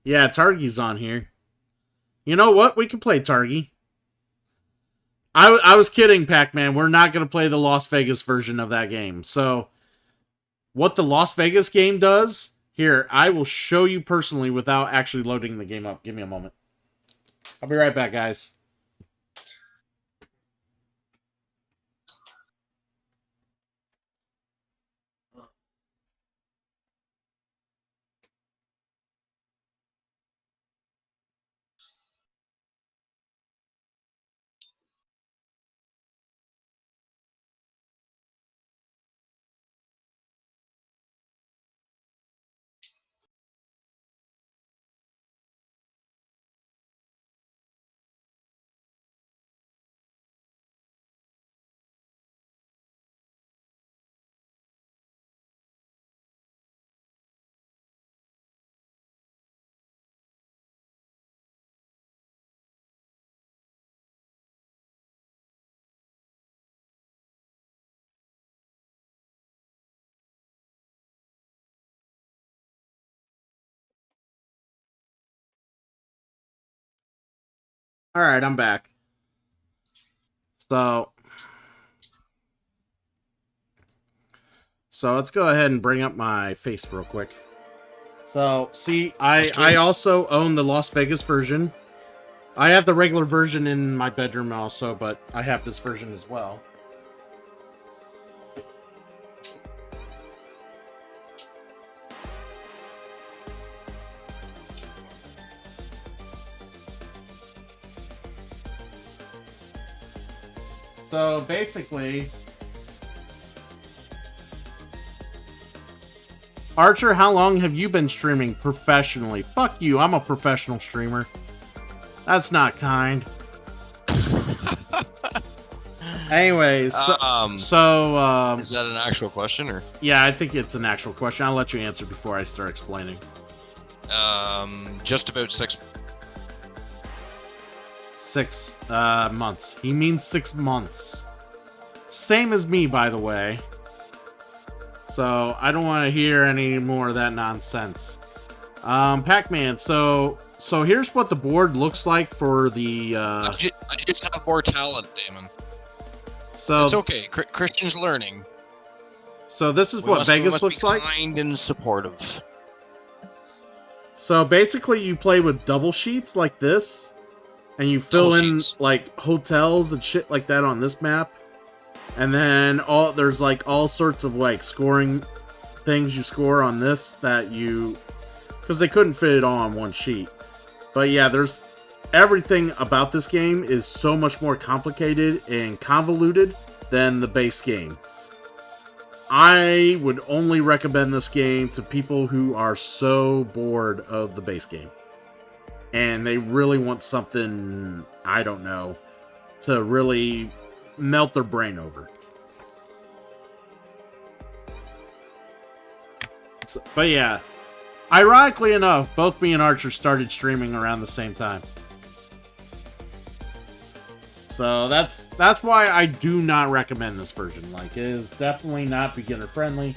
Yeah, Targi's on here. You know what? We can play Targi. I was kidding, Pac-Man. We're not going to play the Las Vegas version of that game. So, what the Las Vegas game does, here, I will show you personally without actually loading the game up. Give me a moment. I'll be right back, guys. All right, I'm back. So let's go ahead and bring up my face real quick. So, see, I also own the Las Vegas version. I have the regular version in my bedroom also, but I have this version as well. So basically, Archer, how long have you been streaming professionally? Fuck you, I'm a professional streamer. That's not kind. Anyways, is that an actual question or? Yeah, I think it's an actual question. I'll let you answer before I start explaining. Just about 6 months. He means 6 months. Same as me, by the way. So I don't want to hear any more of that nonsense. Pac-Man. So here's what the board looks like for the. I just have more talent, Damon. So it's okay. Christian's learning. So this is what Vegas looks like. Kind and supportive. So basically, you play with double sheets like this, and you fill in like hotels and shit like that on this map. And then there's like all sorts of like scoring things you score on this that you, because they couldn't fit it all on one sheet. But yeah, there's everything about this game is so much more complicated and convoluted than the base game. I would only recommend this game to people who are so bored of the base game and they really want something, I don't know, to really melt their brain over. But yeah, ironically enough, both me and Archer started streaming around the same time. So that's why I do not recommend this version. Like, it is definitely not beginner friendly.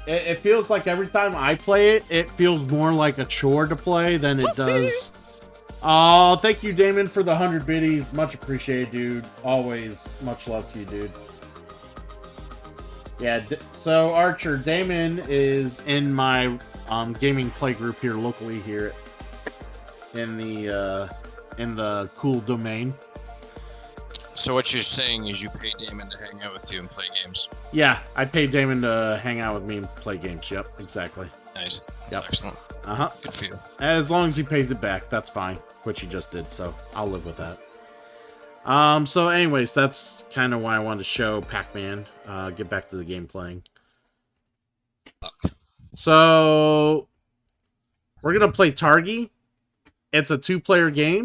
It feels like every time I play it, it feels more like a chore to play than it does. Oh, thank you, Damon, for the 100 biddies. Much appreciated, dude. Always much love to you, dude. Yeah, so Archer, Damon is in my gaming play group here locally here in the cool domain. So what you're saying is you pay Damon to hang out with you and play games? Yeah, I pay Damon to hang out with me and play games. Yep, exactly. Nice. That's excellent. Uh-huh. Good for you. As long as he pays it back, that's fine. Which he just did, so I'll live with that. So anyways, that's kind of why I wanted to show Pac-Man. Get back to the game playing. So we're gonna play Targi. It's a 2-player game,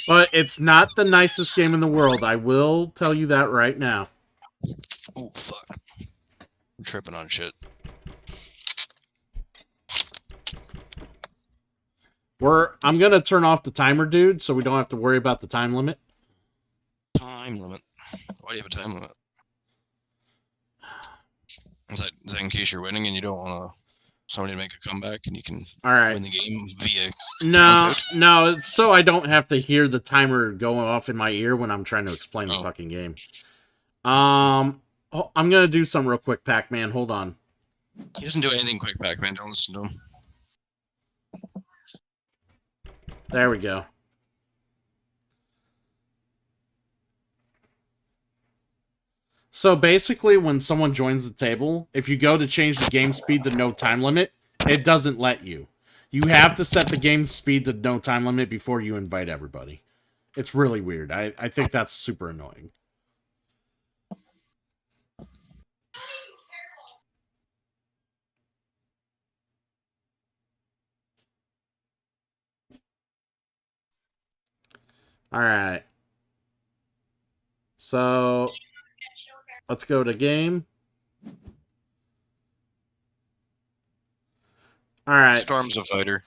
but it's not the nicest game in the world. I will tell you that right now. Oh fuck! I'm tripping on shit. I'm gonna turn off the timer, dude, so we don't have to worry about the time limit. Time limit. Why do you have a time limit? Is that in case you're winning and you don't want somebody to make a comeback and you can All right. win the game via No, countout? no, it's so I don't have to hear the timer going off in my ear when I'm trying to explain the Oh. fucking game. I'm gonna do something real quick, Pac-Man. Hold on. He doesn't do anything quick, Pac-Man. Don't listen to him. There we go. So basically, when someone joins the table, if you go to change the game speed to no time limit, it doesn't let you. You have to set the game speed to no time limit before you invite everybody. It's really weird. I think that's super annoying. All right. So let's go to game. All right. Storm's a fighter.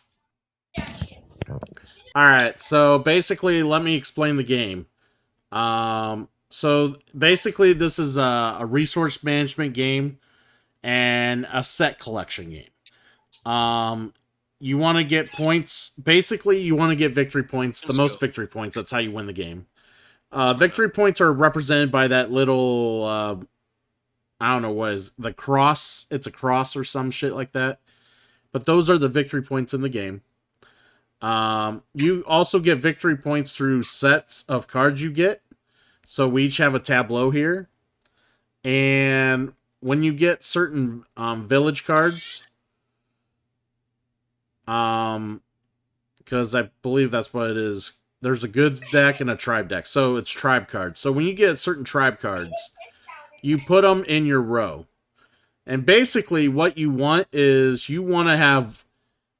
All right. So basically, let me explain the game. So basically, this is a resource management game and a set collection game. You want to get points. Basically, you want to get victory points. The most victory points. That's how you win the game. Victory points are represented by that little, I don't know what is the cross. It's a cross or some shit like that. But those are the victory points in the game. You also get victory points through sets of cards you get. So we each have a tableau here. And when you get certain village cards, because I believe that's what it is. There's a goods deck and a tribe deck. So it's tribe cards. So when you get certain tribe cards, you put them in your row. And basically what you want is you want to have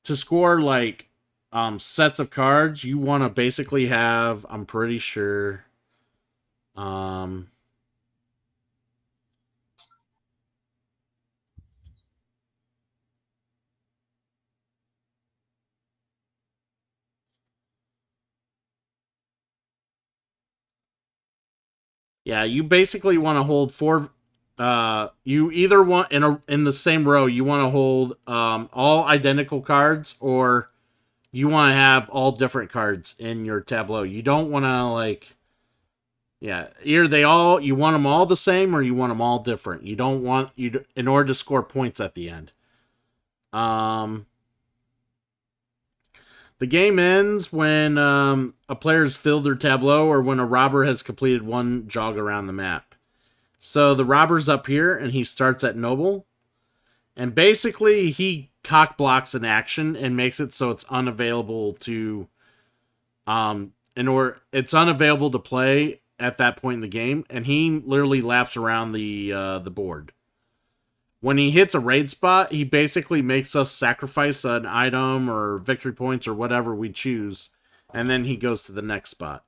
to score like sets of cards. You want to basically have, I'm pretty sure, yeah, you basically want to hold four. You either want in the same row, you want to hold all identical cards, or you want to have all different cards in your tableau. You don't want to like, yeah, either you want them all the same, or you want them all different. You don't want in order to score points at the end. The game ends when a player's filled their tableau or when a robber has completed one jog around the map. So the robber's up here and he starts at noble. And basically he cock blocks an action and makes it so it's unavailable to it's unavailable to play at that point in the game, and he literally laps around the board. When he hits a raid spot, he basically makes us sacrifice an item or victory points or whatever we choose, and then he goes to the next spot.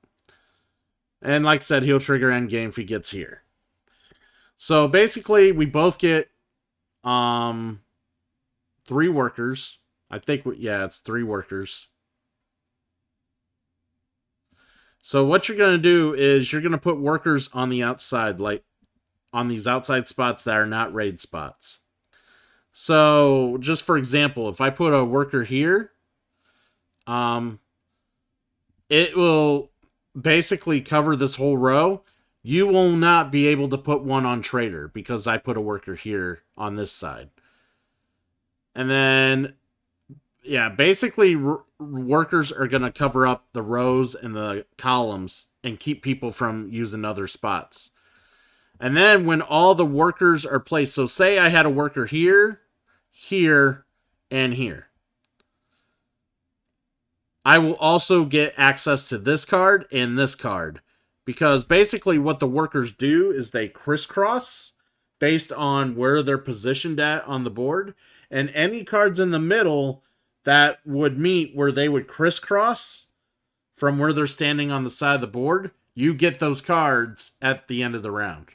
And like I said, he'll trigger endgame if he gets here. So basically, we both get 3 workers. I think, it's 3 workers. So what you're going to do is you're going to put workers on the outside, like on these outside spots that are not raid spots. So, just for example, if I put a worker here, it will basically cover this whole row. You will not be able to put one on trader because I put a worker here on this side. And then, yeah, basically workers are going to cover up the rows and the columns and keep people from using other spots. And then when all the workers are placed, so say I had a worker here, here, and here. I will also get access to this card and this card. Because basically what the workers do is they crisscross based on where they're positioned at on the board. And any cards in the middle that would meet where they would crisscross from where they're standing on the side of the board, you get those cards at the end of the round.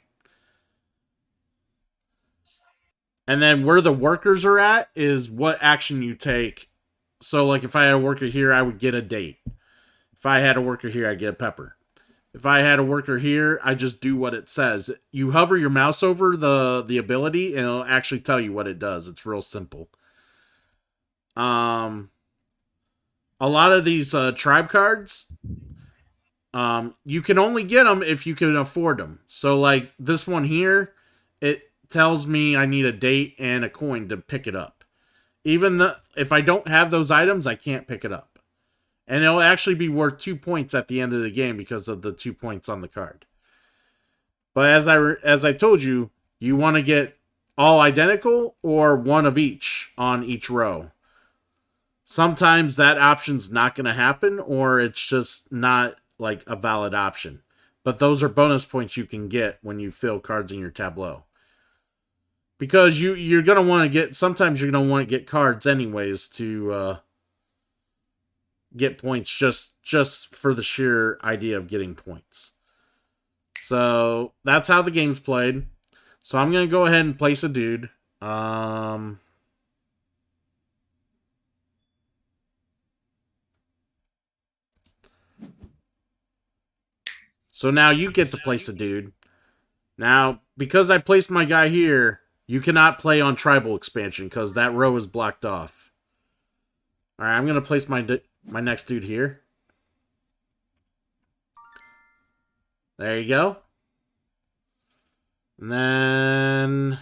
And then where the workers are at is what action you take So, like, if I had a worker here, I would get a date. If I had a worker here, I'd get a pepper. If I had a worker here, I just do what it says. You hover your mouse over the ability, and it'll actually tell you what it does. It's real simple. A lot of these tribe cards, you can only get them if you can afford them. So, like this one here, it tells me I need a date and a coin to pick it up. If I don't have those items, I can't pick it up. And it'll actually be worth 2 points at the end of the game because of the 2 points on the card. But as I told you, you want to get all identical or one of each on each row. Sometimes that option's not going to happen, or it's just not like a valid option. But those are bonus points you can get when you fill cards in your tableau. Because you're going to want to get, sometimes you're going to want to get cards anyways to get points just for the sheer idea of getting points. So that's how the game's played. So I'm going to go ahead and place a dude. So now you get to place a dude. Now, because I placed my guy here, you cannot play on tribal expansion because that row is blocked off. Alright, I'm going to place my next dude here. There you go. And then...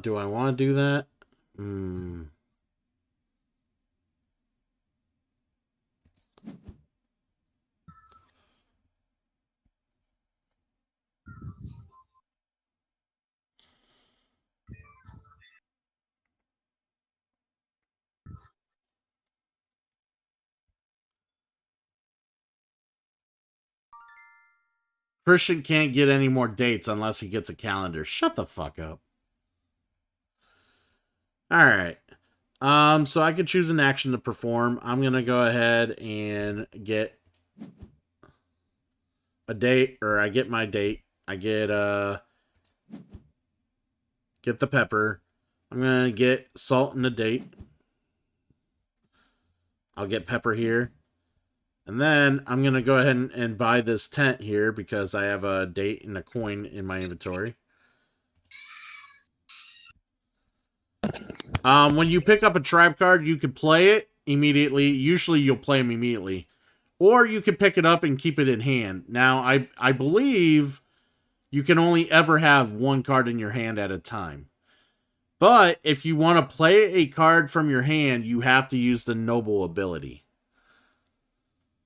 do I want to do that? Christian can't get any more dates unless he gets a calendar. Shut the fuck up. Alright. So I could choose an action to perform. I'm gonna go ahead and get a date, or I get my date. I get the pepper. I'm gonna get salt and the date. I'll get pepper here. And then I'm gonna go ahead and buy this tent here because I have a date and a coin in my inventory. When you pick up a tribe card, you can play it immediately. Usually you'll play them immediately. Or you can pick it up and keep it in hand. Now, I believe you can only ever have one card in your hand at a time. But if you want to play a card from your hand, you have to use the noble ability.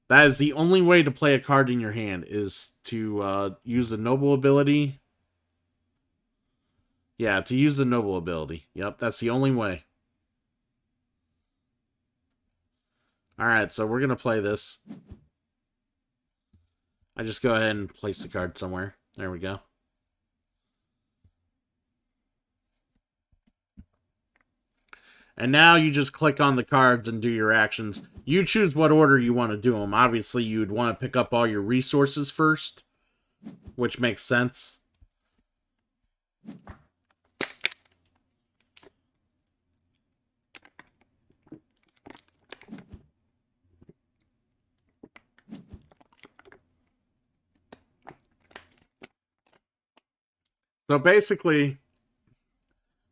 That is the only way to play a card in your hand, is to use the noble ability. Yeah, to use the noble ability. Yep, that's the only way. Alright, so we're going to play this. I just go ahead and place the card somewhere. There we go. And now you just click on the cards and do your actions. You choose what order you want to do them. Obviously, you'd want to pick up all your resources first, which makes sense. So basically,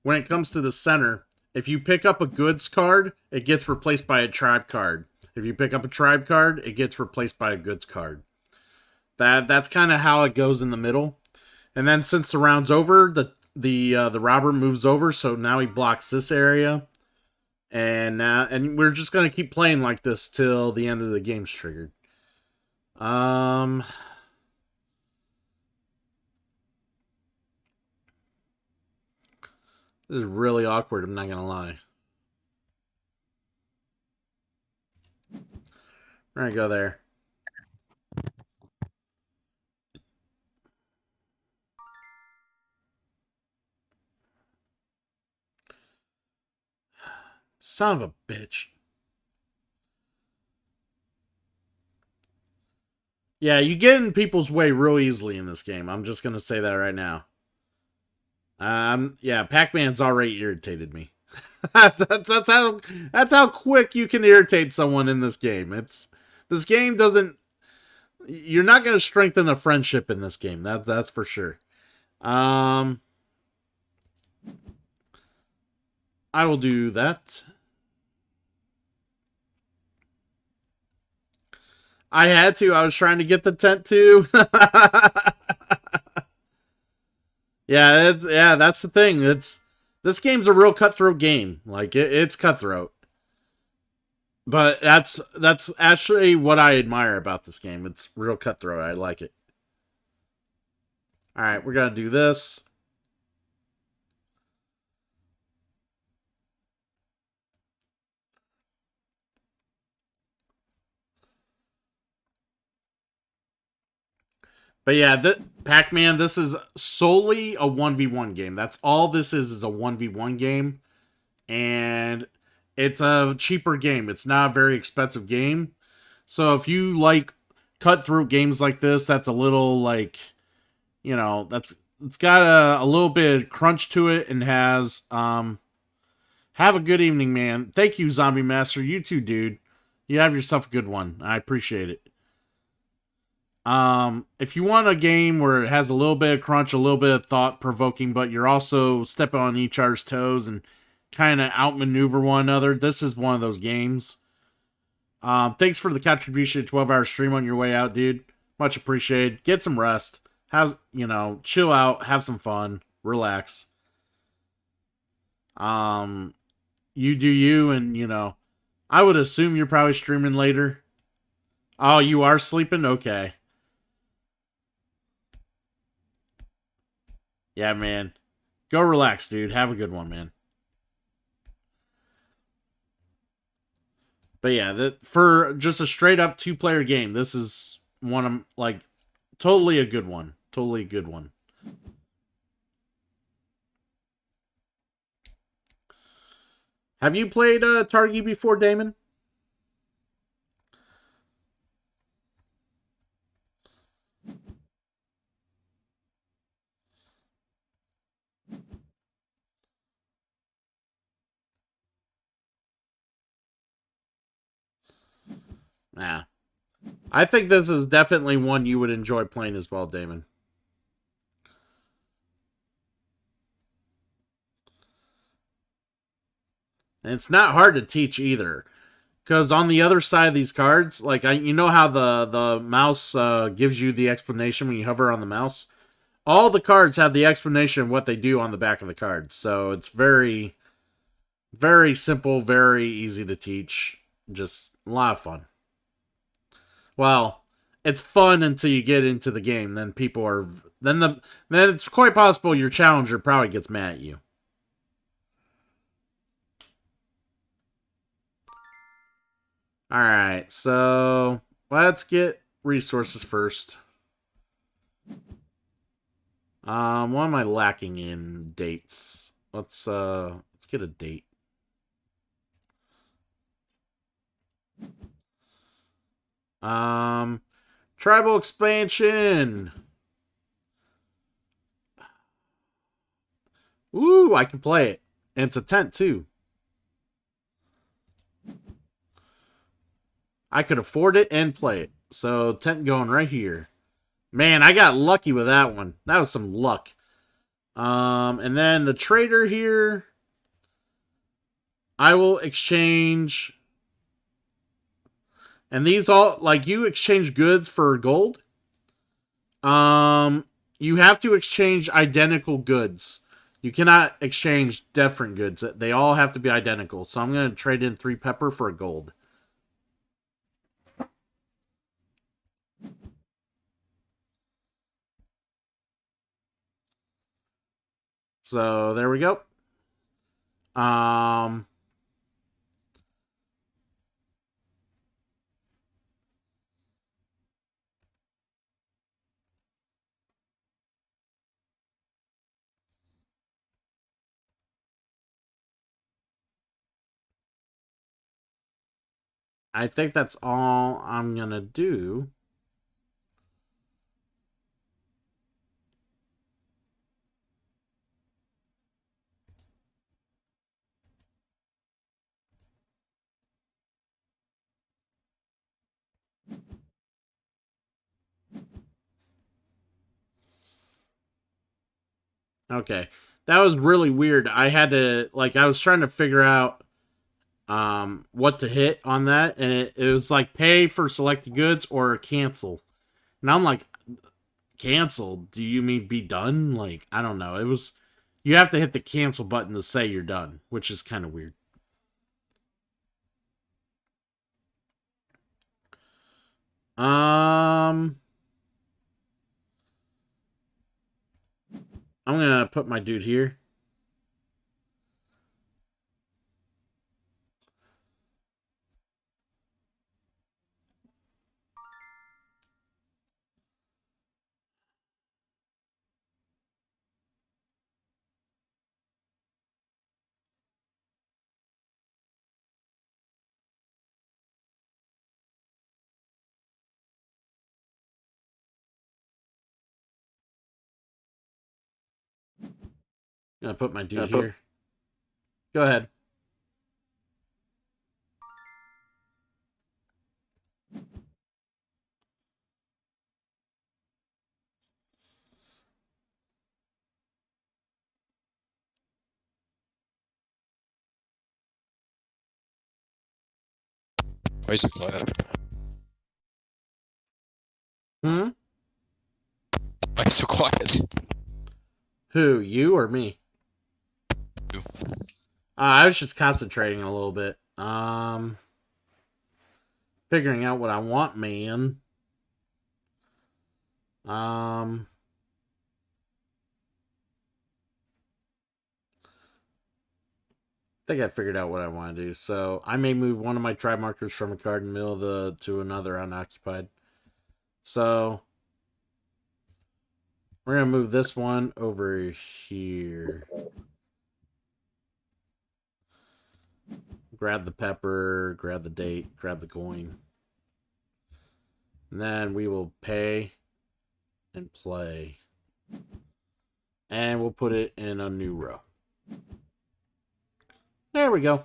when it comes to the center, if you pick up a goods card, it gets replaced by a tribe card. If you pick up a tribe card, it gets replaced by a goods card. That's kind of how it goes in the middle. And then since the round's over, the robber moves over, so now he blocks this area. And we're just gonna keep playing like this till the end of the game's triggered. This is really awkward, I'm not gonna lie. We're gonna go there. Son of a bitch. Yeah, you get in people's way real easily in this game. I'm just gonna say that right now. Yeah, Pac-Man's already irritated me. That's how quick you can irritate someone in this game. This game doesn't. You're not gonna strengthen a friendship in this game. That's for sure. I will do that. I had to. I was trying to get the tent too. Yeah, that's the thing. This game's a real cutthroat game. Like it's cutthroat. But that's actually what I admire about this game. It's real cutthroat. I like it. All right, we're gonna do this. But yeah, Pac-Man, this is solely a 1v1 game. That's all this is a 1v1 game. And it's a cheaper game. It's not a very expensive game. So if you like cutthroat games like this, that's a little like, it's got a little bit of crunch to it and has have a good evening, man. Thank you, Zombie Master. You too, dude. You have yourself a good one. I appreciate it. If you want a game where it has a little bit of crunch, a little bit of thought provoking, but you're also stepping on each other's toes and kind of outmaneuver one another, this is one of those games. Thanks for the contribution to 12-hour stream on your way out, dude. Much appreciated. Get some rest. Chill out, have some fun, relax. You do you, and I would assume you're probably streaming later. Oh, you are sleeping? Okay. Yeah, man. Go relax, dude. Have a good one, man. But yeah, for just a straight up 2-player game, this is one of totally a good one. Totally a good one. Have you played Targi before, Damon? Nah. I think this is definitely one you would enjoy playing as well, Damon. And it's not hard to teach either. Because on the other side of these cards, you know how the mouse gives you the explanation when you hover on the mouse? All the cards have the explanation of what they do on the back of the cards. So it's very, very simple, very easy to teach. Just a lot of fun. Well, it's fun until you get into the game. Then then it's quite possible your challenger probably gets mad at you. Alright, so let's get resources first. What am I lacking in dates? Let's get a date. Tribal expansion. Ooh, I can play it. And it's a tent too. I could afford it and play it. So tent going right here. Man, I got lucky with that one. That was some luck. And then the trader here. I will exchange. And these all, you exchange goods for gold. You have to exchange identical goods. You cannot exchange different goods. They all have to be identical. So I'm going to trade in 3 pepper for a gold. So there we go. I think that's all I'm gonna do. Okay. That was really weird. I had to, like, I was trying to figure out what to hit on that, and it was like pay for selected goods or cancel. And I'm like, cancel? Do you mean be done? Like, I don't know. It was, you have to hit the cancel button to say you're done, which is kind of weird. Um, I'm gonna put my dude here. I'm gonna put my dude here. Go ahead. Why so quiet? Hmm? Why so quiet? Who? You or me? You. I was just concentrating a little bit. Figuring out what I want, man. Um, I think I figured out what I want to do. So I may move one of my tribe markers from a card in the middle of the to another unoccupied. So we're gonna move this one over here. Grab the pepper, grab the date, grab the coin. And then we will pay and play. And we'll put it in a new row. There we go.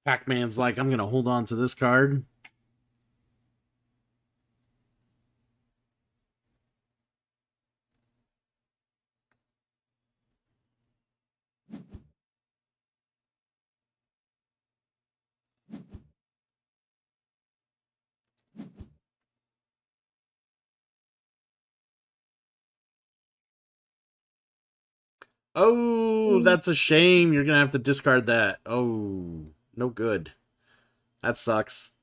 Pac-Man's like, I'm gonna hold on to this card. Oh, that's a shame. You're gonna have to discard that. Oh, no good. That sucks.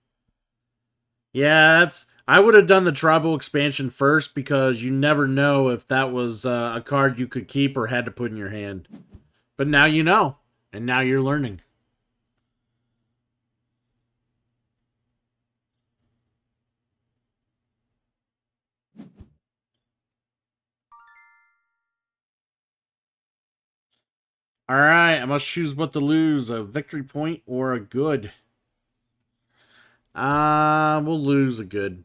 Yeah, that's. I would have done the tribal expansion first because you never know if that was a card you could keep or had to put in your hand. But now you know, and now you're learning. All right, I must choose what to lose: a victory point or a good. We'll lose a good.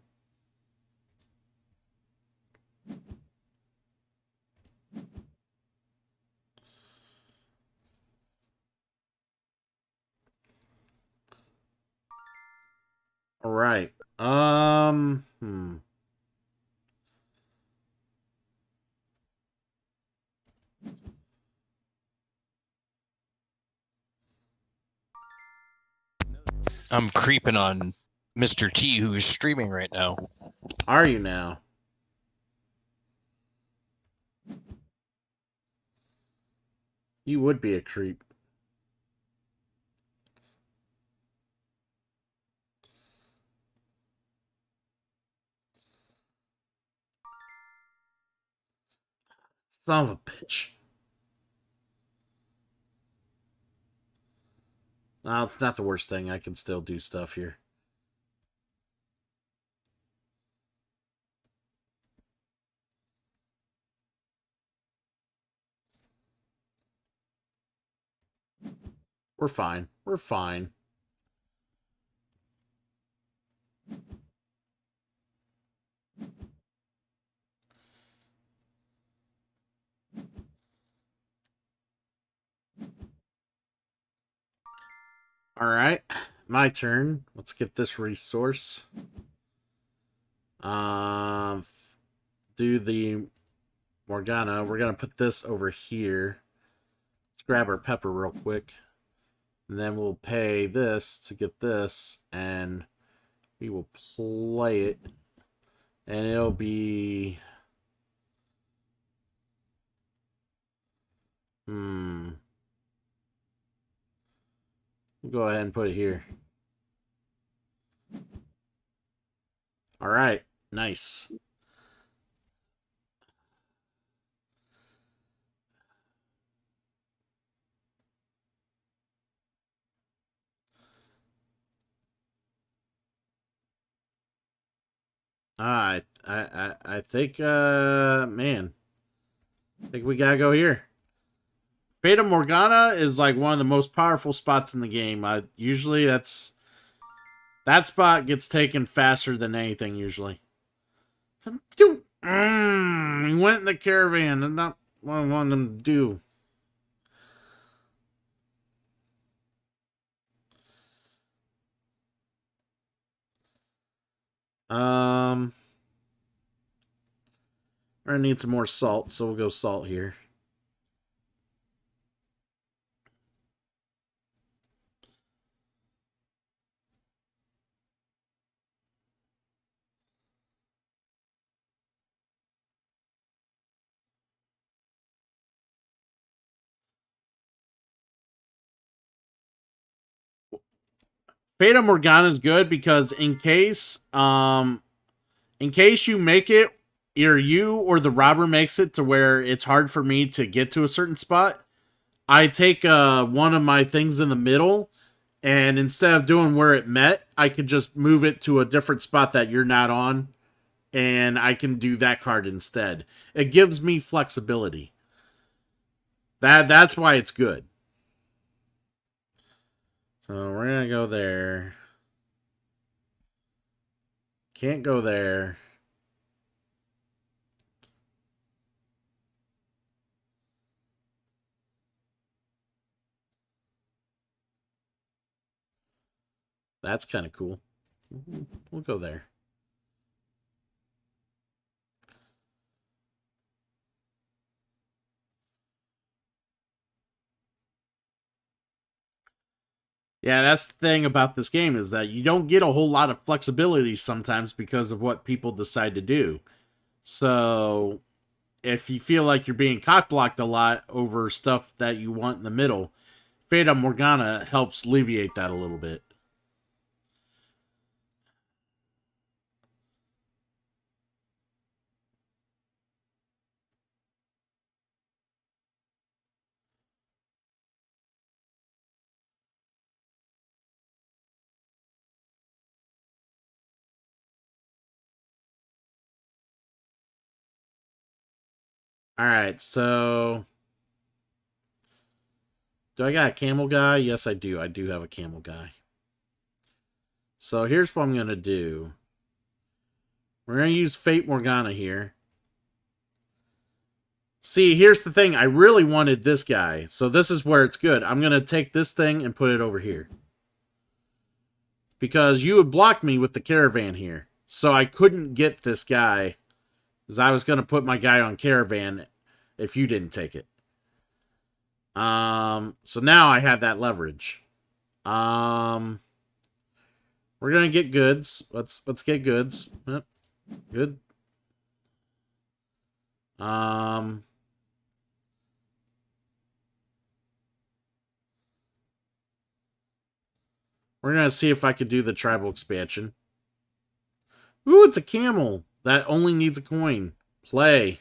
All right. I'm creeping on Mr. T, who is streaming right now. Are you now? You would be a creep. Son of a bitch. No, it's not the worst thing. I can still do stuff here. We're fine. We're fine. Alright. My turn. Let's get this resource. Do the Morgana. We're going to put this over here. Let's grab our pepper real quick. And then we'll pay this to get this. And we will play it. And it'll be... We'll go ahead and put it here. Alright. Nice. I think, man, I think we gotta go here. Beta Morgana is like one of the most powerful spots in the game. Usually that spot gets taken faster than anything usually. We went in the caravan. That's not what I wanted them to do. We're gonna need some more salt, so we'll go salt here. Fata Morgana is good because in case you make it, either you or the robber makes it to where it's hard for me to get to a certain spot, I take one of my things in the middle, and instead of doing where it met, I could just move it to a different spot that you're not on, and I can do that card instead. It gives me flexibility. That's why it's good. So we're gonna go there. Can't go there. That's kind of cool. We'll go there. Yeah, that's the thing about this game is that you don't get a whole lot of flexibility sometimes because of what people decide to do. So if you feel like you're being cock-blocked a lot over stuff that you want in the middle, Fata Morgana helps alleviate that a little bit. Alright, so... Do I got a camel guy? Yes, I do. I do have a camel guy. So here's what I'm going to do. We're going to use Fate Morgana here. See, here's the thing. I really wanted this guy. So this is where it's good. I'm going to take this thing and put it over here. Because you would block me with the caravan here. So I couldn't get this guy. Because I was going to put my guy on caravan if you didn't take it. So now I have that leverage. We're gonna get goods. Let's get goods. Yep. Good. We're gonna see if I could do the tribal expansion. Ooh, it's a camel. That only needs a coin. Play.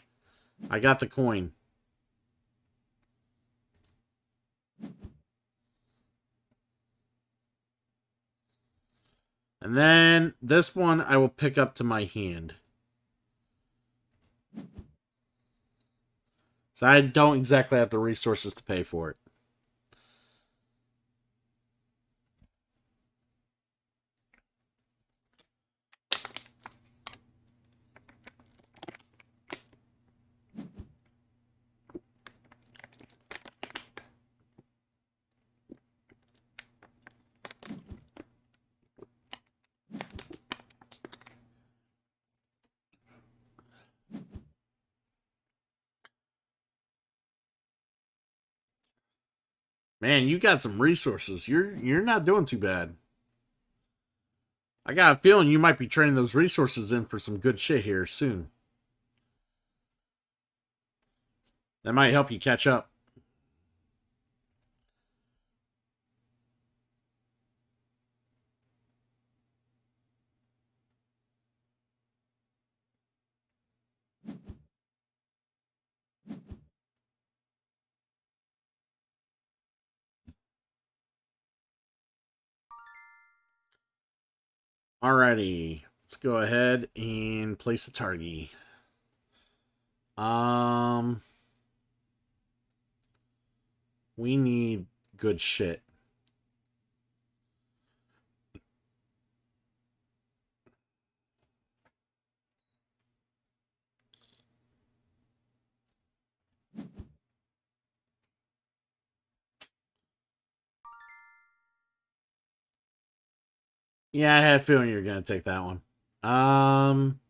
I got the coin. And then this one I will pick up to my hand. So I don't exactly have the resources to pay for it. Man, you got some resources. You're not doing too bad. I got a feeling you might be trading those resources in for some good shit here soon. That might help you catch up. Alrighty. Let's go ahead and place a Targi. Um, we need good shit. Yeah, I had a feeling you were gonna take that one. Um,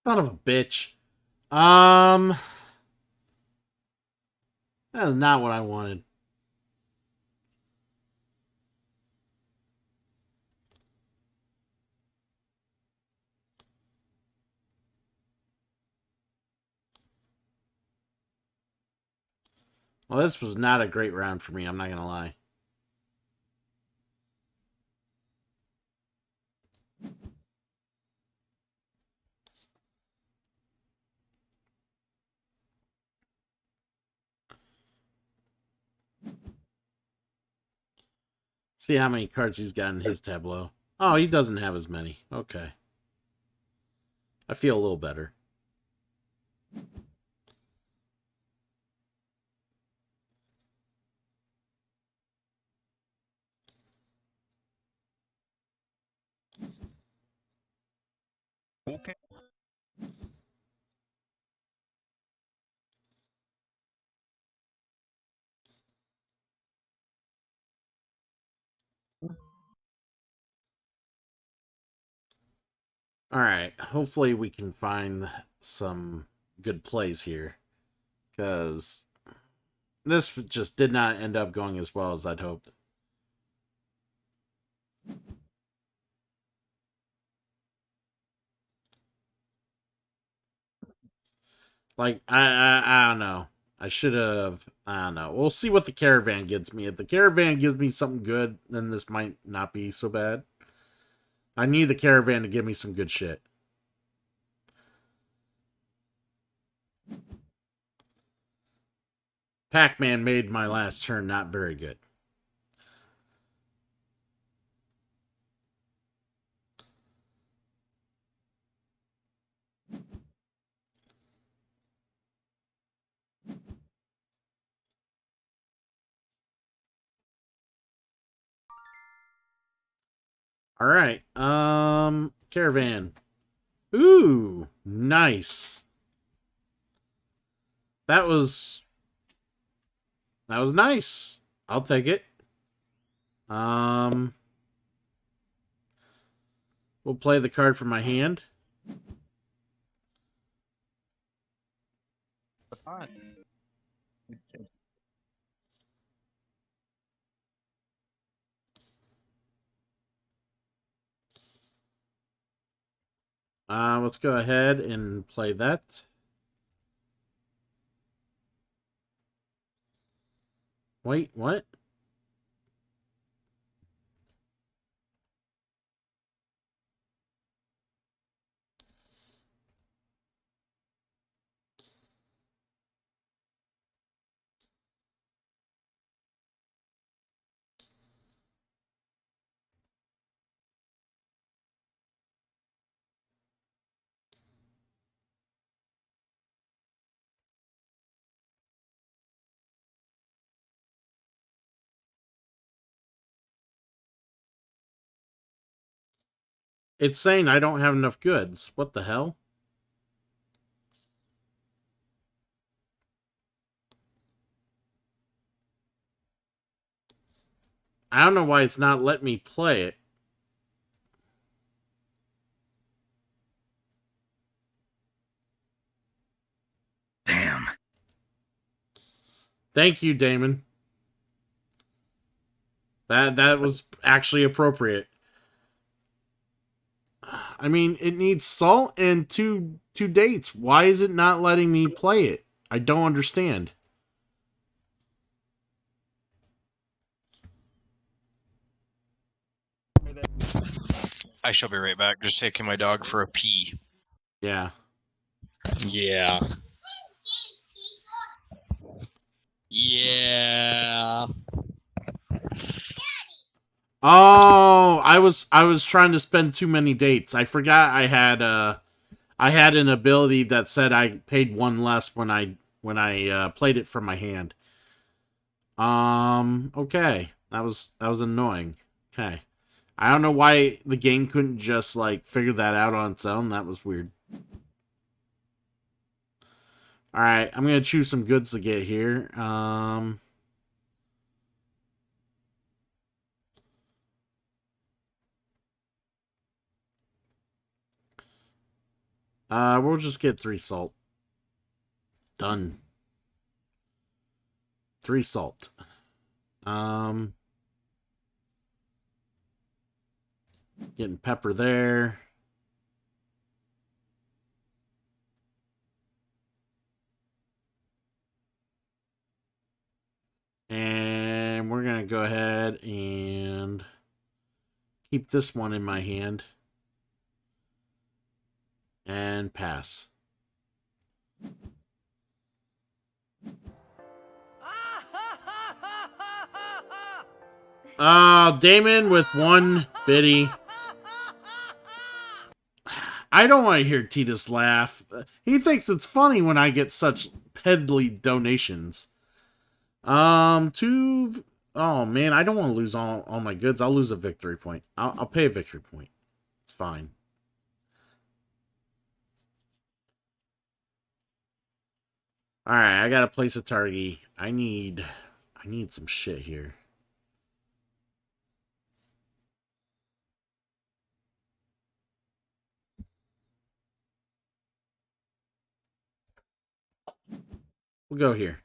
son of a bitch. Um, that is not what I wanted. Well, this was not a great round for me. I'm not gonna lie. See how many cards he's got in his tableau. Oh, he doesn't have as many. Okay. I feel a little better. Okay. Alright. Hopefully we can find some good plays here. Because this just did not end up going as well as I'd hoped. Like, I don't know. I should have. I don't know. We'll see what the caravan gives me. If the caravan gives me something good, then this might not be so bad. I need the caravan to give me some good shit. Pac-Man made my last turn not very good. All right. Caravan. Ooh, nice. That was nice. I'll take it. Um, we'll play the card from my hand. Let's go ahead and play that. Wait, what? It's saying I don't have enough goods. What the hell? I don't know why it's not letting me play it. Damn. Thank you, Damon. That was actually appropriate. I mean, it needs salt and two dates. Why is it not letting me play it? I don't understand. I shall be right back. Just taking my dog for a pee. Yeah. Yeah. Yeah. Oh, I was trying to spend too many dates. I forgot I had an ability that said I paid one less when I played it from my hand. Okay. That was annoying. Okay. I don't know why the game couldn't just like figure that out on its own. That was weird. All right, I'm going to choose some goods to get here. We'll just get 3 salt. Done. 3 salt. Getting pepper there. And we're going to go ahead and keep this one in my hand. And pass. Damon with 1 biddy. I don't want to hear Titus laugh. He thinks it's funny when I get such peddly donations. 2... Oh, man, I don't want to lose all my goods. I'll lose a victory point. I'll pay a victory point. It's fine. Alright, I gotta place a Targi. I need some shit here. We'll go here.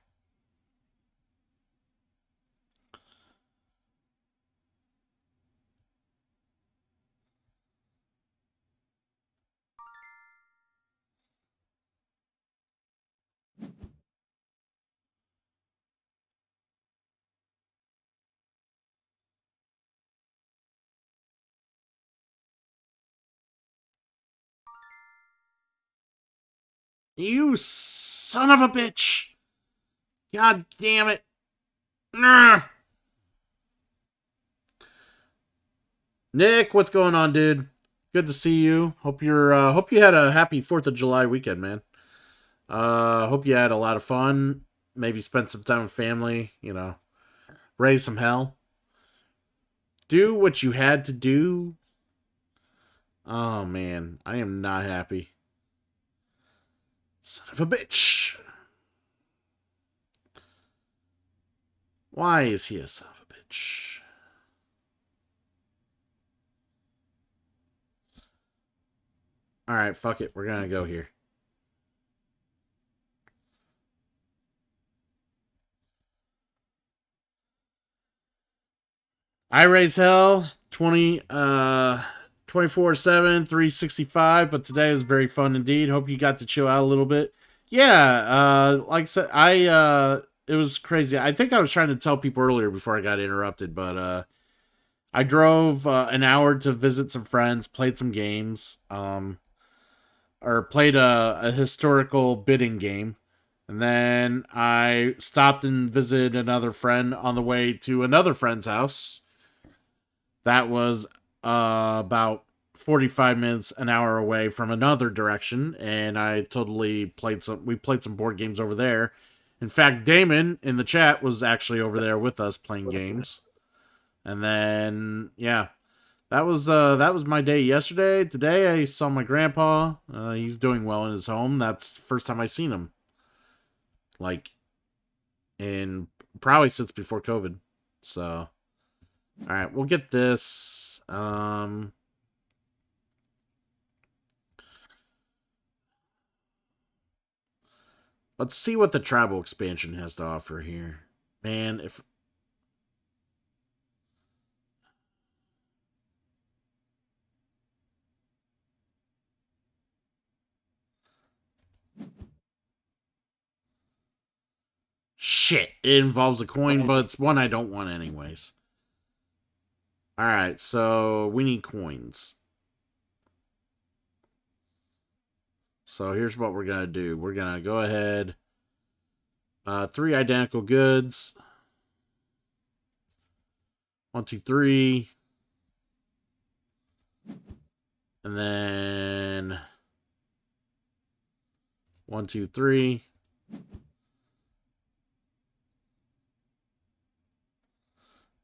You son of a bitch! God damn it! Nah. Nick, what's going on, dude? Good to see you. Hope you had a happy 4th of July weekend, man. Hope you had a lot of fun. Maybe spent some time with family, you know. Raise some hell. Do what you had to do. Oh man, I am not happy. Son of a bitch. Why is he a son of a bitch? Alright, fuck it. We're gonna go here. I raise hell 24/7, 365, but today was very fun indeed. Hope you got to chill out a little bit. Yeah, like I said, it was crazy. I think I was trying to tell people earlier before I got interrupted, but I drove an hour to visit some friends, played some games, or played a historical bidding game. And then I stopped and visited another friend on the way to another friend's house. That was about 45 minutes, an hour away from another direction. And I totally we played some board games over there. In fact, Damon in the chat was actually over there with us playing games. And then, yeah, that was my day yesterday. Today I saw my grandpa. He's doing well in his home. That's the first time I seen him. Like, in probably since before COVID. So, all right, we'll get this. Let's see what the tribal expansion has to offer here. Man, if shit, it involves a coin, but it's one I don't want anyways. Alright, so we need coins. So here's what we're going to do. We're going to go ahead. 3 identical goods. 1, 2, 3. And then 1, 2, 3.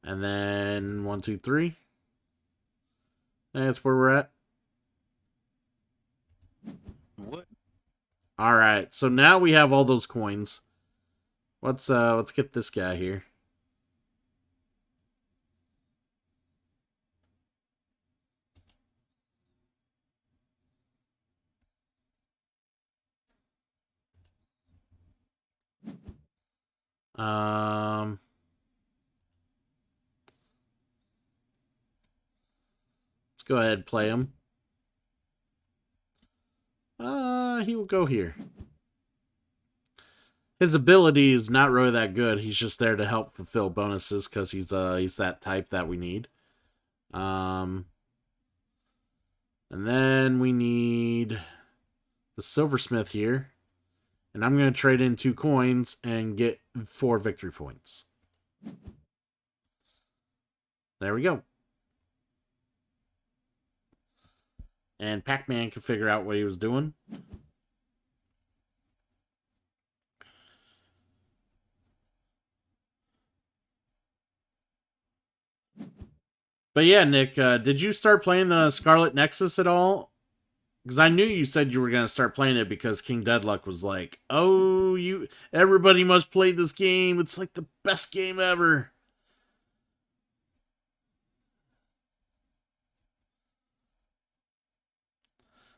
And then 1, 2, 3. That's where we're at. What? All right, so now we have all those coins. Let's get this guy here. Let's go ahead and play him. He will go here. His ability is not really that good. He's just there to help fulfill bonuses because he's that type that we need. And then we need the silversmith here. And I'm going to trade in 2 coins and get 4 victory points. There we go. And Pac-Man could figure out what he was doing. But yeah, Nick, did you start playing the Scarlet Nexus at all? Because I knew you said you were going to start playing it because King Deadluck was like, oh, everybody must play this game. It's like the best game ever.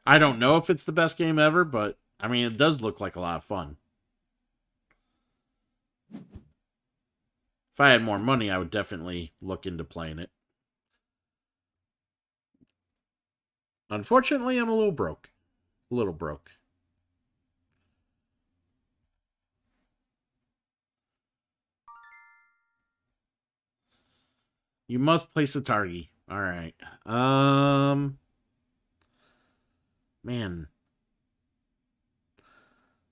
I don't know if it's the best game ever, but I mean, it does look like a lot of fun. If I had more money, I would definitely look into playing it. Unfortunately, I'm a little broke. A little broke. You must place a Targi. Alright. Man.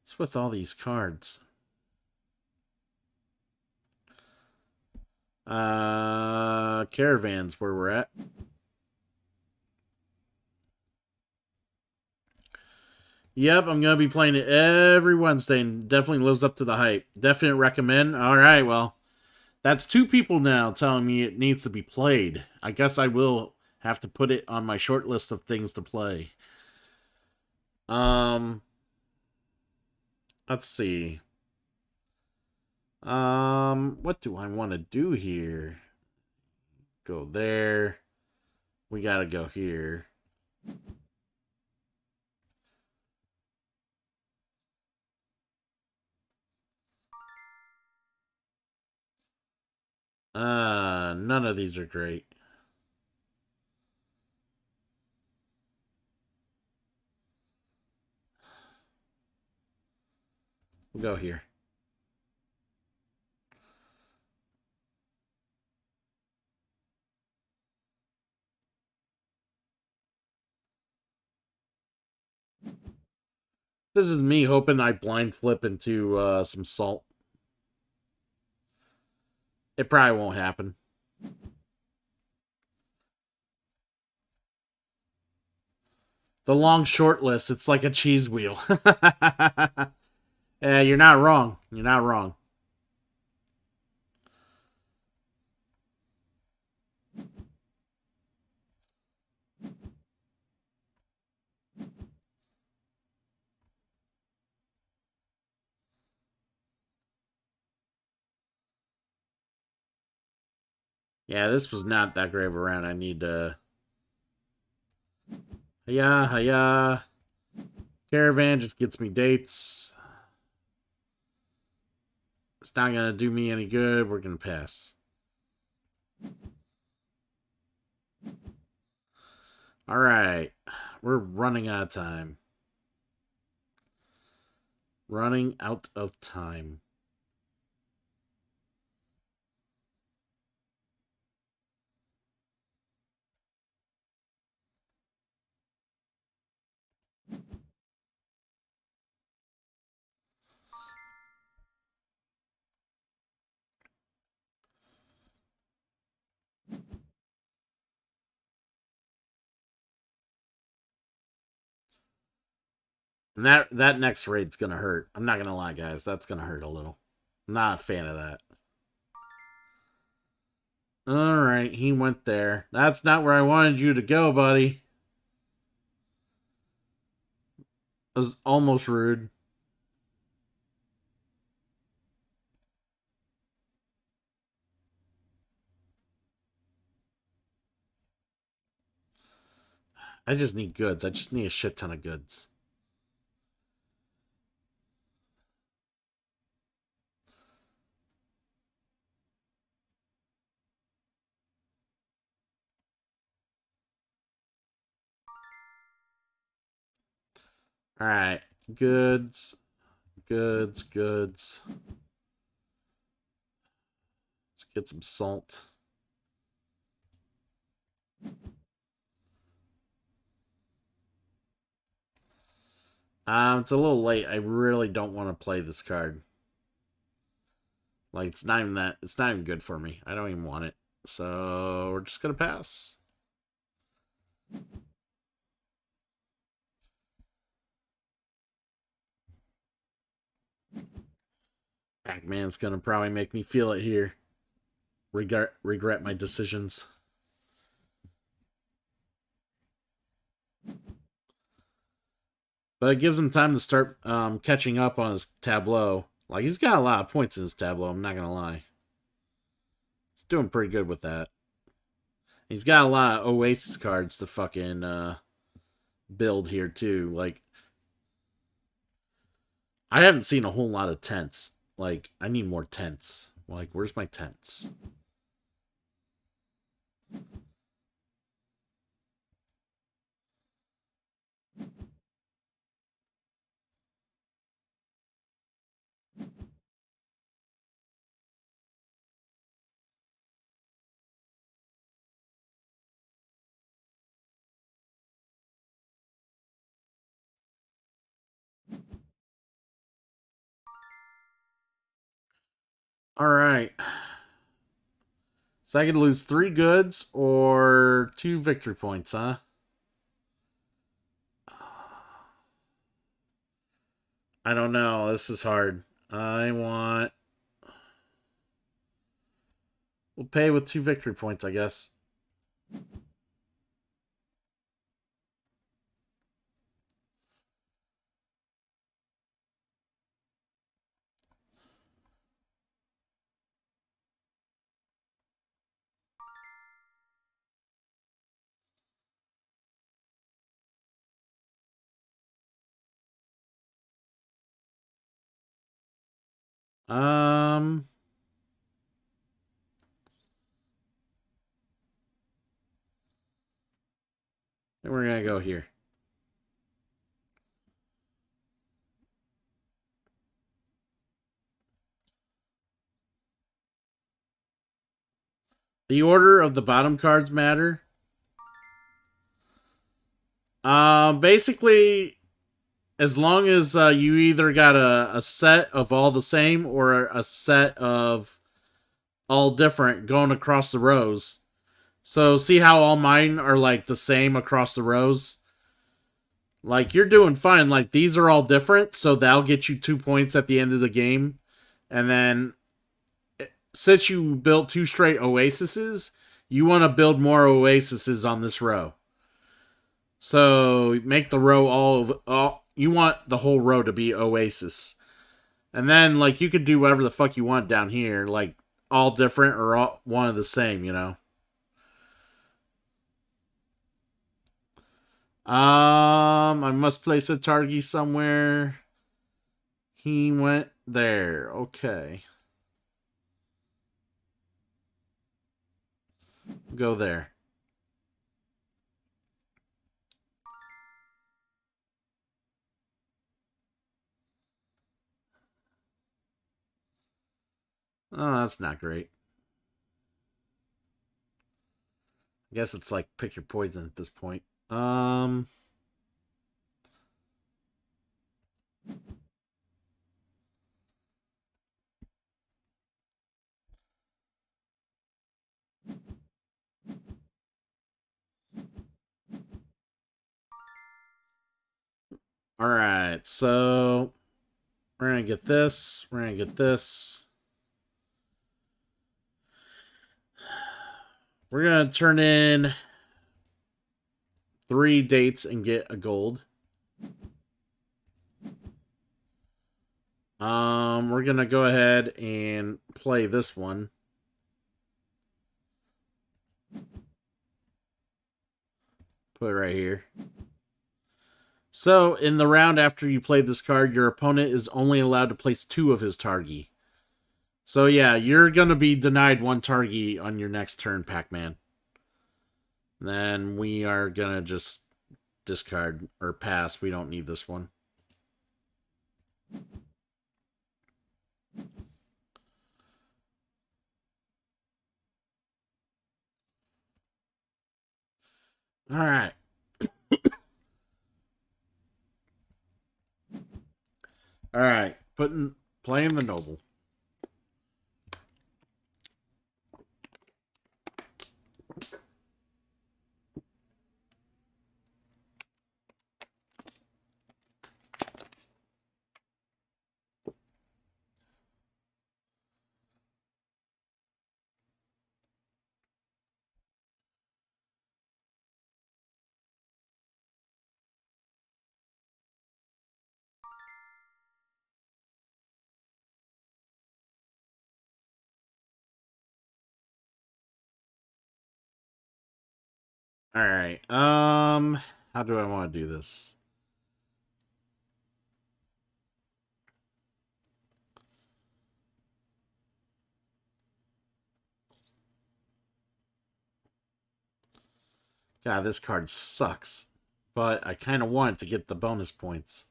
What's with all these cards? Caravan's where we're at. Yep, I'm going to be playing it every Wednesday and definitely lives up to the hype. Definite recommend. Alright, well. That's 2 people now telling me it needs to be played. I guess I will have to put it on my short list of things to play. Let's see. What do I want to do here? Go there. We gotta go here. None of these are great. We'll go here. This is me hoping I blind flip into some salt. It probably won't happen. The long short list, it's like a cheese wheel. Yeah, you're not wrong. You're not wrong. Yeah, this was not that great of a round. I need to... Hiya, hiya. Caravan just gets me dates. It's not going to do me any good. We're going to pass. Alright. We're running out of time. Running out of time. And that next raid's gonna hurt. I'm not gonna lie, guys. That's gonna hurt a little. I'm not a fan of that. Alright, he went there. That's not where I wanted you to go, buddy. It was almost rude. I just need goods. I just need a shit ton of goods. Alright. Goods. Goods. Goods. Let's get some salt. It's a little late. I really don't want to play this card. Like, it's not even good for me. I don't even want it. So, we're just gonna pass. Pac-Man's gonna probably make me feel it here. Regret my decisions. But it gives him time to start catching up on his tableau. Like, he's got a lot of points in his tableau, I'm not gonna lie. He's doing pretty good with that. He's got a lot of Oasis cards to fucking build here, too. Like, I haven't seen a whole lot of tents. Like, I need more tents. Like, where's my tents? Alright. So I could lose 3 goods or 2 victory points, huh? I don't know. This is hard. We'll pay with 2 victory points, I guess. Um... Then we're gonna go here. The order of the bottom cards matter. Basically, as long as you either got a set of all the same or a set of all different going across the rows. So see how all mine are like the same across the rows? Like, you're doing fine. Like, these are all different, so that'll get you 2 points at the end of the game. And then, since you built 2 straight oases, you want to build more oases on this row. So, make the row all you want the whole row to be oasis. And then, like, you could do whatever the fuck you want down here. Like, all different or all one of the same, you know. I must place a Targi somewhere. He went there. Okay. Go there. Oh, that's not great. I guess it's like pick your poison at this point. All right, so we're gonna get this. We're gonna get this. We're gonna turn in 3 dates and get a gold. We're gonna go ahead and play this one. Put it right here. So, in the round after you play this card, your opponent is only allowed to place 2 of his Targi. So, yeah, you're going to be denied 1 Targi on your next turn, Pac-Man. Then we are going to just discard or pass. We don't need this one. All right. All right. Playing the Noble. All right. How do I want to do this? God, this card sucks. But I kind of want to get the bonus points.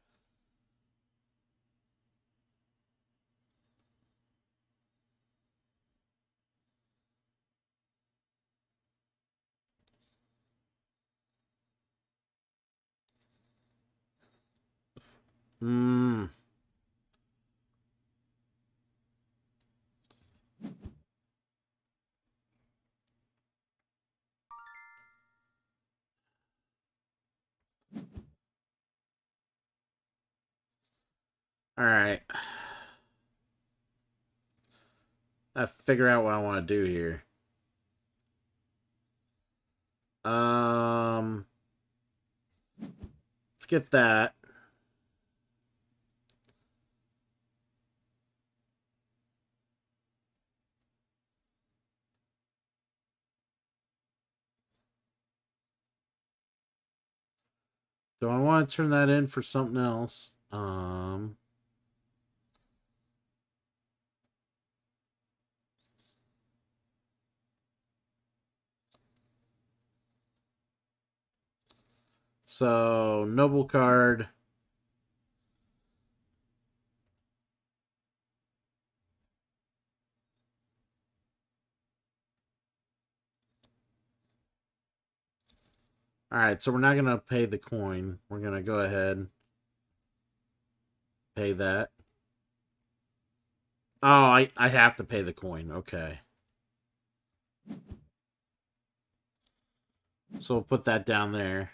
Hmm. All right. I figure out what I want to do here. Um, let's get that. Do I want to turn that in for something else? So noble card. All right, so we're not gonna pay the coin. We're gonna go ahead pay that. Oh, I have to pay the coin. Okay. So we'll put that down there.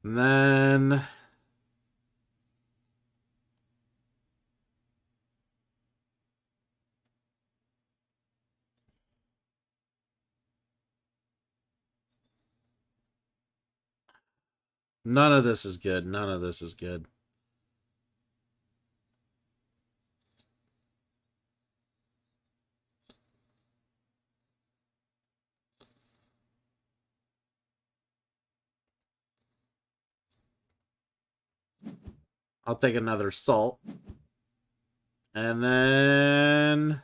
And then none of this is good. None of this is good. I'll take another salt. And then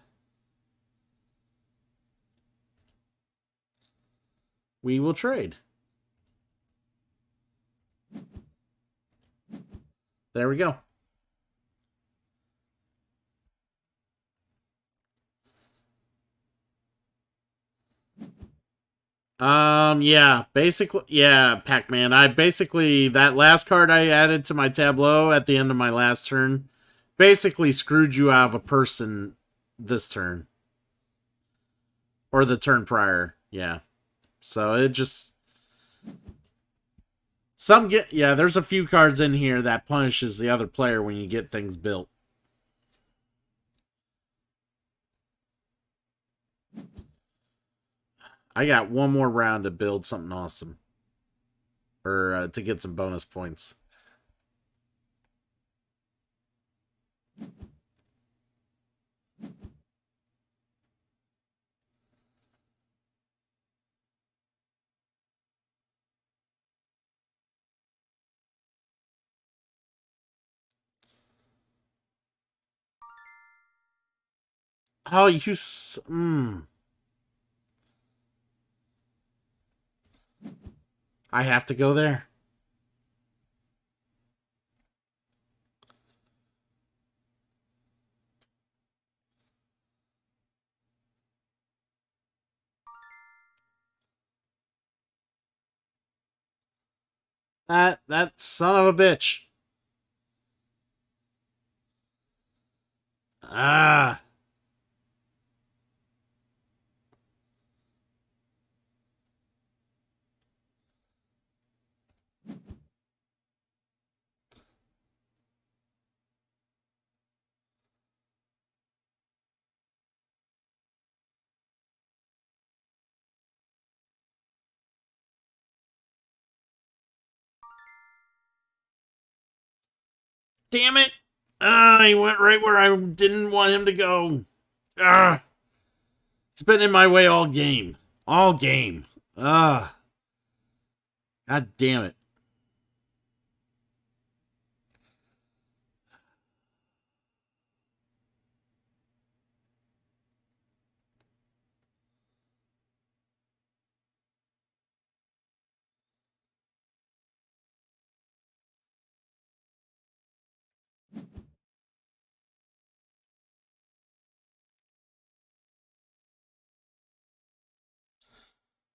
we will trade. There we go. Yeah, basically, yeah, Pac-Man. That last card I added to my tableau at the end of my last turn basically screwed you out of a person this turn. Or the turn prior, yeah. So it just... there's a few cards in here that punishes the other player when you get things built. I got one more round to build something awesome. Or to get some bonus points. Oh, I have to go there. That son of a bitch. Ah. Damn it! Ah, he went right where I didn't want him to go. Ah. It's been in my way all game. All game. Ah. God damn it.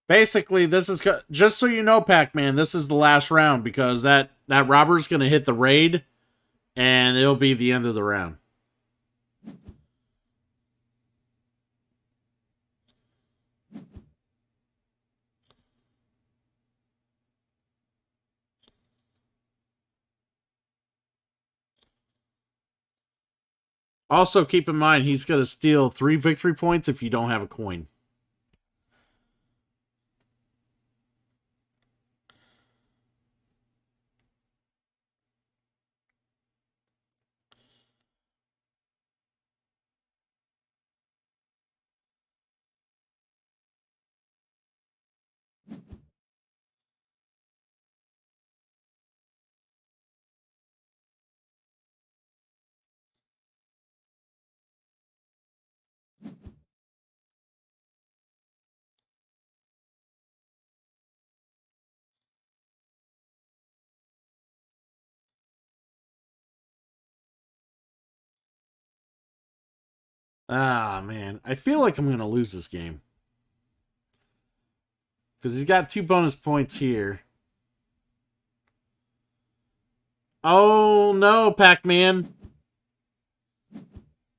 Basically, this is just so you know, Pac-Man. This is the last round because that robber's gonna hit the raid, and it'll be the end of the round. Also, keep in mind he's gonna steal 3 victory points if you don't have a coin. Ah, man. I feel like I'm gonna lose this game. Because he's got 2 bonus points here. Oh, no, Pac-Man.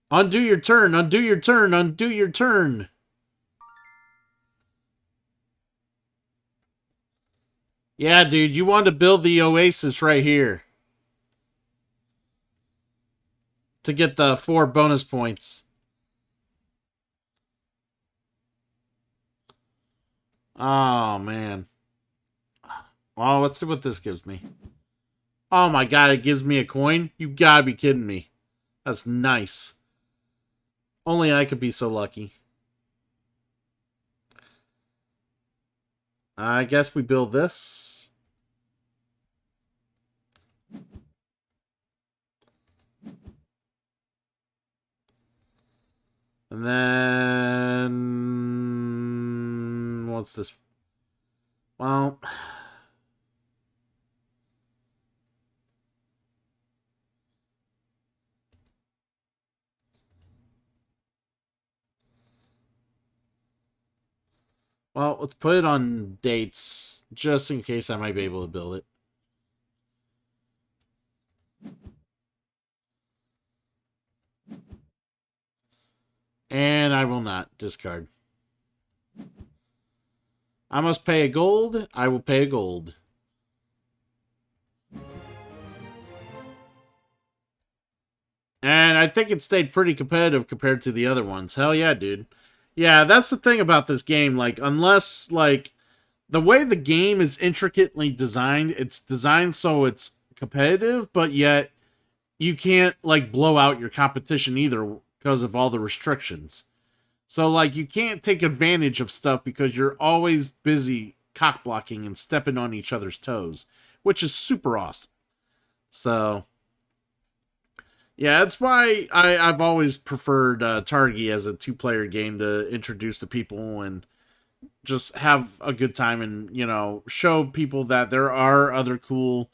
Undo your turn, undo your turn, undo your turn. Yeah, dude, you want to build the oasis right here. To get the 4 bonus points. Oh, man. Oh, let's see what this gives me. Oh my god, it gives me a coin? You gotta be kidding me. That's nice. Only I could be so lucky. I guess we build this. And then what's this? Well, let's put it on dates just in case I might be able to build it. And I will not discard. I must pay a gold. I will pay a gold. And I think it stayed pretty competitive compared to the other ones. Hell yeah, dude. Yeah, that's the thing about this game. Like, unless, like, the way the game is intricately designed, it's designed so it's competitive, but yet you can't, like, blow out your competition either because of all the restrictions. So, like, you can't take advantage of stuff because you're always busy cock blocking and stepping on each other's toes, which is super awesome. So, yeah, that's why I've always preferred Targi as a two-player game to introduce to people and just have a good time and, you know, show people that there are other cool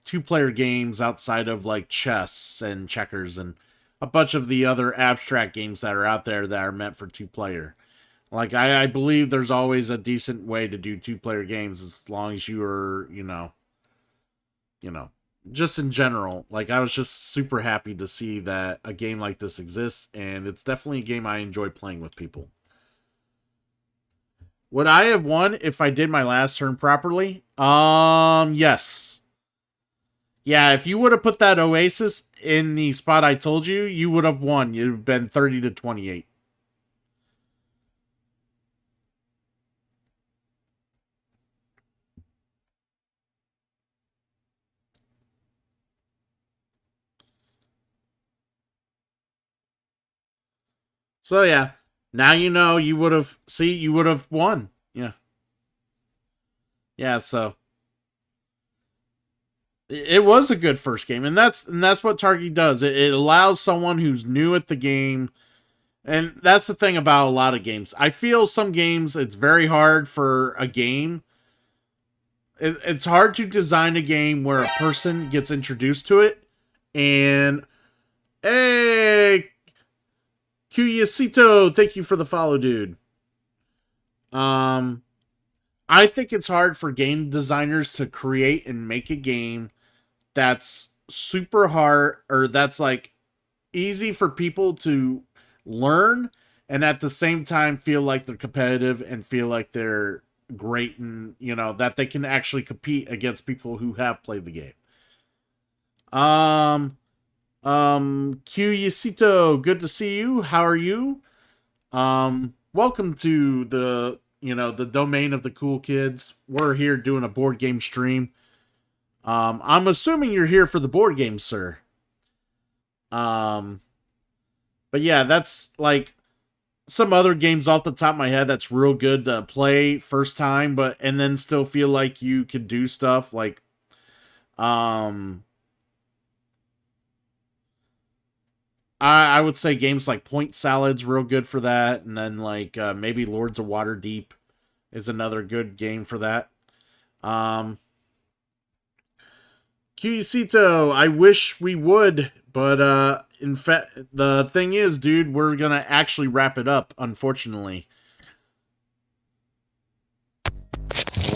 two-player games outside of, like, chess and checkers and a bunch of the other abstract games that are out there that are meant for two-player. Like, I believe there's always a decent way to do two-player games as long as you are, you know, just in general. Like, I was just super happy to see that a game like this exists, and it's definitely a game I enjoy playing with people. Would I have won if I did my last turn properly? Yes. Yeah, if you would have put that Oasis in the spot I told you, you would have won. You'd have been 30 to 28. So yeah, now you know you would have won. Yeah. Yeah, so it was a good first game, and that's what Targi does. It allows someone who's new at the game, and that's the thing about a lot of games. I feel some games it's very hard for a game. It's hard to design a game where a person gets introduced to it, and hey, Cuyacito, thank you for the follow, dude. I think it's hard for game designers to create and make a game that's super hard or that's like easy for people to learn and at the same time feel like they're competitive and feel like they're great and you know that they can actually compete against people who have played the game. Cuyacito, good to see you. How are you? Welcome to the the domain of the cool kids. We're here doing a board game stream. I'm assuming you're here for the board game, sir. Um, but yeah, that's like some other games off the top of my head that's real good to play first time, but and then still feel like you could do stuff like um I would say games like Point Salad's real good for that, and then like maybe Lords of Waterdeep is another good game for that. Um, Cusito, I wish we would, but in fact, the thing is, dude, we're gonna actually wrap it up, unfortunately.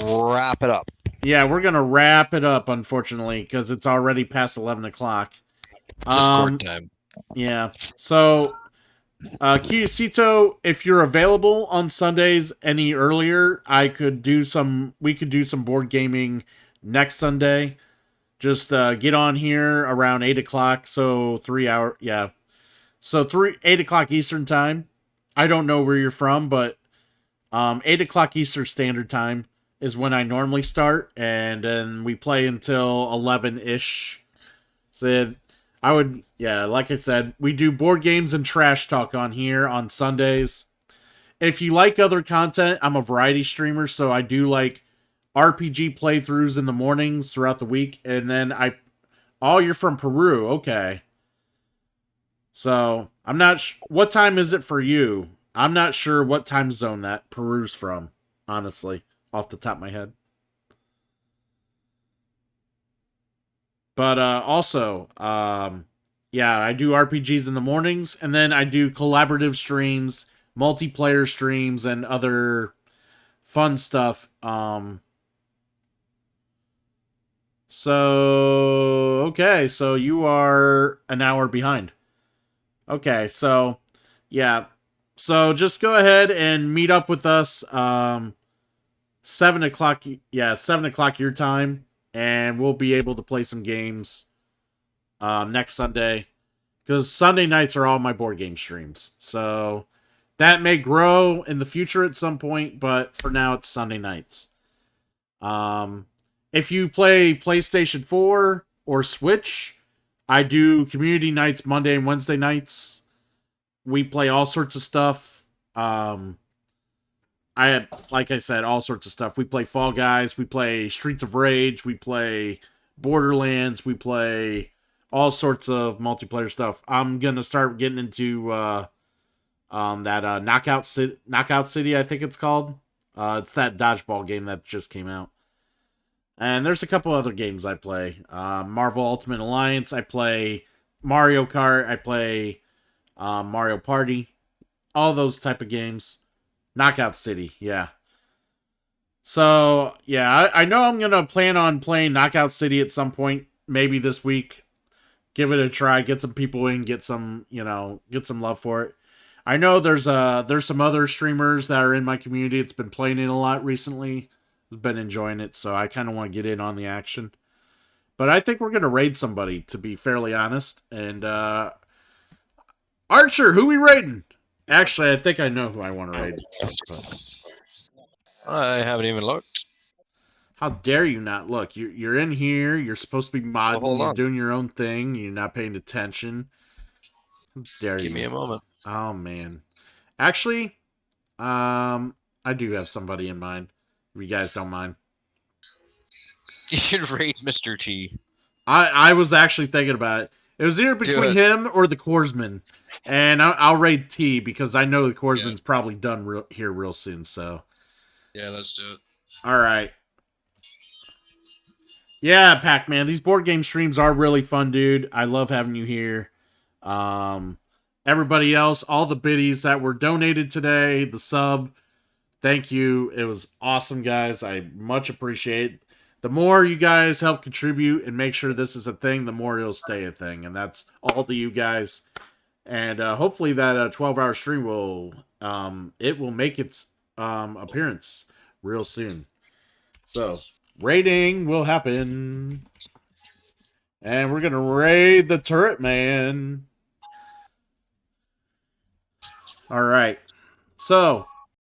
Wrap it up. Yeah, we're gonna wrap it up, unfortunately, because it's already past 11 o'clock. Discord time. Yeah, so Cusito, if you're available on Sundays any earlier, we could do some board gaming next Sunday. Just get on here around 8 o'clock, so 3 hour, yeah. So 8 o'clock Eastern time. I don't know where you're from, but 8 o'clock Eastern Standard Time is when I normally start, and then we play until 11-ish. So I would, yeah, like I said, we do board games and trash talk on here on Sundays. If you like other content, I'm a variety streamer, so I do like RPG playthroughs in the mornings throughout the week, and then oh, you're from Peru, okay. So I'm not. What time is it for you? I'm not sure what time zone that Peru's from. Honestly, off the top of my head. But also, yeah, I do RPGs in the mornings, and then I do collaborative streams, multiplayer streams, and other fun stuff. So okay, so you are an hour behind. Okay, so yeah, so just go ahead and meet up with us. 7 o'clock. Yeah, 7 o'clock your time, and we'll be able to play some games next Sunday. Because Sunday nights are all my board game streams. So that may grow in the future at some point, but for now it's Sunday nights. If you play PlayStation 4 or Switch, I do community nights Monday and Wednesday nights. We play all sorts of stuff. Like I said, all sorts of stuff. We play Fall Guys, we play Streets of Rage, we play Borderlands, we play all sorts of multiplayer stuff. I'm gonna start getting into that Knockout City, I think it's called. It's that dodgeball game that just came out. And there's a couple other games I play. Marvel Ultimate Alliance. I play Mario Kart. I play Mario Party. All those type of games. Knockout City, yeah. So, yeah, I know I'm going to plan on playing Knockout City at some point. Maybe this week. Give it a try. Get some people in. Get some love for it. I know there's some other streamers that are in my community. It's been playing it a lot recently. Been enjoying it, so I kind of want to get in on the action. But I think we're going to raid somebody, to be fairly honest. And, Archer, who we raiding? Actually, I think I know who I want to raid. But I haven't even looked. how dare you not look? You're in here. You're supposed to be modding. Well, hold you're on. doing your own thing. You're not paying attention. How dare Give you? me a moment. Oh, man. Actually, I do have somebody in mind. If you guys don't mind. You should raid Mr. T. I was actually thinking about it. It was either between him or the Korsman. And I'll raid T because I know the Korsman's probably done here real soon. So yeah, let's do it. All right. Yeah, Pac-Man. These board game streams are really fun, dude. I love having you here. Everybody else, all the biddies that were donated today, the sub, thank you. It was awesome, guys. I much appreciate it. The more you guys help contribute and make sure this is a thing, the more it'll stay a thing. And that's all to you guys. And hopefully that 12-hour stream will make its appearance real soon. So, raiding will happen. And we're going to raid the Turret Man. All right. So,